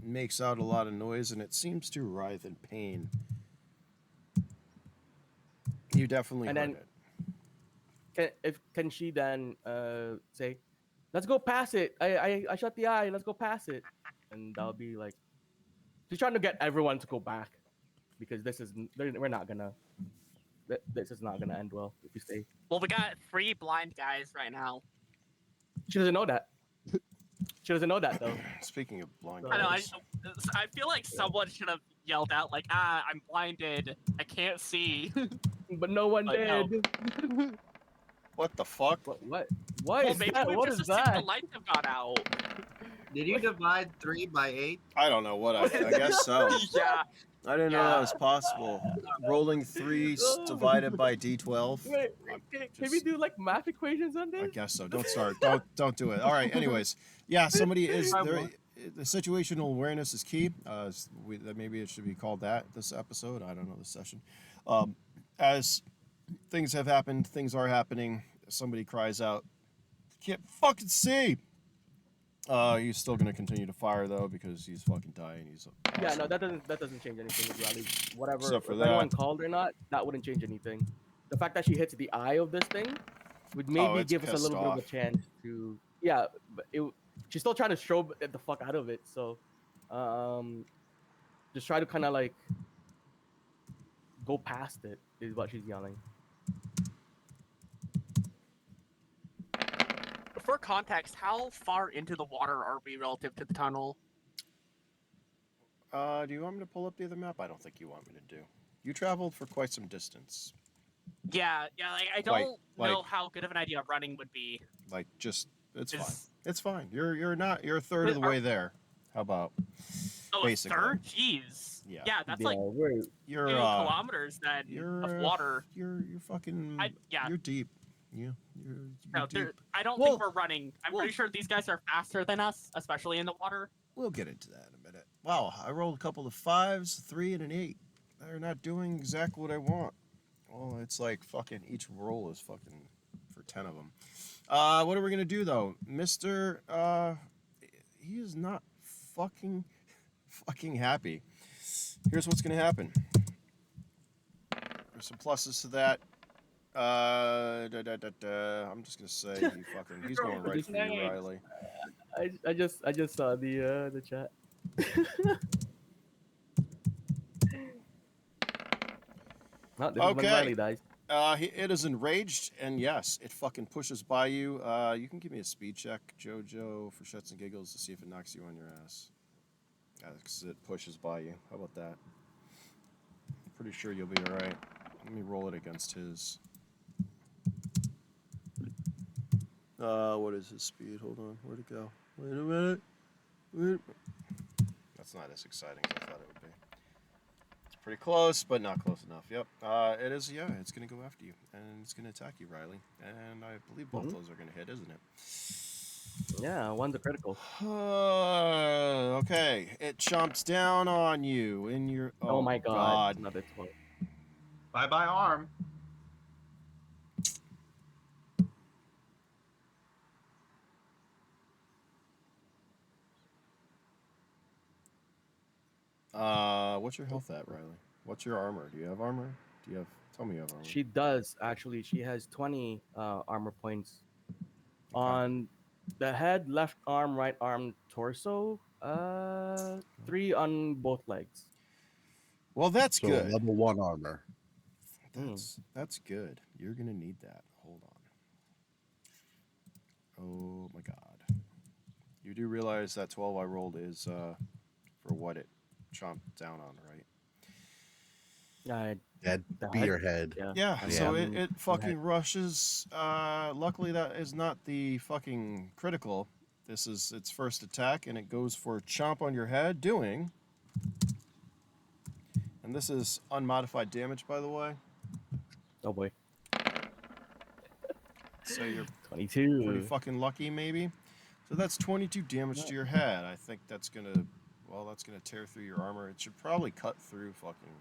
makes out a lot of noise, and it seems to writhe in pain. You definitely And heard then- it. Can she then say, "Let's go past it. I shot the eye. Let's go past it," and that'll be like, she's trying to get everyone to go back because we're not gonna. This is not gonna end well if you stay. Well, we got 3 blind guys right now. She doesn't know that. She doesn't know that though. Speaking of blind I know. guys, I feel like someone should have yelled out like, I'm blinded. I can't see. But no one I know. did. what the fuck? What Well, is maybe that? we What just is assumed that? the lights have gone out. Did you divide 3 by 8? I don't know what I guess so. Yeah. I didn't know that was possible. Rolling 3 divided by d12. Wait, can we do like math equations on I this? guess so. Don't start. Don't do it. All right. Anyways, yeah. Somebody is I there. won't. The situational awareness is key. Maybe it should be called that this episode. I don't know this session. As things have happened, things are happening. Somebody cries out, "Can't fucking see!" He's still gonna continue to fire though because he's fucking dying. He's Yeah, awesome. no, that doesn't change anything with Riley. Whatever, Except for if that. anyone called or not, that wouldn't change anything. The fact that she hits the eye of this thing would maybe it's give us a pissed little bit of a off. chance to. Yeah, but she's still trying to strobe the fuck out of it. So, just try to kind of like go past it is what she's yelling. for context, how far into the water are we relative to the tunnel? Do you want me to pull up the other map? I don't think you want me to do. You traveled for quite some distance. Yeah, like I Like- don't know how good of an idea running would be. Like, just it's fine. Is- It's fine. You're a third of the way there. How about? Oh, Basically. a third? Jeez. Yeah. Yeah, that's yeah, like we're You're 2 kilometers then you're of water. You're fucking. Yeah. You're deep. Yeah. You're No, deep. I don't Well- think we're running. I'm well- pretty sure these guys are faster than us, especially in the water. We'll get into that in a minute. Wow, I rolled a couple of 5s, 3, and an 8. They're not doing exactly what I want. Well, it's like fucking each roll is fucking for 10 of them. What are we gonna do though, Mister? He is not fucking happy. Here's what's gonna happen. There's some pluses to that. I'm just gonna say he's going right for you, Riley. I just saw the chat. No, this is when Okay. Riley dies. It is enraged, and yes, it fucking pushes by you. You can give me a speed check, Jojo, for shits and giggles to see if it knocks you on your ass. Because it pushes by you. How about that? I'm pretty sure you'll be alright. Let me roll it against his. What is his speed? Hold on. Where'd it go? Wait a minute. That's not as exciting as I thought it would be. It's pretty close, but not close enough. Yep. It is, yeah, it's going to go after you. And it's going to attack you, Riley. And I believe both those are going to hit, isn't it? Yeah, one's a critical. Okay. It chomps down on you in your... Oh, my god. Another 12. Bye-bye arm. What's your health at, Riley? What's your armor? Do you have armor? Tell me you have armor. She does, actually. She has 20 armor points. On the head, left arm, right arm, torso. 3 on both legs. Well, that's So good. level 1 armor. That's good. You're gonna need that. Hold on. Oh my god. You do realize that 12 I rolled is for what it chomped down on, right? That'd The be head? your head. Yeah. Yeah, Yeah. so it fucking rushes. Luckily, that is not the fucking critical. This is its first attack, and it goes for chomp on your head, doing. And this is unmodified damage, by the way. Oh boy. So you're 22. pretty fucking lucky, maybe. So that's 22 damage to your head. I think that's gonna tear through your armor. It should probably cut through fucking.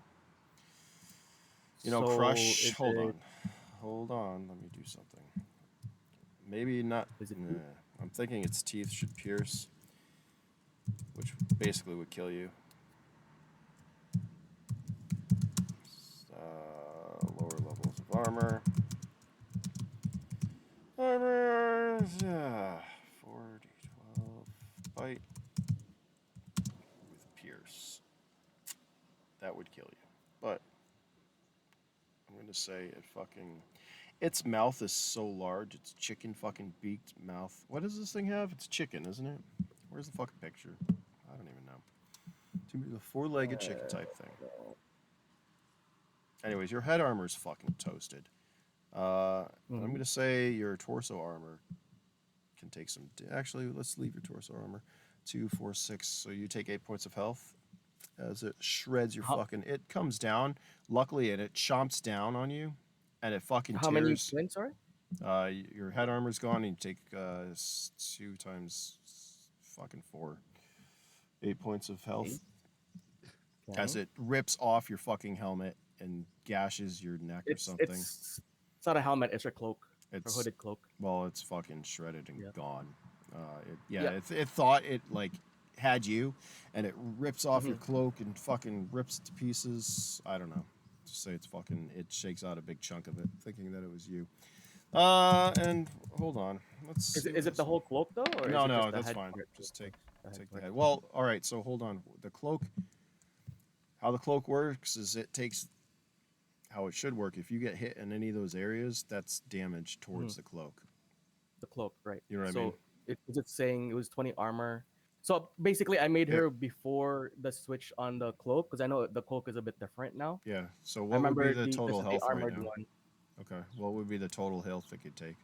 So crush. is Hold it- on. Let me do something. Maybe not. Is it Nah. I'm thinking its teeth should pierce, which basically would kill you. Lower levels of armor. Armor. 4d12 bite with pierce. That would kill you, but I'm gonna say it fucking. Its mouth is so large. It's chicken fucking beaked mouth. What does this thing have? It's chicken, isn't it? Where's the fucking picture? I don't even know. To me, the 4-legged chicken type thing. Anyways, your head armor is fucking toasted. I'm gonna say your torso armor can take some. Actually, let's leave your torso armor. 2, 4, 6. So you take 8 points of health as it shreds your fucking. It comes down. Luckily, and it chomps down on you, and it fucking How tears. many points, sorry? Your head armor's gone, and you take 2 times fucking 4. 8 points of health as it rips off your fucking helmet and gashes your neck or something. It's not a helmet, it's a cloak. It's A hooded cloak. Well, it's fucking shredded and Yeah. gone. Yeah. It thought it like had you, and it rips off your Mhm. cloak and fucking rips it to pieces. I don't know. Just say it shakes out a big chunk of it, thinking that it was you. And hold on, let's. Is see it, what is it this the one- whole cloak though? Or No, is it no, just the that's head fine. part? Just take head the part. head. Well, all right. So hold on. The cloak. How the cloak works is it takes. How it should work. If you get hit in any of those areas, that's damage towards the cloak. cloak, right? You know what I so mean? was it saying it was 20 armor? So basically, I made Yep. her before the switch on the cloak because I know the cloak is a bit different now. Yeah. So I what would be remember the total the health right armored now? one. Okay. What would be the total health it could take?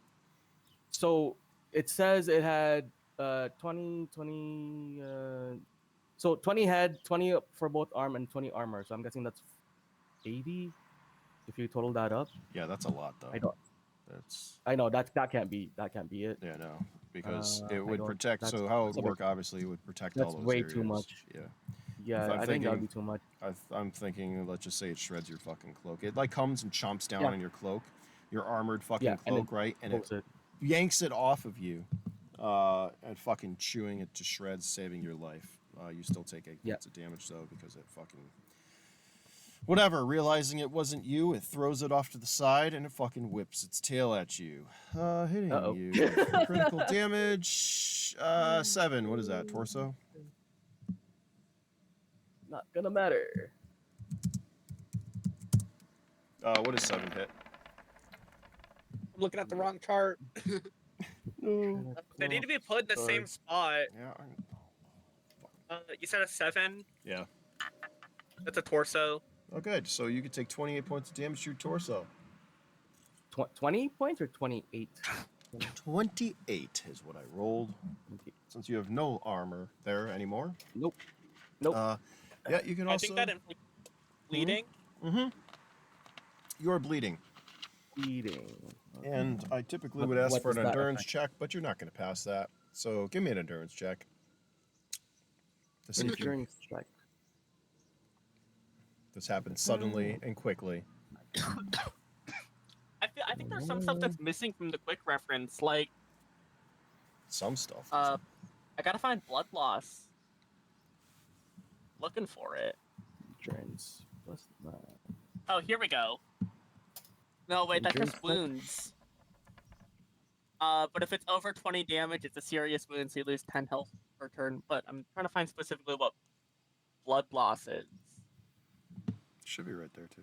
So it says it had 20. So 20 had 20 for both arm and 20 armor. So I'm guessing that's 80 if you total that up. Yeah, that's a lot though. I don't. That's I know that can't be it. yeah, no, because I it would don't. protect. That's So how it that's would a bit, work, obviously, it would protect all that's those way areas. too much. Yeah. Yeah, I'm I think that would thinking, be too much. I'm thinking, let's just say it shreds your fucking cloak. It like comes and chomps down Yeah. on your cloak, your armored fucking Yeah, and cloak, then right? And it close it. yanks it off of you, and fucking chewing it to shreds, saving your life. You still take 8 Yeah. points of damage though because it fucking whatever. Realizing it wasn't you, it throws it off to the side and it fucking whips its tail at you, hitting Uh-oh. you for critical damage. 7. What is that? Torso. Not gonna matter. What is 7 hit? I'm looking at the wrong chart. No. They need to be put in the Sorry. same spot. Yeah. You said a 7. Yeah. That's a torso. Oh, good. So you could take 28 points of damage to your torso. 20 points or 28? 28 is what I rolled. Since you have no armor there anymore. Nope. Yeah, you can I also. think that inflicts bleeding. Mm-hmm. You're bleeding. Bleeding. Okay. And I typically What- would ask what for an does that endurance affect? check, but you're not going to pass that. So give me an endurance check. To see if you- Insurance check. this happens suddenly and quickly. I think there's some stuff that's missing from the quick reference. Like, Some stuff. I gotta find blood loss. Looking for it. Insurance plus that. Oh, here we go. No, wait, that's just Insurance check? wounds. But if it's over 20 damage, it's a serious wound, so you lose 10 health per turn. But I'm trying to find specifically what blood loss is. Should be right there too.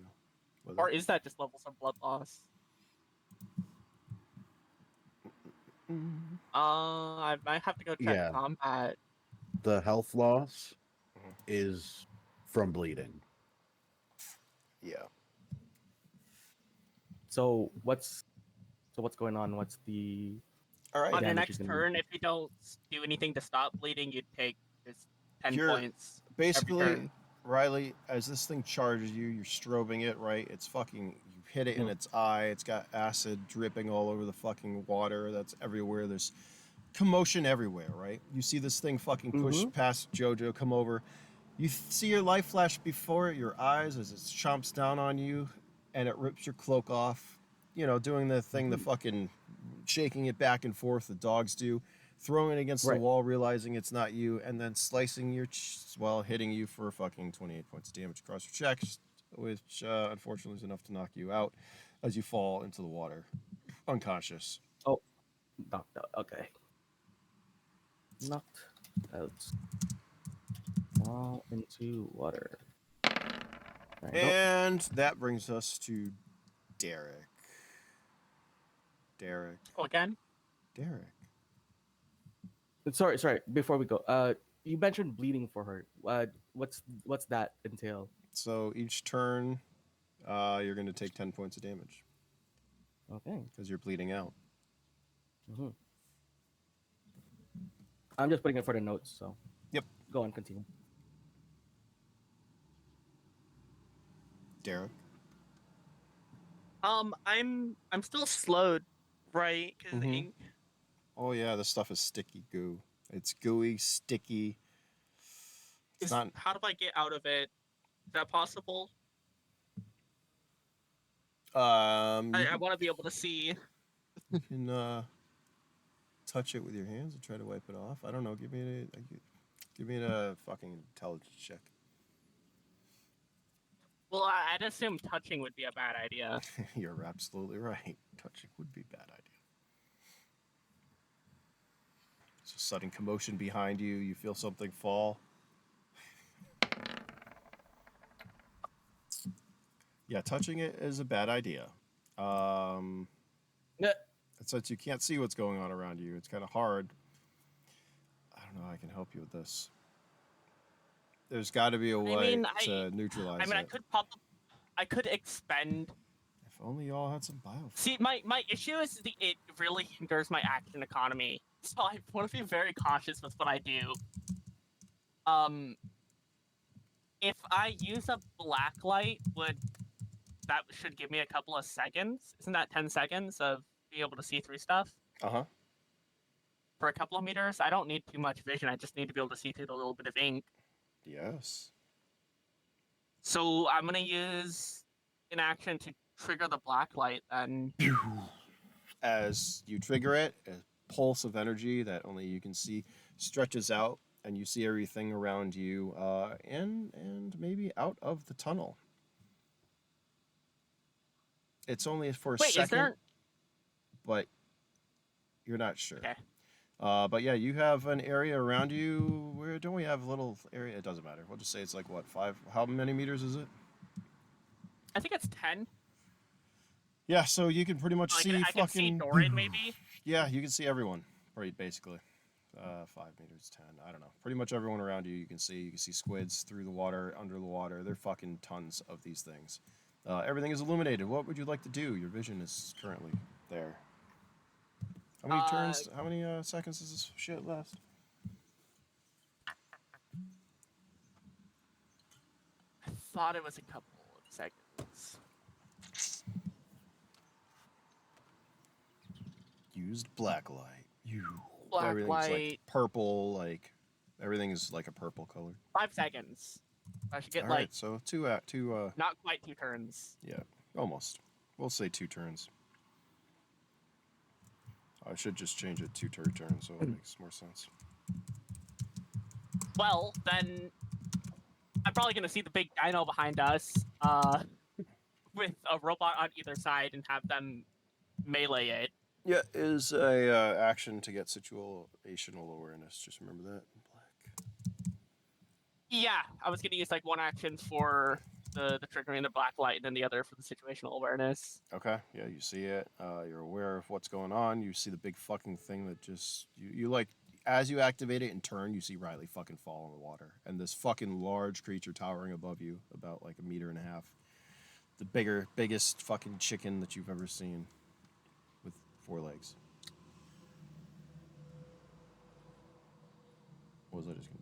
Was Or it? is that just levels of blood loss? I might have to go check Yeah. combat. The health loss Mhm. is from bleeding. Yeah. So what's going on? What's the All right. On your damage next you can- turn, if you don't do anything to stop bleeding, you'd take just 10 You're- points. Basically, turn. Riley, as this thing charges you, you're strobing it, right? It's fucking, you hit it in its eye. It's got acid dripping all over the fucking water. That's everywhere. There's commotion everywhere, right? You see this thing fucking push past Jojo, come over. You see your life flash before your eyes as it chomps down on you and it rips your cloak off. You know, doing the thing, the fucking shaking it back and forth the dogs do. Throwing it against the Right. wall, realizing it's not you, and then slicing your while hitting you for fucking 28 points of damage across your chest, which unfortunately is enough to knock you out as you fall into the water, unconscious. knocked out? Okay. Knocked out. Fall into water. Right, And that brings us to Derek. Derek. Oh, again? Sorry. Before we go, you mentioned bleeding for her. What's that entail? So each turn, you're going to take 10 points of damage Okay. because you're bleeding out. hmm I'm just putting it for the notes. So. Yep. Go on, continue. Derek. I'm still slowed, right? Because Mhm. ink. Oh yeah, this stuff is sticky goo. It's gooey, sticky. It's not. How do I get out of it? Is that possible? You I want to be able to see. can touch it with your hands and try to wipe it off. I don't know. Give me a fucking intelligence check. Well, I'd assume touching would be a bad idea. You're absolutely right. Touching would be a bad idea. So sudden commotion behind you. You feel something fall. Yeah, touching it is a bad idea. Yeah. since you can't see what's going on around you, it's kind of hard. I don't know how I can help you with this. There's got to be a way to neutralize I it. I could expend. If only y'all had some biofilm. See, my issue is it really hinders my action economy, so I want to be very cautious with what I do. If I use a black light, that should give me a couple of seconds? Isn't that 10 seconds of being able to see through stuff? Uh-huh. For a couple of meters? I don't need too much vision. I just need to be able to see through the little bit of ink. Yes. So I'm gonna use an action to trigger the black light, and As you trigger it, a pulse of energy that only you can see stretches out, and you see everything around you and maybe out of the tunnel. It's only for a second, is there? but you're not sure. Okay. But yeah, you have an area around you. Where don't we have a little area? It doesn't matter. We'll just say it's like what, 5? How many meters is it? I think it's 10. Yeah, so you can pretty much see I can see Doran, maybe. Yeah, you can see everyone, right? Basically, 5 meters, 10. I don't know. Pretty much everyone around you, you can see. You can see squids through the water, under the water. There are fucking tons of these things. Everything is illuminated. What would you like to do? Your vision is currently there. How many turns? How many seconds does this shit last? I thought it was a couple of seconds. Used black light. Black Everything's light. like purple. Like everything is like a purple color. 5 seconds. I should get All like right, so two. not quite 2 turns. Yeah, almost. We'll say 2 turns. I should just change it to turns so it makes more sense. Well, then I'm probably gonna see the big dino behind us, with a robot on either side, and have them melee it. Yeah, is a action to get situational awareness. Just remember that. Black. Yeah, I was gonna use like one action for the triggering the black light, and then the other for the situational awareness. Okay, yeah, you see it. You're aware of what's going on. You see the big fucking thing that just you like. As you activate it and turn, you see Riley fucking fall in the water, and this fucking large creature towering above you, about like 1.5 meters. The biggest fucking chicken that you've ever seen, with 4 legs. What was I just gonna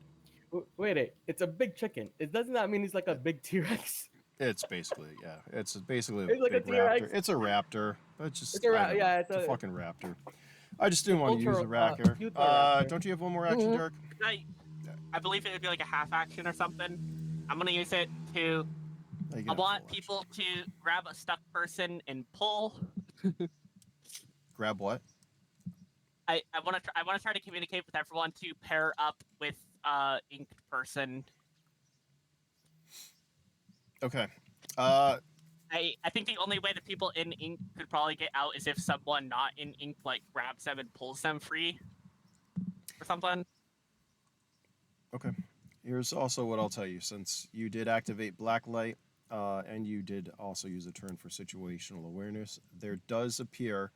do? Wait, it's a big chicken. It doesn't that mean he's like a big T-Rex? It's basically, yeah. It's basically It's like a big T-Rex. raptor. It's a raptor. It's just It's a I don't know. yeah, It's a fucking raptor. I just didn't want to use a Ultra- raptor. raptor. Don't you have one more action, Mhm. Dirk? I believe it would be like a half action or something. I'm gonna use it to. Oh, you can I have want full people to grab a stuck person and pull. action. Grab what? I want to try to communicate with everyone to pair up with inked person. Okay. I think the only way that people in ink could probably get out is if someone not in ink like grabs them and pulls them free, or something. Okay. Here's also what I'll tell you. Since you did activate black light, and you did also use a turn for situational awareness, there does appear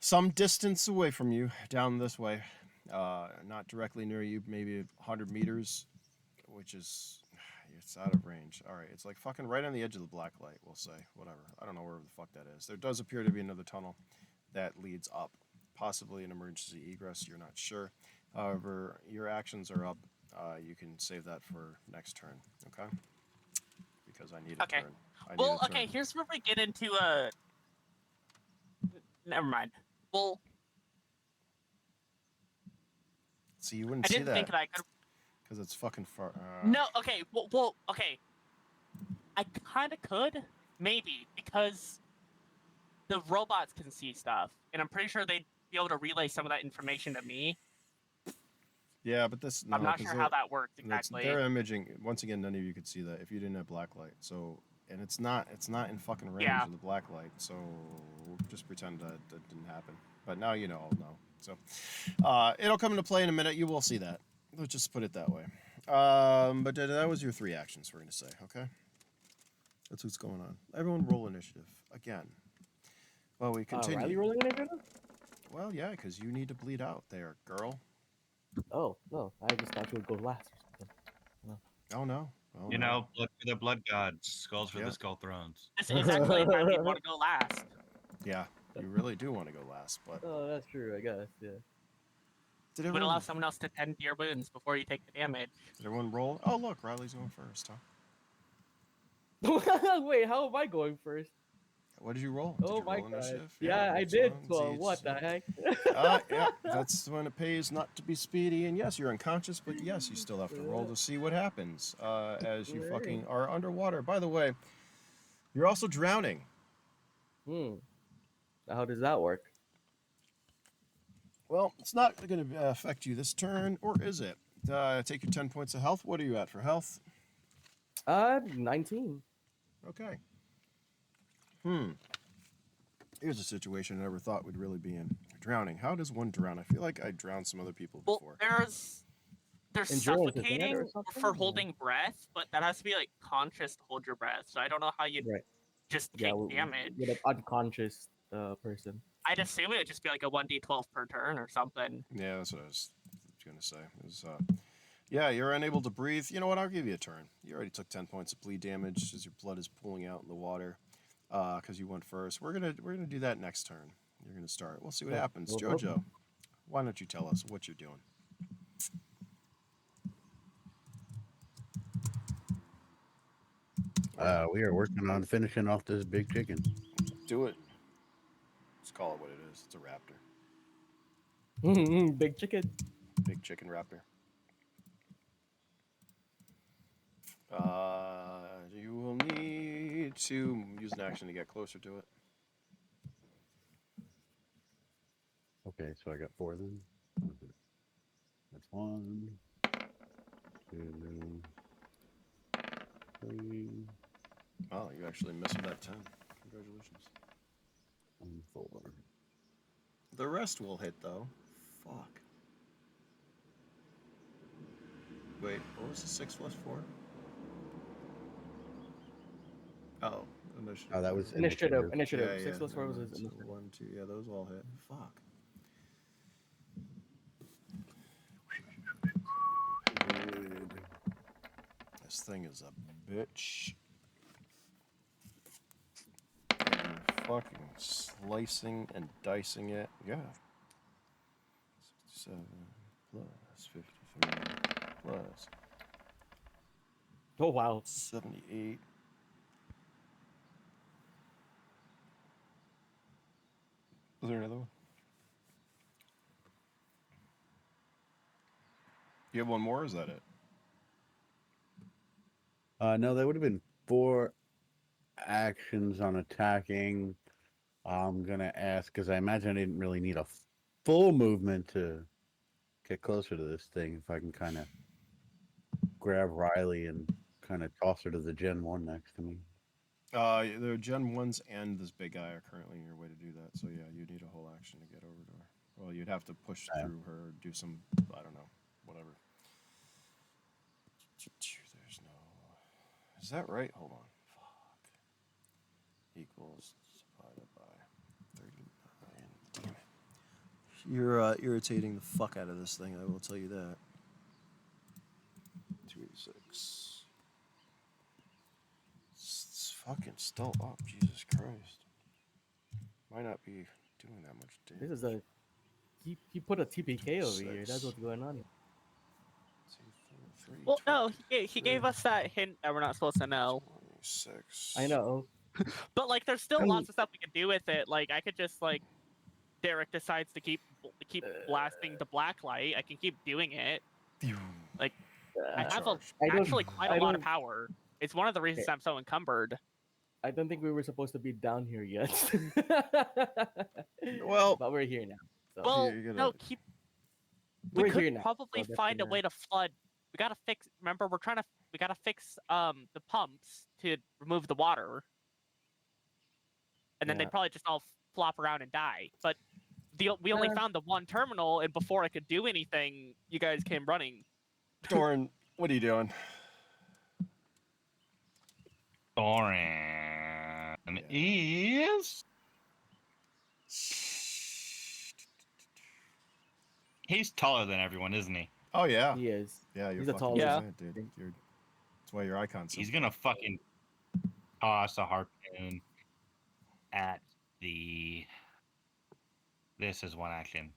some distance away from you, down this way, not directly near you, maybe 100 meters, which is, it's out of range. All right, it's like fucking right on the edge of the black light, we'll say. Whatever. I don't know where the fuck that is. There does appear to be another tunnel that leads up, possibly an emergency egress. You're not sure. However, your actions are up. You can save that for next turn, okay? Because I need a turn. Well, okay, here's where we get into never mind. Well, see, you wouldn't I see didn't that think that I could. because it's fucking far. No, okay, well, okay. I kind of could, maybe, because the robots can see stuff, and I'm pretty sure they'd be able to relay some of that information to me. Yeah, but this. No, I'm not 'cause sure how that works that's- exactly. Their imaging. Once again, none of you could see that if you didn't have black light. So, and it's not in fucking range Yeah. of the black light. So, just pretend that didn't happen. But now you know. I'll know. So, it'll come into play in a minute. You will see that. Let's just put it that way. But that was your 3 actions. We're gonna say, okay. That's what's going on. Everyone, roll initiative again. Well, we Riley continue. rolling initiative? Well, yeah, because you need to bleed out there, girl. Oh, no. I just thought you would go last or something. Oh no. Oh You no. know, blood for the blood gods, skulls for Yeah. the skull thrones. This is actually a time you'd want to go last. Yeah, you really do want to go last, but Oh, that's true, I guess, yeah. did You would everyone, allow someone else to tend to your wounds before you take the damage. did everyone roll? Oh, look, Riley's going first, huh? Wait, how am I going first? What did you roll? Did Oh you my roll god. initiative? Yeah, I it's did. on, Well, see, what the heck? yeah, that's when it pays not to be speedy. And yes, you're unconscious, but yes, you still have to roll to see what happens as you fucking are underwater. By the way, you're also drowning. How does that work? Well, it's not going to affect you this turn, or is it? Take your 10 points of health. What are you at for health? 19. Okay. Here's a situation I never thought we'd really be in. Drowning. How does one drown? I feel like I drowned some other people Well, before. there's Endurance, isn't it, suffocating or something? for holding breath, but that has to be like conscious to hold your breath. So I don't know how you'd Right. just Yeah, take damage. with an unconscious person. I'd assume it would just be like a 1d12 per turn or something. Yeah, that's what I was going to say. Yeah, you're unable to breathe. You know what? I'll give you a turn. You already took 10 points of bleed damage as your blood is pooling out in the water because you went first. We're gonna do that next turn. You're gonna start. We'll see what happens. Jojo, why don't you tell us what you're doing? We are working on finishing off this big chicken. Do it. Let's call it what it is. It's a raptor. Big chicken. Big chicken raptor. You will need to use an action to get closer to it. Okay, so I got 4 then. That's 1, 2, 3, Oh, you actually missed with that 10. Congratulations. and 4. The rest will hit though. Fuck. Wait, what was the 6 plus 4? Oh, initiative. Oh, that was Initiative. Yeah, 6 yeah. plus 4 was never his mind. So initiative. 1, 2. Yeah, those all hit. Fuck. This thing is a bitch. And fucking slicing and dicing it. Yeah. 67 plus 53 plus Oh, wow. 78. Was there another one? You have one more, or is that it? No, that would have been 4 actions on attacking. I'm gonna ask because I imagine I didn't really need a full movement to get closer to this thing. If I can kind of grab Riley and kind of toss her to the Gen 1 next to me. The Gen 1s and this big guy are currently in your way to do that. So, yeah, you need a whole action to get over to her. Well, you'd have to push through her, do some, I don't know, whatever. There's no. Is that right? Hold on. Fuck. Equals divided by 39. Damn it. You're irritating the fuck out of this thing, I will tell you that. 286. It's fucking still up, Jesus Christ. Might not be doing that much damage. This is a. He put a TPK over here. 6. That's what's going on. 2, 3, Well, no, 20, he gave us that hint that we're not supposed to know. 26. I know. But like, there's still lots of stuff we can do with it. Like, I could just like, Derek decides to keep blasting the black light. I can keep doing it. Like, I have actually quite a lot of power. It's one of the reasons I'm so encumbered. I don't think we were supposed to be down here yet. Well, but we're here now. So. Well, you're gonna- no, we We're could here now, probably so find a definitely way to flood. We gotta fix. Remember, we gotta fix the pumps to remove the water, and then Yeah. they'd probably just all flop around and die. But we only found the one terminal, and before I could do anything, you guys came running. Doran, what are you doing? Thorin is He's taller than everyone, isn't he? Oh yeah, He is. yeah. You're He's a fucking tall Yeah. giant, dude. That's why your icon's so He's big. gonna fucking toss a harpoon at the. This is one action.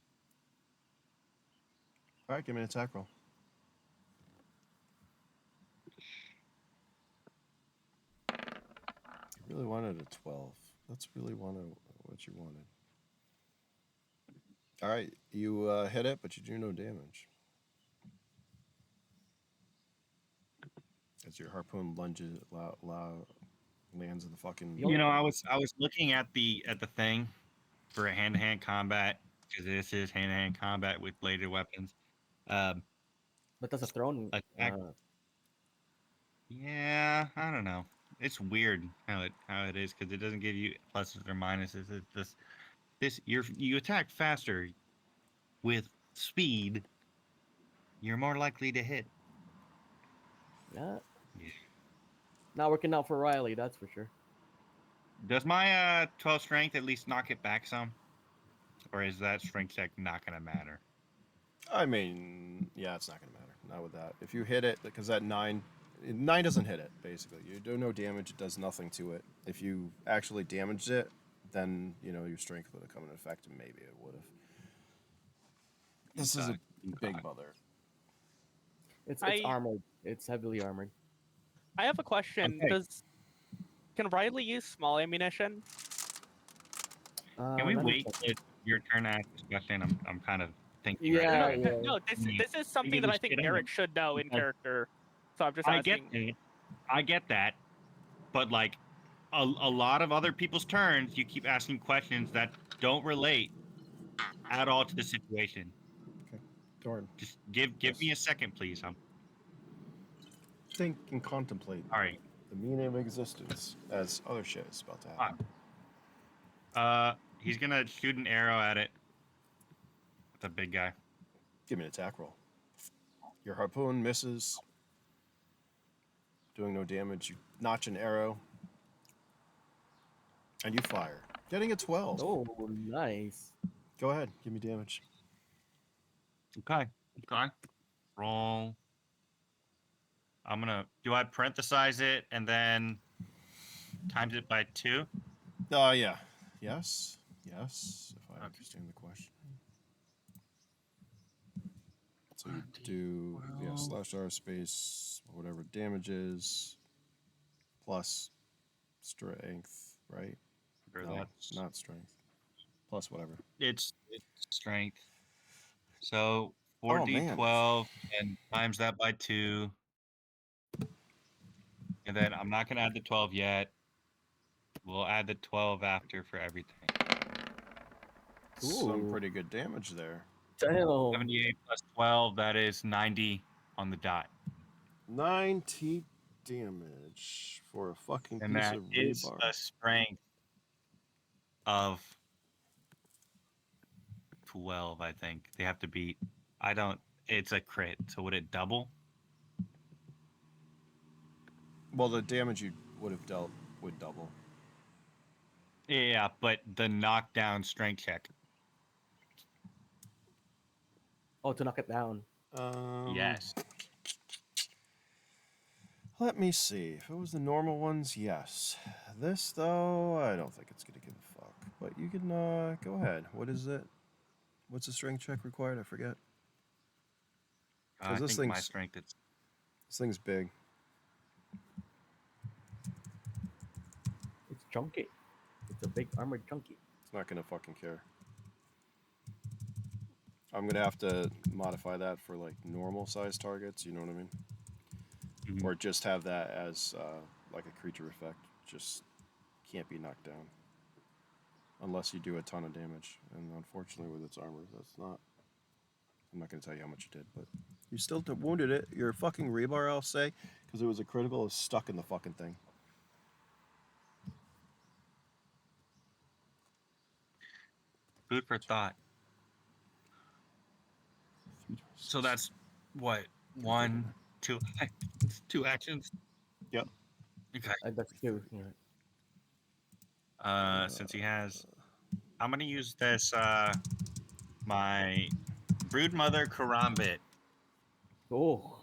All right, give me an attack roll. You really wanted a 12. That's really what you wanted. All right, you hit it, but you do no damage. As your harpoon lunges, lands in the fucking. You know, I was looking at the thing for a hand-to-hand combat because this is hand-to-hand combat with bladed weapons. But that's a thrown. Attack. Yeah, I don't know. It's weird how it is because it doesn't give you pluses or minuses. It's just you attack faster with speed. You're more likely to hit. Yeah. Yeah. Not working out for Riley, that's for sure. Does my 12 strength at least knock it back some, or is that strength check not gonna matter? I mean, yeah, it's not gonna matter. Not with that. If you hit it, because that 9 doesn't hit it. Basically, you do no damage. It does nothing to it. If you actually damaged it, then your strength would have come into effect, and maybe it would have. This is a big mother. It's I- armored. It's heavily armored. I have a question. Okay. Can Riley use small ammunition? Can we let me wait check. till it's your turn to ask this question? I'm kind of thinking. Yeah, right now. No, this is something Figure that I this think shit out. Derek should know in Okay. character. So I'm just I get asking. that. I get that. But like a lot of other people's turns, you keep asking questions that don't relate at all to the situation. Dorn, Just give me a second, please. think and contemplate All right. the meaning of existence as other shit is about to happen. He's gonna shoot an arrow at it. The big guy. Give me an attack roll. Your harpoon misses, doing no damage. You notch an arrow, and you fire, getting a 12. Oh, nice. Go ahead, give me damage. Okay. Roll. Do I parenthesize it and then times it by 2? Yeah. Yes. If I understand the question. So you do /r space whatever damage is plus strength, right? Or No, that's not strength. Plus whatever. it's strength. So Oh, man. 4d12 and times that by 2. And then I'm not gonna add the 12 yet. We'll add the 12 after for everything. Some Ooh. pretty good damage there. Damn. 78 plus 12, that is 90 on the dot. 90 damage for a fucking And piece that of is rebar. a strength of 12, I think. They have to beat. It's a crit, so would it double? Well, the damage you would have dealt would double. Yeah, but the knockdown strength check. Oh, to knock it down. Yes. Let me see. If it was the normal ones, yes. This, though, I don't think it's going to give a fuck. But you can go ahead. What is it? What's the strength check required? I forget. I this think my thing's- strength is. This thing's big. It's chunky. It's a big armored chunky. It's not going to fucking care. I'm going to have to modify that for, like, normal size targets. You know what I mean? Mhm. Or just have that as, like, a creature effect. Just can't be knocked down. Unless you do a ton of damage. And unfortunately, with its armor, that's not. I'm not going to tell you how much you did, but you still wounded it. Your fucking rebar, I'll say, because it was a critical, is stuck in the fucking thing. Food for thought. So that's what? 1, 2, 2 actions? Yep. Okay. That's two. Yeah. Since he has. I'm gonna use this my Broodmother Karambit. Oh,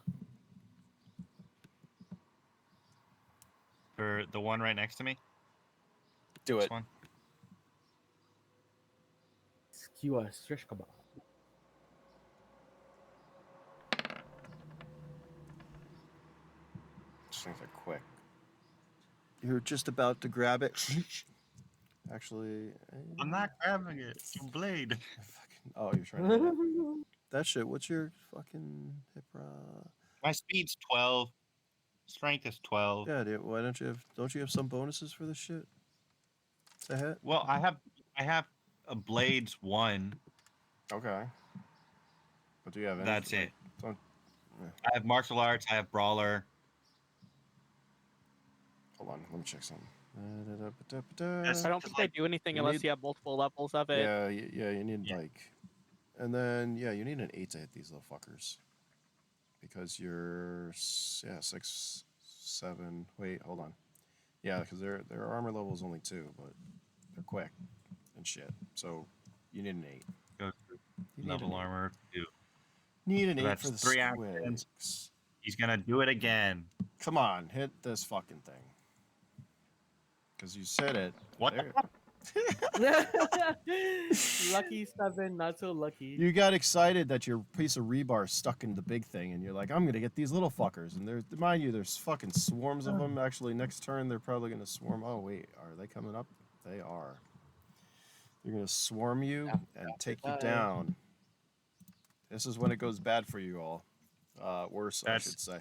For the one right next to me. Do This it. one. skewer strish kebab. These things are quick. You're just about to grab it. Actually, I'm not grabbing it. It's a blade. fucking, oh, you're trying to hit it. That shit. What's your fucking hip? My speed's 12. Strength is 12. Yeah, dude. Why don't you have? Don't you have some bonuses for this shit? To hit. Well, I have a blades 1. Okay. But do you have any? That's like, it. Don't. I have martial arts. I have brawler. Hold on. Let me check something. That's- I don't Cause, think like, they do anything you unless need- you have multiple levels of it. Yeah, you need Yeah. like, and then yeah, you need an 8 to hit these little fuckers, because you're 6, 7. Wait, hold on. Yeah, because their armor level is only 2, but they're quick and shit. So you need an 8. Goes You need level an 8. armor 2. Need an So 8 that's for the 3 actions. squigs. He's gonna do it again. Come on, hit this fucking thing. Because you said it. What the There- fuck? Lucky 7, not so lucky. You got excited that your piece of rebar stuck in the big thing, and you're like, I'm gonna get these little fuckers. And there's, mind you, there's fucking swarms of them. Actually, next turn they're probably gonna swarm. Oh wait, are they coming up? They are. They're gonna swarm you and take you die. down. This is when it goes bad for you all. Worse, I That's- should say.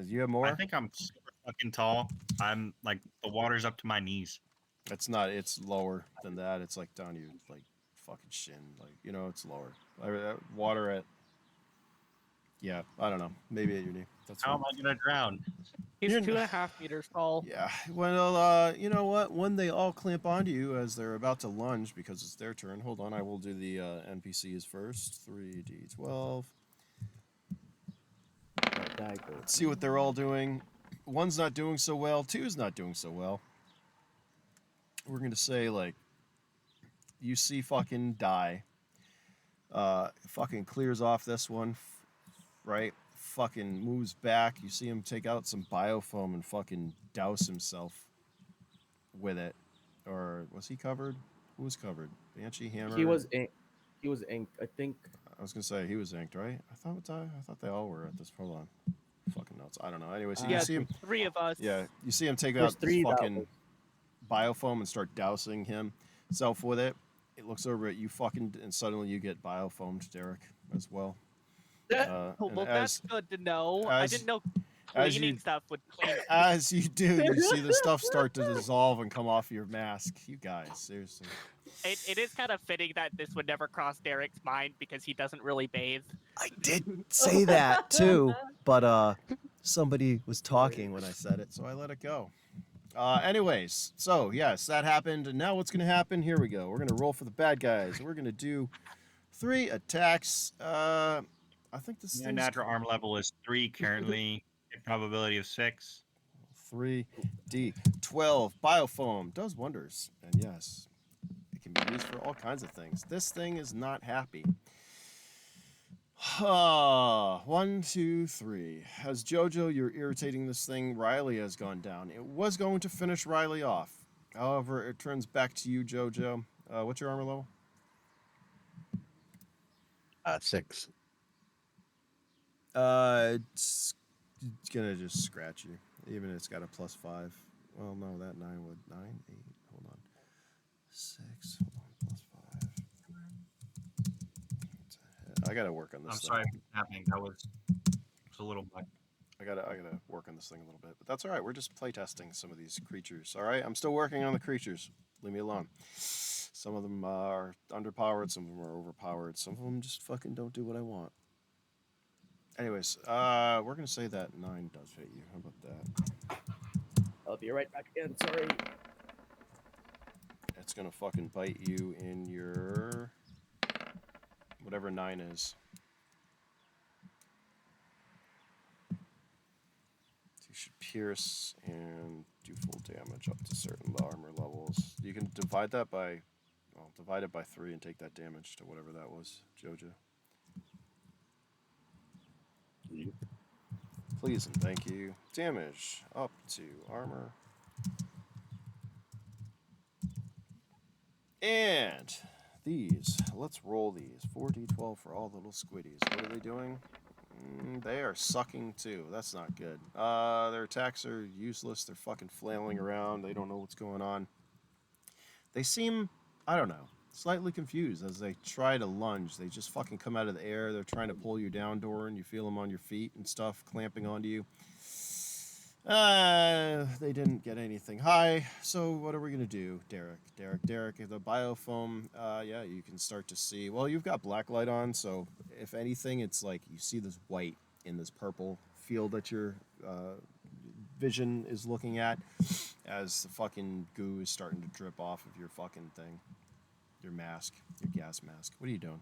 You have more? I think I'm super fucking tall. I'm like the water's up to my knees. It's not. It's lower than that. It's like down to your like fucking shin. Like it's lower. Water at. Yeah, I don't know. Maybe at your knee. That's How fine. am I gonna drown? He's You're- 2.5 meters tall. Yeah. Well, you know what? When they all clamp onto you as they're about to lunge because it's their turn. Hold on, I will do the NPCs first. 3d12. Let's see what they're all doing. One's not doing so well. Two's not doing so well. We're gonna say like, you see fucking die. Fucking clears off this one, right? Fucking moves back. You see him take out some biofoam and fucking douse himself with it. Or was he covered? Who was covered? Banshee Hammer. He was inked. He was inked. I think. I was gonna say he was inked, right? I thought they all were at this. Hold on. Fucking nuts. I don't know. Anyways, you Yeah, see him. 3 of us. Yeah, you see him take There's out 3 that fucking was- biofoam and start dousing himself with it. It looks over at you fucking, and suddenly you get biofoamed, Derek, as well. Oh, And well, that's good to know. I as- didn't know as you- cleaning stuff would clean. As you do, you see the stuff start to dissolve and come off your mask. You guys, seriously. It is kind of fitting that this would never cross Derek's mind because he doesn't really bathe. I did say that too, but somebody was talking when I said it, so I let it go. Anyways, so yes, that happened, and now what's gonna happen? Here we go. We're gonna roll for the bad guys. We're gonna do 3 attacks. I think this My thing's natural arm level is 3 currently. A probability of 6. 3d12. Biofoam does wonders, and yes, it can be used for all kinds of things. This thing is not happy. 1, 2, 3. As Jojo, you're irritating this thing. Riley has gone down. It was going to finish Riley off. However, it turns back to you, Jojo. What's your armor level? 6. It's gonna just scratch you. Even it's got a +5. Well, no, that 9 would 9, 8. Hold on, 6. Hold on, +5. I gotta work on this. I'm thing. sorry for happening. That was a little much. I gotta work on this thing a little bit, but that's all right. We're just playtesting some of these creatures. All right, I'm still working on the creatures. Leave me alone. Some of them are underpowered. Some of them are overpowered. Some of them just fucking don't do what I want. Anyways, we're gonna say that 9 does hit you. How about that? I'll be right back again. Sorry. It's gonna fucking bite you in your whatever 9 is. You should pierce and do full damage up to certain armor levels. You can divide that by Well, divide it by 3 and take that damage to whatever that was, Jojo. Please and thank you. Damage up to armor. And these, let's roll these. 4d12 for all the little squiddies. What are they doing? They are sucking too. That's not good. Their attacks are useless. They're fucking flailing around. They don't know what's going on. They seem, I don't know, slightly confused as they try to lunge. They just fucking come out of the air. They're trying to pull you down, Doran. You feel them on your feet and stuff, clamping onto you. They didn't get anything high, so what are we going to do, Derek? The biofoam, yeah, you can start to see. Well, you've got black light on, so if anything, it's like you see this white in this purple field that your vision is looking at as the fucking goo is starting to drip off of your fucking thing. Your mask, your gas mask. What are you doing?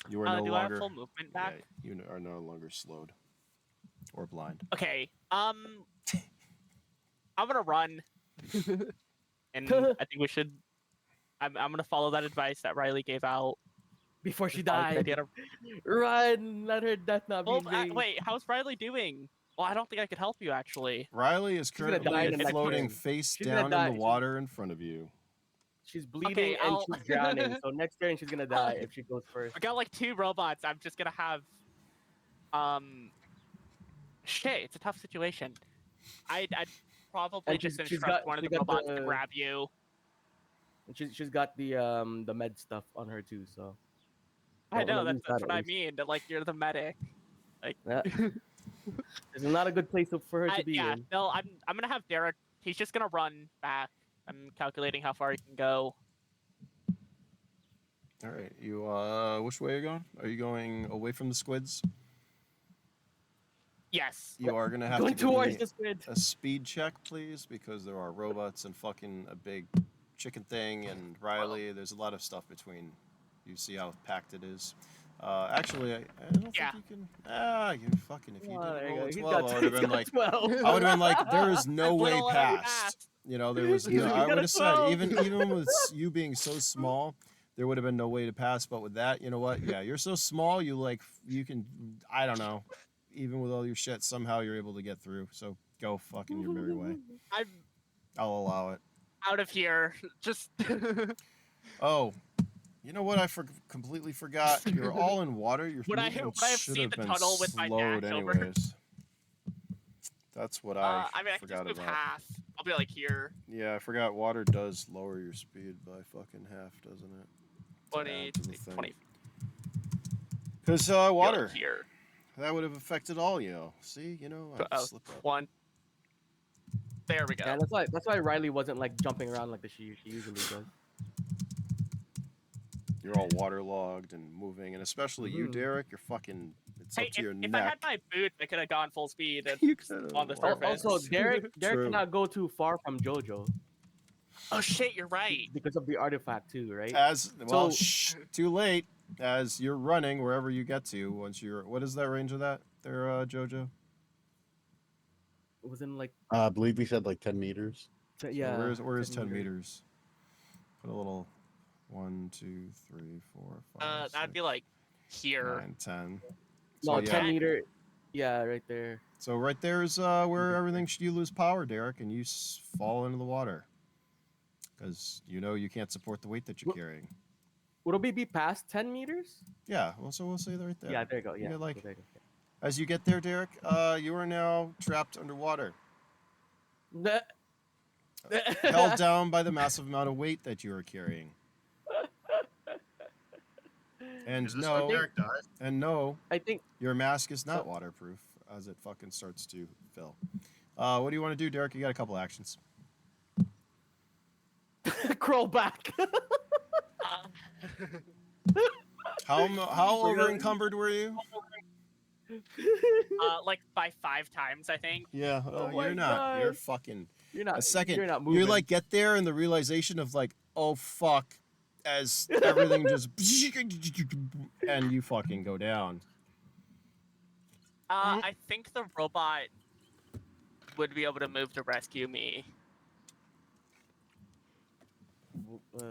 You are no do longer. I have full movement back? Yeah, you are no longer slowed or blind. Okay. I'm gonna run, and I think we should. I'm gonna follow that advice that Riley gave out. Before she It's probably a good died. idea to- Run, let her death not be Oh, in vain. wait, how's Riley doing? Well, I don't think I could help you actually. Riley is She's gonna die currently in the next floating turn. face She's gonna down in die. the water in front of you. She's bleeding Okay, and I'll- she's drowning. So next turn she's gonna die if she goes first. I got like 2 robots. I'm just gonna have. Shit, it's a tough situation. I'd probably And just she's instruct got- one of she the got robots to the- grab you. And she's got the med stuff on her too. So I Don't know wanna that's, lose that that's at what I least. mean. That like you're the medic. Like, yeah. It's not a good place for her to be yeah, in. no, I'm gonna have Derek. He's just gonna run back. I'm calculating how far he can go. All right, you which way are you going? Are you going away from the squids? Yes. You are gonna have Going to give towards me the squid. a speed check, please, because there are robots and fucking a big chicken thing and Riley. There's a lot of stuff between. You see how packed it is. Actually, I don't Yeah. think you can. You fucking. If you Oh, there didn't you roll go. a He's 12, I would have he's been got like, 12. I would have been like, there is no way Little already past. You know, there was. He's No, I got would a have said 12. even with you being so small, there would have been no way to pass. But with that, you know what? Yeah, you're so small. You can. I don't know. Even with all your shit, somehow you're able to get through. So go fucking your merry way. I'm I'll allow it. out of here. Just. Oh, you know what? I completely forgot. You're all in water. Your Would I movement have should seen have the been tunnel with my slowed dash over? anyways. That's what I I mean, I can just forgot move about. half. I'll be like here. Yeah, I forgot. Water does lower your speed by fucking half, doesn't it? 20, add to the thing. 20. Because I'll be, water, like, here. that would have affected all you. See, you know, I Oh, slipped up. 1. There we go. Yeah, that's why Riley wasn't like jumping around like she usually does. You're all waterlogged and moving, and especially you, Mhm. Derek. You're fucking. It's Hey, up to your if I neck. had my boots, I could have gone full speed and You could've. on the Well, surface. Also, Derek True. cannot go too far from JoJo Oh shit, you're right. because of the artifact too, right? As well, So- too late. As you're running wherever you get to, once you're. What is that range of that? There, JoJo. It was in like I believe he said like 10 meters. yeah. Where is 10 meters. meters? Put a little 1, 2, 3, 4, 5. That'd be like here. 9, 10. No, So, yeah. 10 meter. Yeah, right there. So right there is where everything should you lose power, Derek, and you fall into the water because you know you can't support the weight that you're Wh- carrying. Would it be past 10 meters? Yeah. Well, so we'll say that right there. Yeah, there you go. Yeah. Yeah, like- there you As you get there, Derek, you are now trapped underwater, go. held down by the massive amount of weight that you are carrying. And Is this how no, Derek dies? I think your mask is not waterproof as it fucking starts to fill. What do you want to do, Derek? You got a couple actions. crawl back. How over encumbered were you? Like by 5 times, I think. Yeah, Oh my you're not. You're God. fucking. You're not. A second, You're not you moving. like get there and the realization of like, oh fuck, as everything just and you fucking go down. I think the robot would be able to move to rescue me.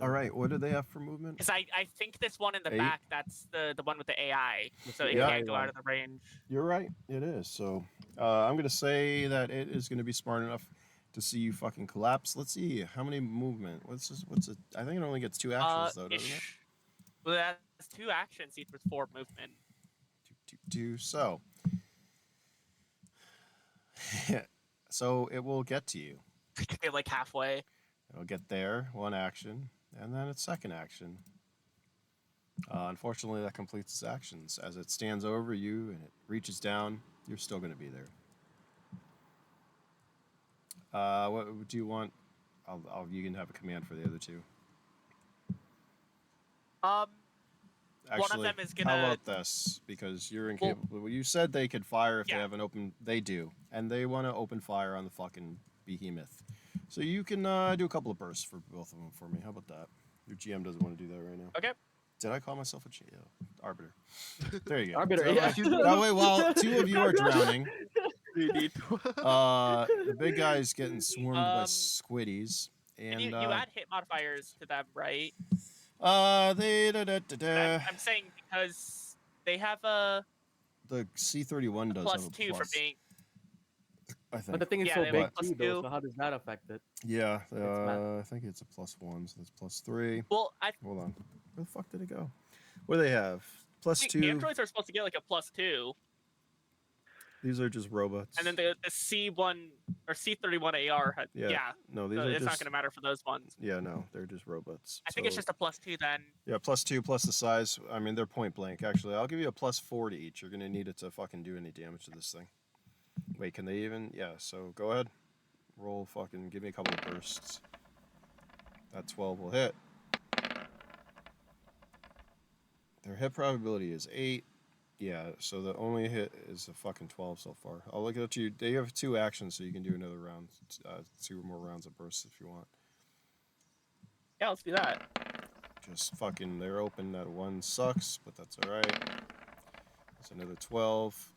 All right, what do they have for movement? Because I think this one in the 8? back, that's the one with the AI, so it Yeah. can't go out of the range. You're right. It is. So I'm gonna say that it is gonna be smart enough to see you fucking collapse. Let's see how many movement. What's it? I think it only gets 2 actions though, doesn't it? Well, that's 2 actions equals 4 movement. 2. So, so it will get to you. Get like halfway. It'll get there, 1 action, and then its 2nd action. Unfortunately, that completes its actions. As it stands over you and it reaches down, you're still going to be there. What do you want? You can have a command for the other 2. Actually, one of them is gonna. How about this? Because you're incapable. Well, you said they could fire if they have an open. They do, and they want to open fire on the fucking behemoth. So you can do a couple of bursts for both of them for me. How about that? Your GM doesn't want to do that right now. Okay. Did I call myself a arbiter? There you go. Arbiter, So yeah. that way, while 2 of you are drowning, 3D. the big guy's getting swarmed by squiddies, and you add hit modifiers to them, right? I'm saying because they have a the C31 does have a +2 for plus. being. I think. But the thing is Yeah, so they big have too, +2. though. So how does that affect it? Yeah, math. I think it's a +1, so that's +3. Well, Hold on. Where the fuck did it go? What do they have? think +2. androids are supposed to get like a +2, These are just robots. and then the C1 or C31 AR had. Yeah. No, these So are it's just. not going to matter for those ones. Yeah, no, they're just robots. I think it's just a +2 then. Yeah, +2 plus the size. I mean, they're point blank. Actually, I'll give you a +4 to each. You're gonna need it to fucking do any damage to this thing. Wait, can they even? Yeah. So go ahead. Roll fucking. Give me a couple of bursts. That 12 will hit. Their hit probability is 8. Yeah, so the only hit is a fucking 12 so far. I'll look at you. They have 2 actions, so you can do another round, 2 more rounds of bursts if you want. Yeah, let's do that. Just fucking, they're open. That 1 sucks, but that's all right. That's another 12.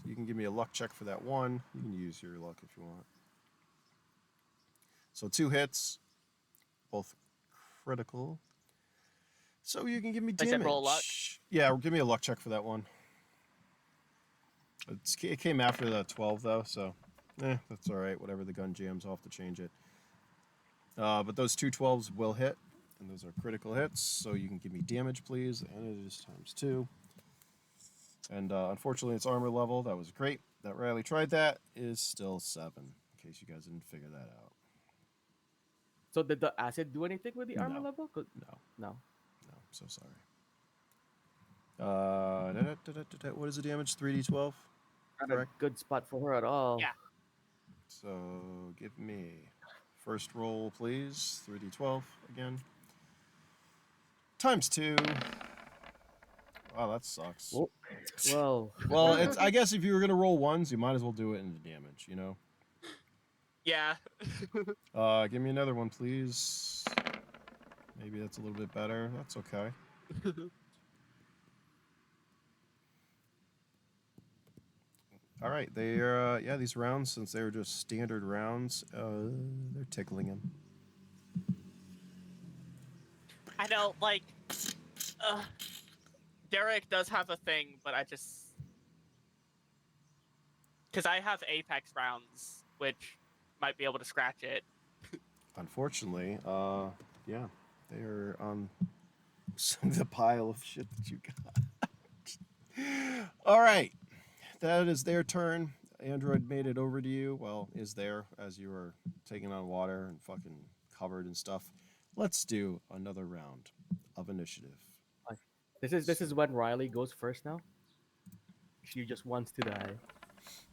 You can give me a luck check for that 1. You can use your luck if you want. So 2 hits, both critical. So you can give me I damage. said roll luck? Yeah, give me a luck check for that 1. It came after the 12 though, so that's all right. Whatever the gun jams, I'll have to change it. But those 2 12s will hit, and those are critical hits. So you can give me damage, please, and it is ×2. And unfortunately, it's armor level. That was great. That Riley tried that is still 7. In case you guys didn't figure that out. So did the acid do anything with the armor No. level? No. No. No, I'm so sorry. What is the damage? 3d12? Not a good spot for her at all. Yeah. So give me first roll, please. 3d12 again. ×2. Wow, that sucks. Well. Well, it's. I guess if you were gonna roll 1s, you might as well do it into damage. You know. Yeah. Give me another one, please. Maybe that's a little bit better. That's okay. All right, they're these rounds, since they were just standard rounds, they're tickling him. I know, like, Derek does have a thing, but I just, because I have Apex rounds, which might be able to scratch it. Unfortunately, yeah, they are on the pile of shit that you got. All right, that is their turn. Android made it over to you. Well, is there as you were taking on water and fucking covered and stuff. Let's do another round of initiative. This is when Riley goes first now. She just wants to die.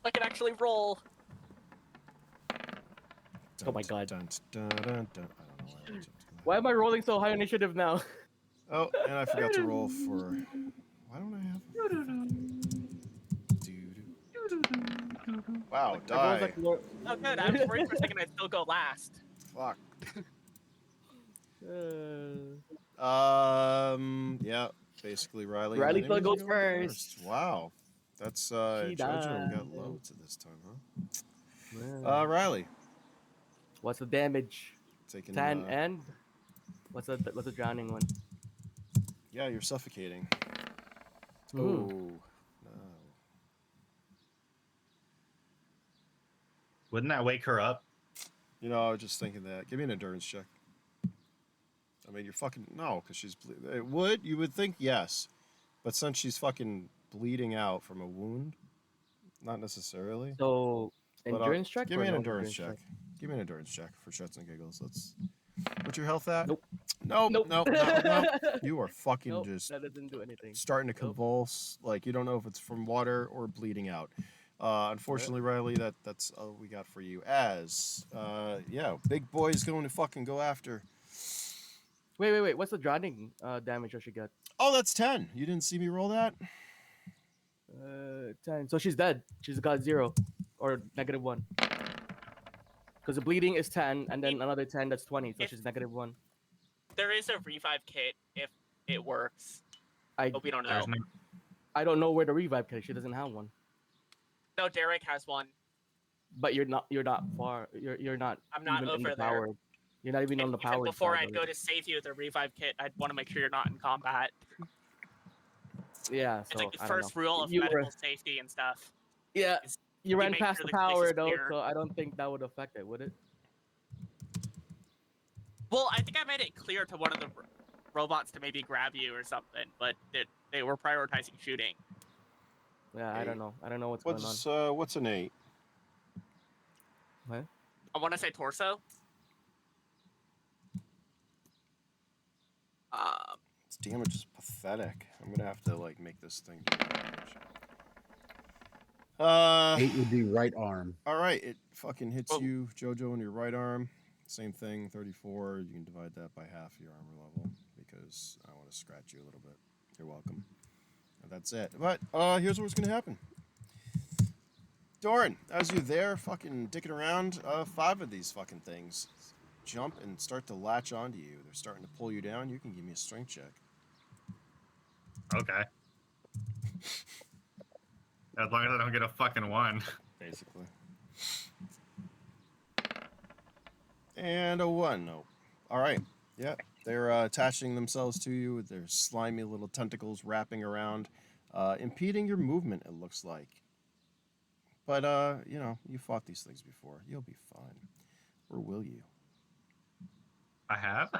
I can actually roll. Oh my god. Dun, dun, dun, dun. I don't know why I jumped to that. Why am I rolling so high initiative now? Oh, and I forgot to roll for. Why don't I have? Wow, Everyone's die. like, Lord- Oh, good. I was worried for a second I'd still go last. Fuck. uh, Yeah. Basically, Riley. Riley and still then goes you go first. Wow. That's She Jojo got died. low to this time, huh? well, Riley. what's the damage? Taking 10 and What's the drowning one? Yeah, you're suffocating. Mhm. Oh, no. Wouldn't that wake her up? You know, I was just thinking that. Give me an endurance check. I mean, you're fucking no, because she's. It would you would think yes, but since she's fucking bleeding out from a wound, not necessarily. So But endurance check give or me an no endurance endurance check. Give me an endurance check for shits and giggles. Let's. What's your health at? Nope. Nope. Nope. Nope. Nope. Nope. You are fucking Nope. just That doesn't do anything. starting to Nope. convulse. Like you don't know if it's from water or bleeding out. Unfortunately, Riley, that's all we got for you. As yeah, big boy's going to fucking go after. Wait. What's the drowning damage that she got? Oh, that's 10. You didn't see me roll that? 10. So she's dead. She's got 0 or -1. Because the bleeding is 10, and then another 10 that's 20. So If- she's -1. There is a revive kit if it works, I but we don't know. There's no. I don't know where the revive kit is. She doesn't have one. No, Derek has one. But you're not far. You're not. I'm not even in over the there. power. You're not even on And the even power. before side I'd of go it. to save you with a revive kit, I'd want to make sure you're not in combat. Yeah. It's So like the I don't first know. rule of You medical were- safety and stuff. Yeah. is You ran make past sure the the place power is though, clear. so I don't think that would affect it, would it? Well, I think I made it clear to one of the robots to maybe grab you or something, but they were prioritizing shooting. Yeah, I don't know. I don't know what's going on. What's an 8? What? I want to say torso. Its damage is pathetic. I'm gonna have to like make this thing do damage. 8 would be right arm. All right, it fucking hits Oh. you, Jojo, in your right arm. Same thing, 34. You can divide that by half your armor level because I want to scratch you a little bit. You're welcome. And that's it. But here's what's gonna happen. Doran, as you're there, fucking dicking around, 5 of these fucking things jump and start to latch onto you. They're starting to pull you down. You can give me a strength check. Okay. As long as I don't get a fucking 1. Basically. And a 1. Nope. All right. Yeah. They're attaching themselves to you with their slimy little tentacles wrapping around, impeding your movement, it looks like. But, you know, you fought these things before. You'll be fine. Or will you? I have.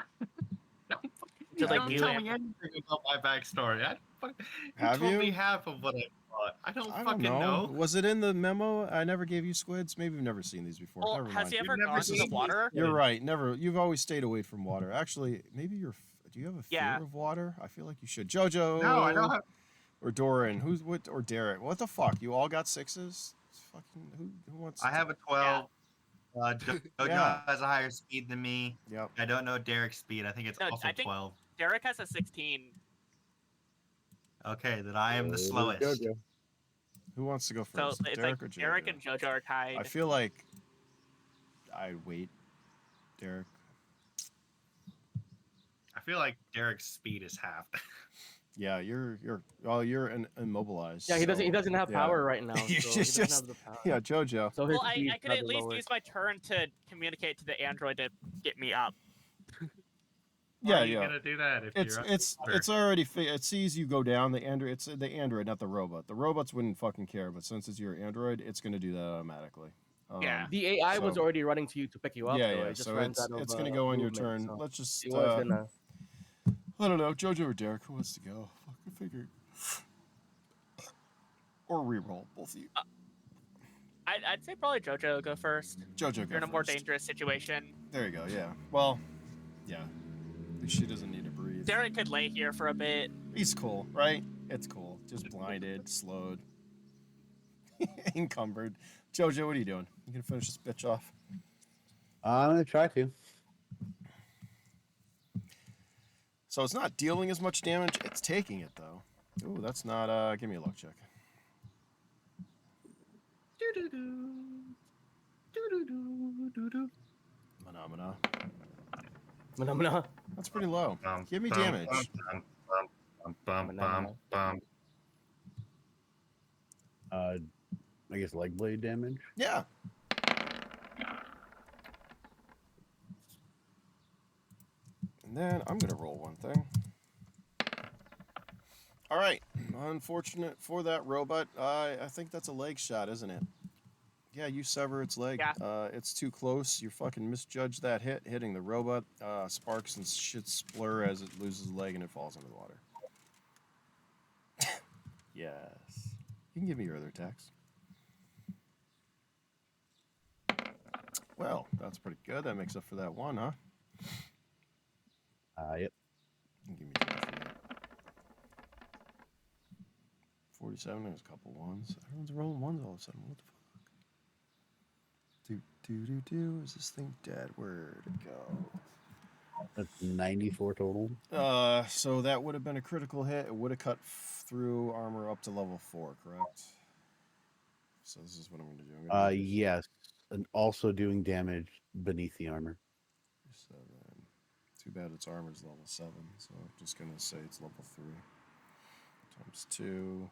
You like don't you tell and- me anything about my backstory. You Have told you? me half of what I thought. I don't I fucking don't know. know. Was it in the memo? I never gave you squids. Maybe you've never seen these before. Well, Never has mind. he ever You've never gone to the seen water? You're right. Never. You've always stayed away from water. Actually, maybe you're. Do you have a fear Yeah. of water? I feel like you should. Jojo. No, I don't have. Or Doran. Who's what? Or Derek. What the fuck? You all got 6s? It's fucking. Who wants? I have a 12. Jojo Yeah. has a higher speed than me. Yep. I don't know Derek's speed. I think it's No, also I think- 12. Derek has a 16. Okay, then I am the Oh, slowest. Jojo. Who wants to go So first? it's Derek like or Jojo? Derek and JoJo are tied. I feel like. I wait. Derek. I feel like Derek's speed is half. Yeah, you're immobilized. Yeah, he doesn't. He so- doesn't have yeah. power right now. So You he doesn't just- have the power. Yeah, Jojo. So his Well, I speed's could at gotta be least lowered. use my turn to communicate to the android to get me up. Why Yeah, are you yeah. gonna do that if It's you're it's already it sees you go down. The android, it's the android, not the robot. The robots wouldn't fucking care, but since it's your android, it's gonna do that automatically. Yeah. The AI was so- already running to you to pick you up. Yeah, though. yeah. It just So runs out of, it's gonna go on your movement, turn. so Let's just it was gonna. I don't know, Jojo or Derek, who wants to go? Fucking figure. Or reroll, both of you. I'd say probably JoJo go first. Jojo, go You're in a more first. dangerous situation. There you go. Yeah. Well, yeah. At least she doesn't need to breathe. Derek could lay here for a bit. He's cool, right? It's cool. Just blinded, slowed, encumbered. Jojo, what are you doing? You gonna finish this bitch off? I'm gonna try to. So it's not dealing as much damage. It's taking it though. Ooh, that's not. Give me a luck check. Phenomena. Phenomena. That's pretty low. Give me damage. I guess leg blade damage. Yeah. And then I'm gonna roll one thing. All right. Unfortunate for that robot. I think that's a leg shot, isn't it? Yeah, you sever its leg. Yeah. It's too close. You fucking misjudged that hit, hitting the robot. Sparks and shit splur as it loses a leg and it falls into the water. Yes. You can give me your other attacks. Well, that's pretty good. That makes up for that one, huh? Yep. You can give me 2 for that. 47, there's a couple ones. Everyone's rolling ones all of a sudden. What the fuck? Is this thing dead? Where'd it go? That's 94 total. So that would have been a critical hit. It would have cut through armor up to level 4, correct? So this is what I'm going to do. I'm gonna make this Yes, and also doing damage beneath the armor. 7. Too bad its armor's level 7, so I'm just going to say it's level 3. Times 2,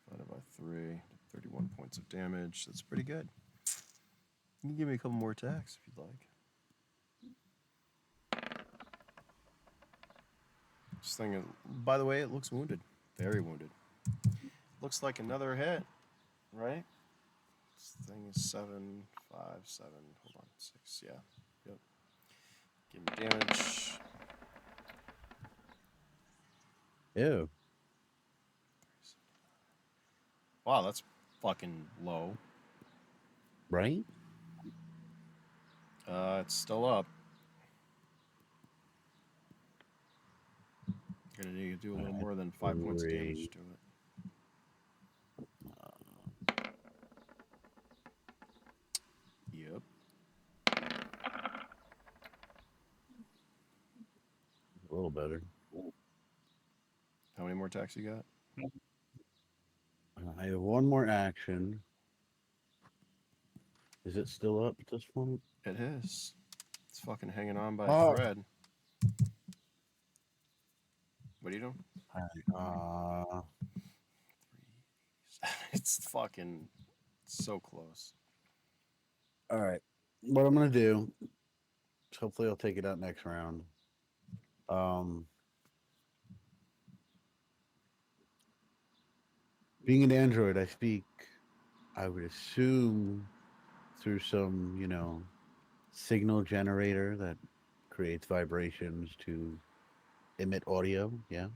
divided by 3, 31 points of damage. That's pretty good. You can give me a couple more attacks if you'd like. This thing is, by the way, it looks wounded. Very wounded. Looks like another hit, right? This thing is 7, 5, 7. Hold on, 6. Yeah. Yep. Give me damage. Ew. Wow, that's fucking low. Right? It's still up. Gonna need to do a little more than 5 points of damage to it. Yep. A little better. How many more attacks you got? I have one more action. Is it still up at this point? It is. It's fucking hanging on by a Oh. thread. What are you doing? It's fucking so close. All right. What I'm gonna do is hopefully I'll take it out next round. Being an android, I speak, I would assume, through some, signal generator that creates vibrations to emit audio. Yeah.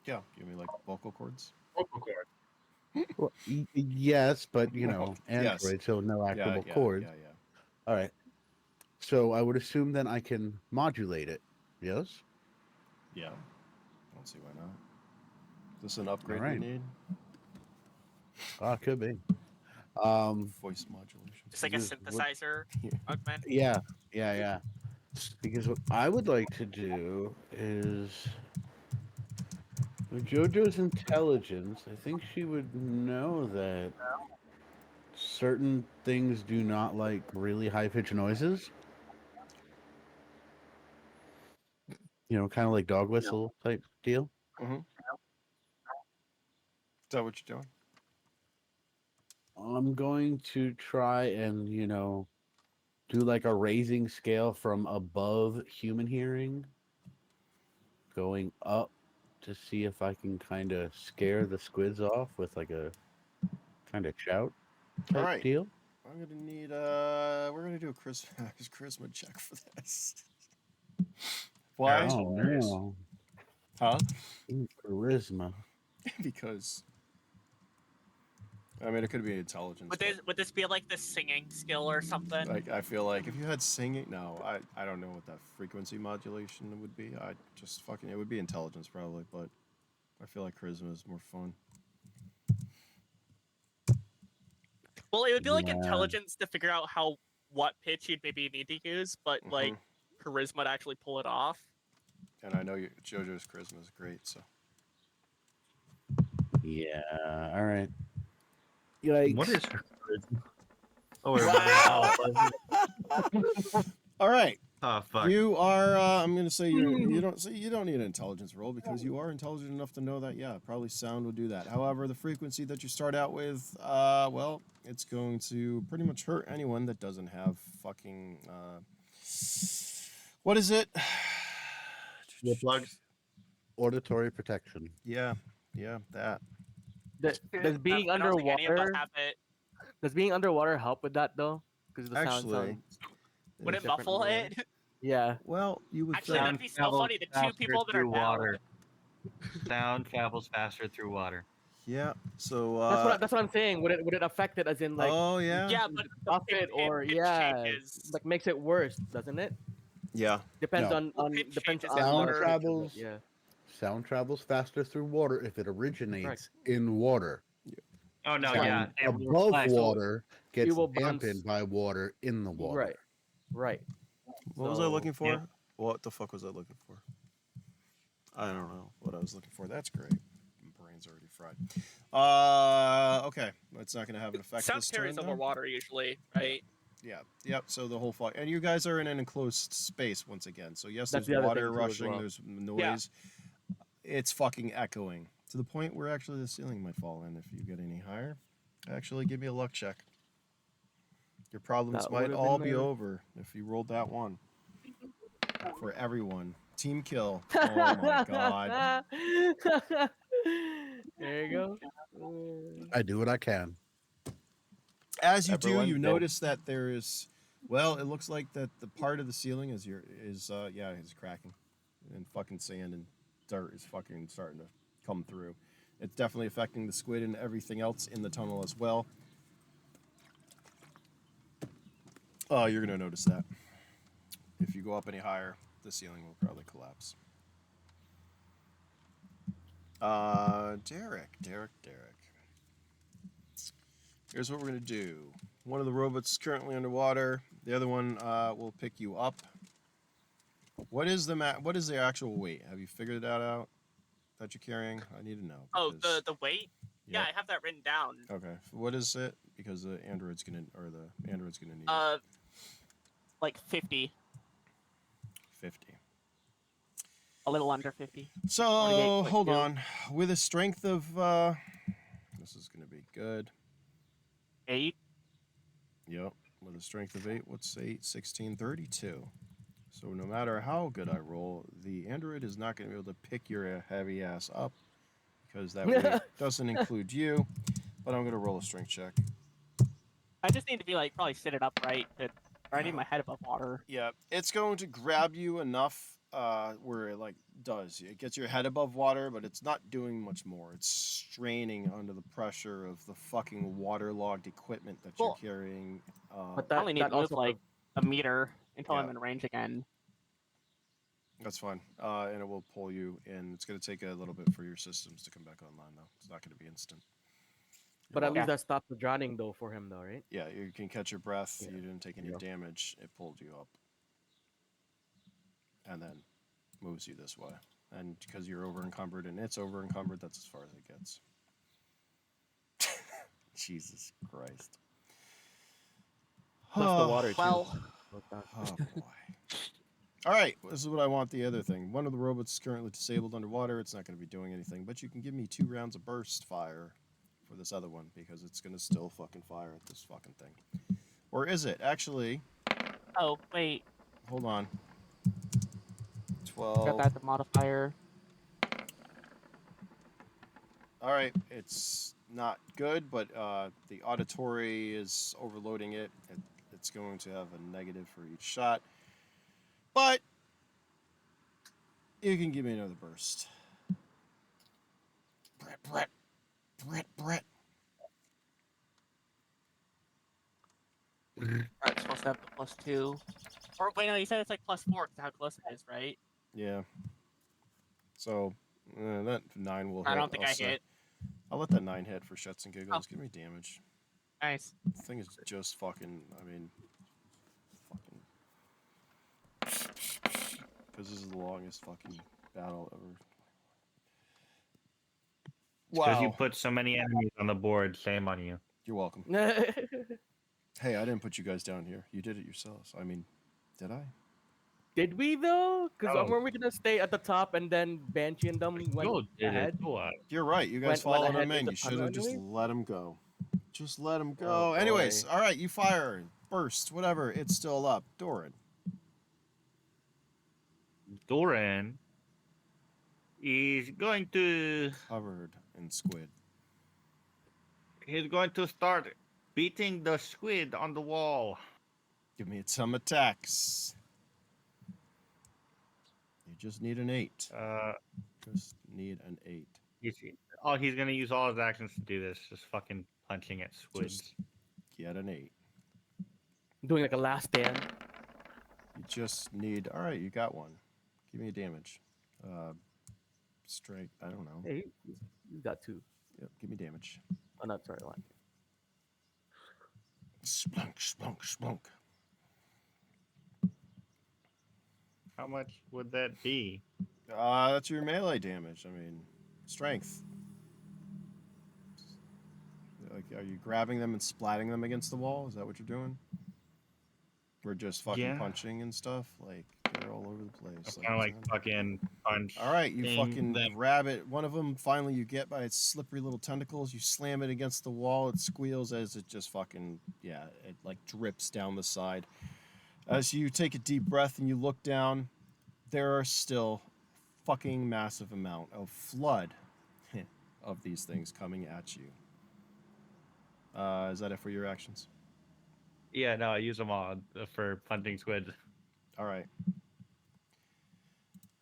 Yeah, give me like vocal cords. Vocal cord. Well, yes, but Yes. Android, so no Yeah, actionable yeah, chords. yeah, yeah. All right. So I would assume then I can modulate it. Yes. Yeah. I don't see why not. Is this an upgrade All right. we need? Could be. Voice modulation. It's like a Because synthesizer augment. Yeah. Because what I would like to do is with JoJo's intelligence, I think she would know that certain things do not like really high pitched noises. Kind of like dog whistle type deal. Mm-hmm. Is that what you're doing? I'm going to try and, do like a raising scale from above human hearing, going up to see if I can kind of scare the squids off with like a kind of shout type All right. deal. I'm gonna need we're gonna do a charisma check for this. Why? That's Oh hilarious. no. Huh? Charisma. Because I mean it could be intelligence. Would this be like the singing skill or something? Like I feel like if you had singing, no, I don't know what that frequency modulation would be. I just fucking it would be intelligence probably, but I feel like charisma is more fun. Well, it would be like Yeah. intelligence to figure out what pitch you'd maybe need to use, but like charisma to actually pull it off. And I know JoJo's charisma is great, so. Yeah. All right. Yikes. What is her charisma? Oh, wait, All right. Oh fuck. You are. I'm gonna say you don't need an intelligence roll because you are intelligent enough to know that. Yeah, probably sound would do that. However, the frequency that you start out with, well, it's going to pretty much hurt anyone that doesn't have fucking. What is it? Earplugs. Auditory protection. Yeah, that. Does being I don't think any of us underwater have it. does being underwater help with that though? Because the sound Actually, sounds Would it different muffle underwater. it? Yeah. well, you would Actually, think. that'd be so travels funny. The two faster people that are through down. water. Sound travels faster through water. Yeah. So. That's what I'm saying. Would it affect it as in like Oh yeah. Yeah, does but it the buff it or pitch yeah, changes. like makes it worse, doesn't it? Yeah. Depends No. on Pitch depends changes on in the Sound water. pitch of it, travels. yeah. Sound travels faster through water if it originates in water. Oh no, Right. yeah. Sound It above reflects. water It gets will bounce. dampened by water in the water. Right. Right. What was I So- looking for? Yep. What the fuck was I looking for? I don't know what I was looking for. That's great. My brain's already fried. Okay. It's not going to have an effect Sound this carries turn, over though? water usually, right? Yeah. Yep. So the whole fuck. And you guys are in an enclosed space once again. So yes, That's there's the other water thing, too, as rushing. well. There's noise. It's fucking echoing to the point where actually the ceiling might fall in if you get any higher. Actually, give me a luck check. Your problems That might would've all been be my- over if you rolled that one. For everyone. Team kill. Oh my god. There you go. I do what I can. As you do, Everyone's you dead. notice that there is, well, it looks like that the part of the ceiling is cracking, and fucking sand and dirt is fucking starting to come through. It's definitely affecting the squid and everything else in the tunnel as well. Oh, you're gonna notice that. If you go up any higher, the ceiling will probably collapse. Derek. Here's what we're gonna do. One of the robots is currently underwater. The other one will pick you up. What is the actual weight? Have you figured that out? That you're carrying? I need to know. Oh, because- the weight? Yeah, Yep. I have that written down. Okay. What is it? Because the android's gonna need Like 50, 50. a little under 50. So 48.2. hold on. With a strength of this is gonna be good. 8. Yep. With a strength of 8, what's 8? 16, 32. So no matter how good I roll, the android is not going to be able to pick your heavy ass up because that weight doesn't include you. But I'm going to roll a strength check. I just need to be like probably sit it up right. Or I need my head above water. Yeah, it's going to grab you enough where it like does. It gets your head above water, but it's not doing much more. It's straining under the pressure of the fucking waterlogged equipment that Well, you're carrying. But I only need that to move also like a meter until Yeah. I'm in range again. That's fine. And it will pull you in. It's going to take a little bit for your systems to come back online, though. It's not going to be instant. But at Okay. least that stopped the drowning though for him though, right? Yeah, you can catch your breath. Yeah. You didn't take any Yeah. damage. It pulled you up. And then moves you this way. And because you're over encumbered and it's over encumbered, that's as far as it gets. Jesus Christ. Plus the water too. Well, Oh boy. All right, this is what I want the other thing. One of the robots is currently disabled underwater. It's not going to be doing anything, but you can give me 2 rounds of burst fire for this other one because it's going to still fucking fire at this fucking thing. Or is it? Actually, oh wait, hold on. got 12. that the modifier. All right, it's not good, but the auditory is overloading it. It's going to have a negative for each shot. But you can give me another burst. Brett. Alright, supposed to have the +2. Or wait, no, you said it's like +4 because how close it is, right? Yeah. So that 9 will hit. I don't think I'll I say. hit. I'll let that 9 hit for shits and giggles. Give me damage. Nice. The thing is just fucking, because this is the longest fucking battle ever. Because you Wow. put so many enemies on the board, shame on you. You're welcome. Hey, I didn't put you guys down here. You did it yourselves. I mean, did I? Did we though? Because No. weren't we gonna stay at the top and then Banshee and them went ahead? You're right. You guys Went followed ahead him in. into You should have tunnel just anyways? let him go. Just let him Oh, go. Anyways, boy. all right, you fire. Burst, whatever. It's still up. Doran. Doran. He's going to Covered in squid. start beating the squid on the wall. Give me some attacks. You just need an 8. Just need an 8. He's gonna use all his actions to do this. Just fucking punching at squids. Just get an 8. Doing like a last stand. You just need. All right, you got one. Give me a damage. Straight. I don't know. Hey, you got 2. Yep, give me damage. Oh, not sorry, 1. Splunk, splunk, splunk. How much would that be? That's your melee damage. I mean, strength. Like, are you grabbing them and splatting them against the wall? Is that what you're doing? We're just fucking Yeah. punching and stuff. Like, they're all over the place. Kind of like fucking punch. All right, you fucking them. grab it. One of them finally you get by its slippery little tentacles. You slam it against the wall. It squeals as it just fucking, yeah, it like drips down the side. As you take a deep breath and you look down, there are still fucking massive amount of flood of these things coming at you. Is that it for your actions? Yeah, no, I use them all for punching squids. All right.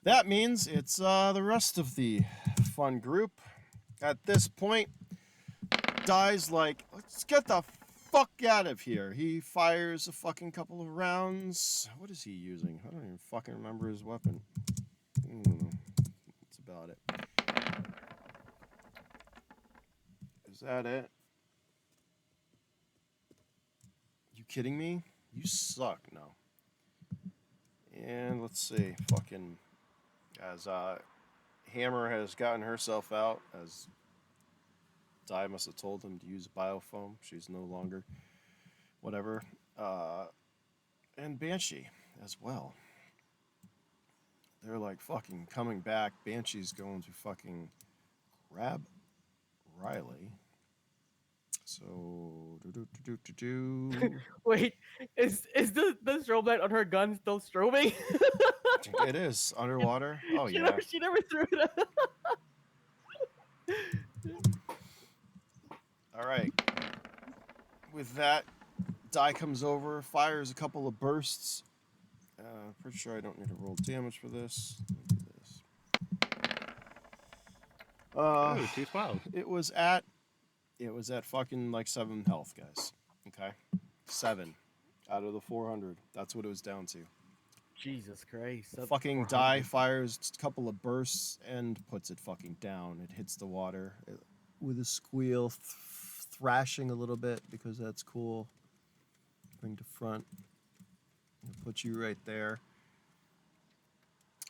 That means it's the rest of the fun group. At this point, Dai's like, let's get the fuck out of here. He fires a fucking couple of rounds. What is he using? I don't even fucking remember his weapon. That's about it. Is that it? You kidding me? You suck. No. And let's see. Fucking... As Hammer has gotten herself out, as Dai must have told him to use biofoam. She's no longer whatever. And Banshee as well. They're like fucking coming back. Banshee's going to fucking grab Riley. So Wait, is the strobe light on her gun still strobing? It is underwater. Oh she yeah. she never threw it out. All right. With that, Dai comes over, fires a couple of bursts. Pretty sure I don't need to roll damage for this. Let me do this. Ooh, 212. It was at fucking like 7 health, guys. Okay, 7 out of the 400. That's what it was down to. Jesus Christ. Sub Fucking 400. Dai fires a couple of bursts and puts it fucking down. It hits the water with a squeal, thrashing a little bit because that's cool. Bring to front. Put you right there.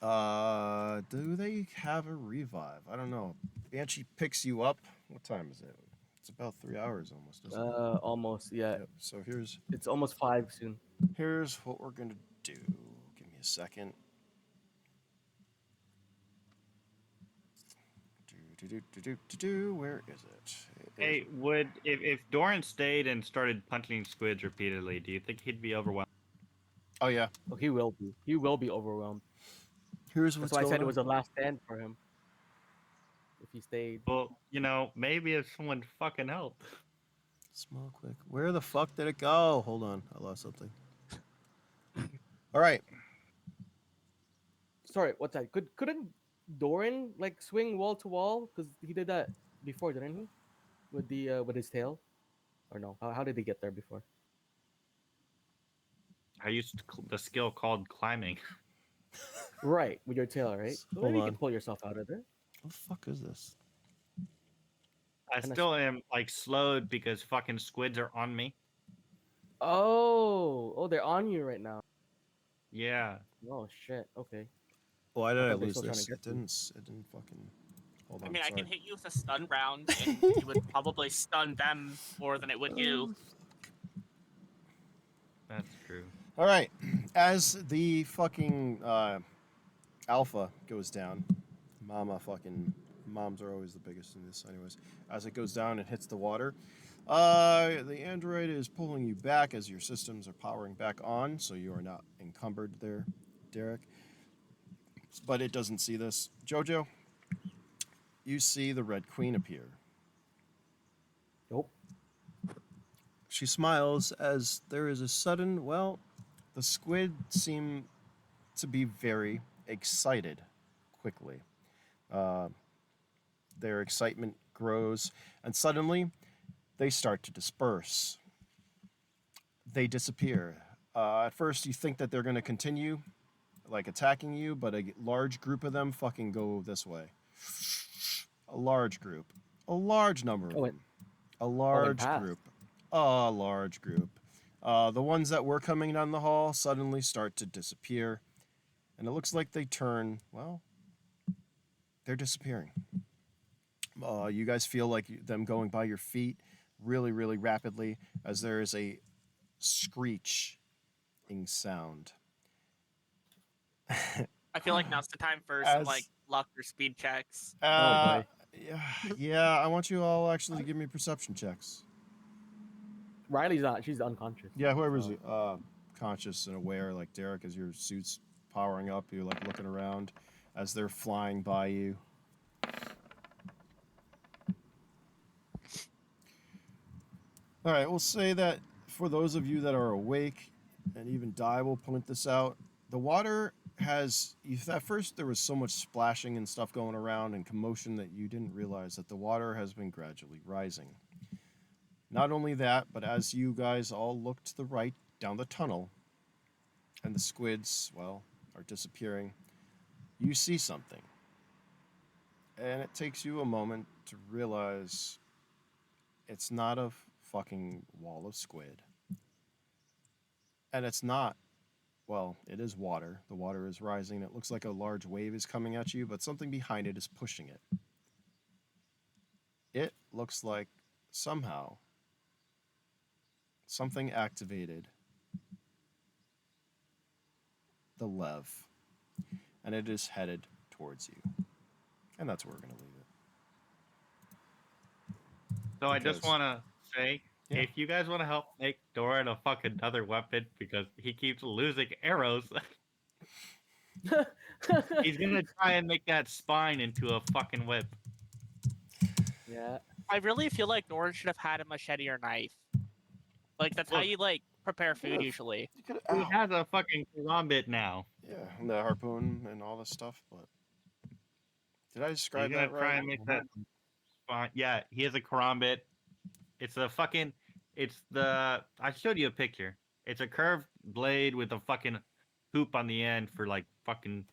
Do they have a revive? I don't know. Banshee picks you up. What time is it? It's about 3 hours almost, isn't it? Almost, yeah. Yep. So It's almost 5 soon. here's what we're gonna do. Give me a second. Where is it? Hey, if Doran stayed and started punching squids repeatedly, do you think he'd be overwhelmed? Oh yeah. Oh, he will be. He will be overwhelmed. Here's That's what's why I going said it on. was a last stand for him. If he stayed. Well, maybe if someone fucking helped. Small quick. Where the fuck did it go? Hold on, I lost something. All right. Sorry, what's that? Couldn't Doran like swing wall to wall? Because he did that before, didn't he? With his tail, or no? How did he get there before? I used the skill called climbing. Right, with your tail, right? So Hold maybe you on. can pull yourself out of there. What the fuck is this? I still am like slowed because fucking squids are on me. Oh, they're on you right now. Yeah. Oh shit. Okay. Why did I thought they were lose still trying this? to get It didn't. It didn't fucking. Hold on. I mean, I sorry. can hit you with a stun round, and it would probably stun them more than it would you. That's true. All right. As the fucking alpha goes down, moms are always the biggest in this, anyways. As it goes down and hits the water, the android is pulling you back as your systems are powering back on, so you are not encumbered there, Derek. But it doesn't see this. Jojo, you see the Red Queen appear. Nope. She smiles as there is a sudden, well, the squid seem to be very excited quickly. Uh, their excitement grows, and suddenly they start to disperse. They disappear. At first, you think that they're going to continue, like attacking you, but a large group of them fucking go this way. A large group. A large number of Oh, them. A went large past. group. A large group. The ones that were coming down the hall suddenly start to disappear. And it looks like they turn, well, they're disappearing. You guys feel like them going by your feet really, really rapidly as there is a screeching sound. I feel like now's the time for some As- like luck or speed checks. boy. Yeah, I want you all actually to give me perception checks. Riley's not. She's unconscious. Yeah, whoever's So, conscious and aware, like Derek, as your suit's powering up, you're like looking around as they're flying by you. All right, we'll say that for those of you that are awake, and even Di will point this out, the water has. At first, there was so much splashing and stuff going around and commotion that you didn't realize that the water has been gradually rising. Not only that, but as you guys all look to the right down the tunnel, and the squids, well, are disappearing, you see something. And it takes you a moment to realize it's not a fucking wall of squid. And it's not, well, it is water. The water is rising. It looks like a large wave is coming at you, but something behind it is pushing it. It looks like somehow something activated the lev, and it is headed towards you. And that's where we're going to leave it. So I just Because- want to say, Yeah. if you guys want to help make Doran a fucking other weapon because he keeps losing arrows, he's gonna try and make that spine into a fucking whip. yeah. I really feel like Doran should have had a machete or knife. Like that's how Look. you like prepare food Could've- usually. You could, He has a fucking karambit now. yeah, and the harpoon and all this stuff, but did I He's describe gonna that try right? and make that spine. Yeah, he has a karambit. It's a fucking. It's the. I showed you a picture. It's a curved blade with a fucking hoop on the end for like fucking.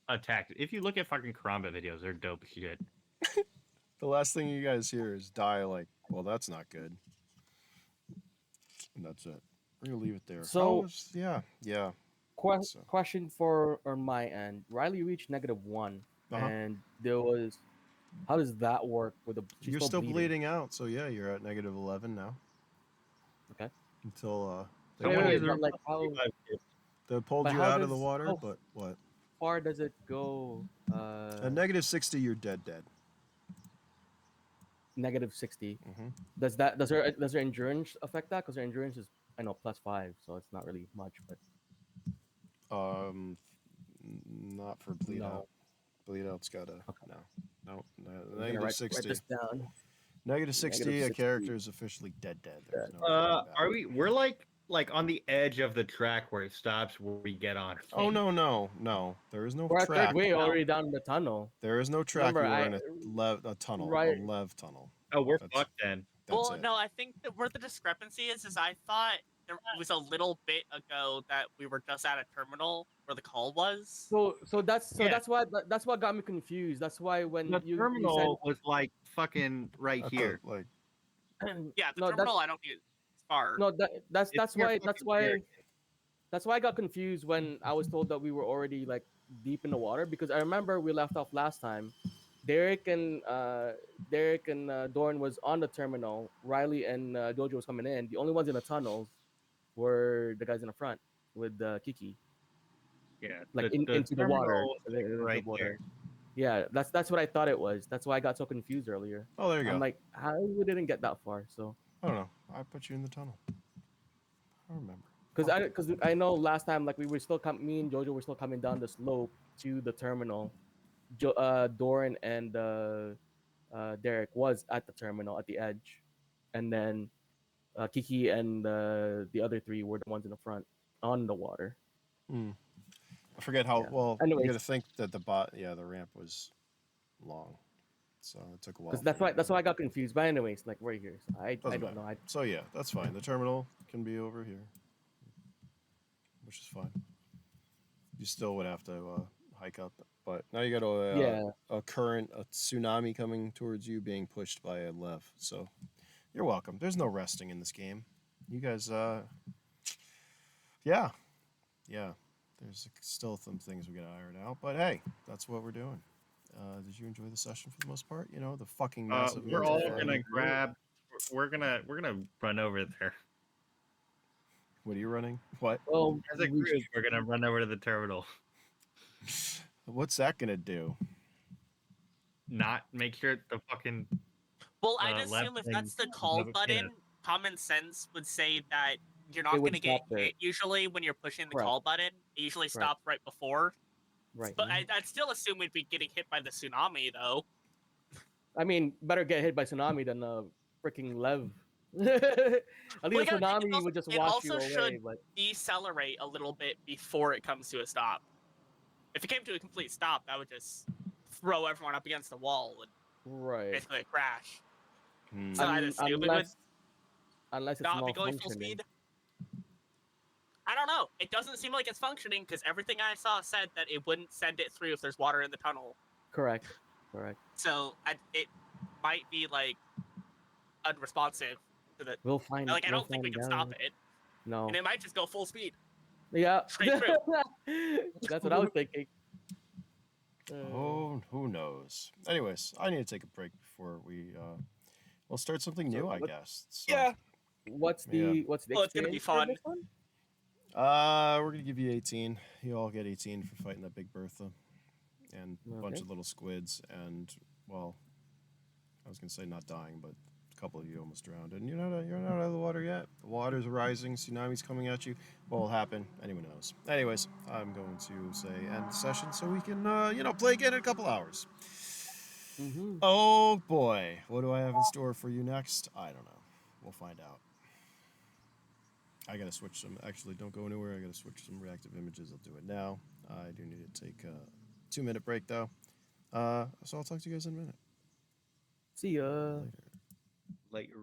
Attack. If you look at fucking karambit videos, they're dope as shit. The last thing you guys hear is Die like, well, that's not good. And that's it. We're gonna leave it there. So- yeah. So- Question for on my end. Riley reached -1, Uh-huh. and there was. How does that work with the? She's You're still bleeding out, so yeah, you're at -11 now. Okay. Until they, Wait, Someone wait, needs but to like how they pulled but you how out of the does- water, how- but what? far does it go? At -60, you're dead. -60. Mm-hmm. Does her endurance affect that? Because her endurance is +5, so it's not really much. But Not for bleed No. out. Bleed out's gotta Okay. no. I'm gonna Negative write 60. this down. Negative 60, Negative a 60. character is officially dead. There's no Are we? We're like on the edge of the track where it stops, where we get on. Oh no! There is no We're track. third way already down the tunnel. There is no track. Remember, You were in a tunnel, right- a lev tunnel. Oh, we're That's- fucked then. That's Well, it. no, I think that where the discrepancy is I thought there was a little bit ago that we were just at a terminal where the call was. So that's Yeah. that's what got me confused. That's why when The you terminal was like fucking right I thought, here. like, said, Yeah, the no, terminal I don't think is far. no, that's It's near why fucking Derek. that's why I got confused when I was told that we were already like deep in the water, because I remember we left off last time. Derek and Dorn was on the terminal. Riley and Dojo was coming in. The only ones in the tunnels were the guys in the front with Kiki, Yeah, like into the water. terminal was, like, Into the right water. there. Yeah, that's what I thought it was. That's why I got so confused earlier. oh, there you go. I'm like, how we didn't get that far? So I don't know. I put you in the tunnel. I remember. because I know last time like we were still me and Jojo were still coming down the slope to the terminal, Doran and Derek was at the terminal at the edge, and then Kiki and the other three were the ones in the front on the water. I forget how Yeah. well. You Anyways, got to think that the the ramp was long, so it took a while. because that's why I got confused. But anyways, like we're here, so I Doesn't don't matter. know. So yeah, that's fine. The terminal can be over here, which is fine. You still would have to hike up, but now you got Yeah, a current, a tsunami coming towards you, being pushed by a Lev. So you're welcome. There's no resting in this game. You guys, yeah, yeah. There's still some things we got to iron out, but hey, that's what we're doing. Did you enjoy the session for the most part? You know, the fucking massive. We're mental all fog. gonna grab. We're gonna run over there What are you running? What? well, as a we group. We're gonna run over to the terminal. What's that gonna do? Not make sure the fucking Well, I'd left assume if thing that's the call doesn't hit button, us. common sense would say that you're it not would going to get stop there. hit usually when you're pushing the Correct. call button. It usually Right. stops right before. Right. But I'd still assume we'd be getting hit by the tsunami, though. I mean, better get hit by tsunami than a freaking Lev. At Well, least a you gotta think tsunami would just it wash you also away. should But decelerate a little bit before it comes to a stop. If it came to a complete stop, that would just throw everyone up against the wall and right, basically a crash. Hmm. So I'd assume it would unless it's not be going full malfunctioning. speed. I don't know. It doesn't seem like it's functioning because everything I saw said that it wouldn't send it through if there's water in the tunnel. Correct. So it might be like unresponsive to the. We'll find. Like I we'll don't think we find can stop out. it, No. and it might just go full speed. Yeah. Straight through. That's what I was thinking. Oh, who knows? Anyways, I need to take a break before we'll start something new, I guess. So, Yeah. What's the Yeah. what's the Well, it's gonna be experience for fun. this one? We're gonna give you 18. You all get 18 for fighting that big Bertha, and a bunch Okay. of little squids, and well, I was gonna say not dying, but a couple of you almost drowned, and you're not out of the water yet. The water's rising, tsunami's coming at you. What will happen? Anyone knows. Anyways, I'm going to say end the session so we can play again in a couple hours. Mm-hmm. Oh boy, what do I have in store for you next? I don't know. We'll find out. I gotta switch some. Actually, don't go anywhere. I gotta switch some reactive images. I'll do it now. I do need to take a 2-minute break though. So I'll talk to you guys in a minute. See ya. Later. Later.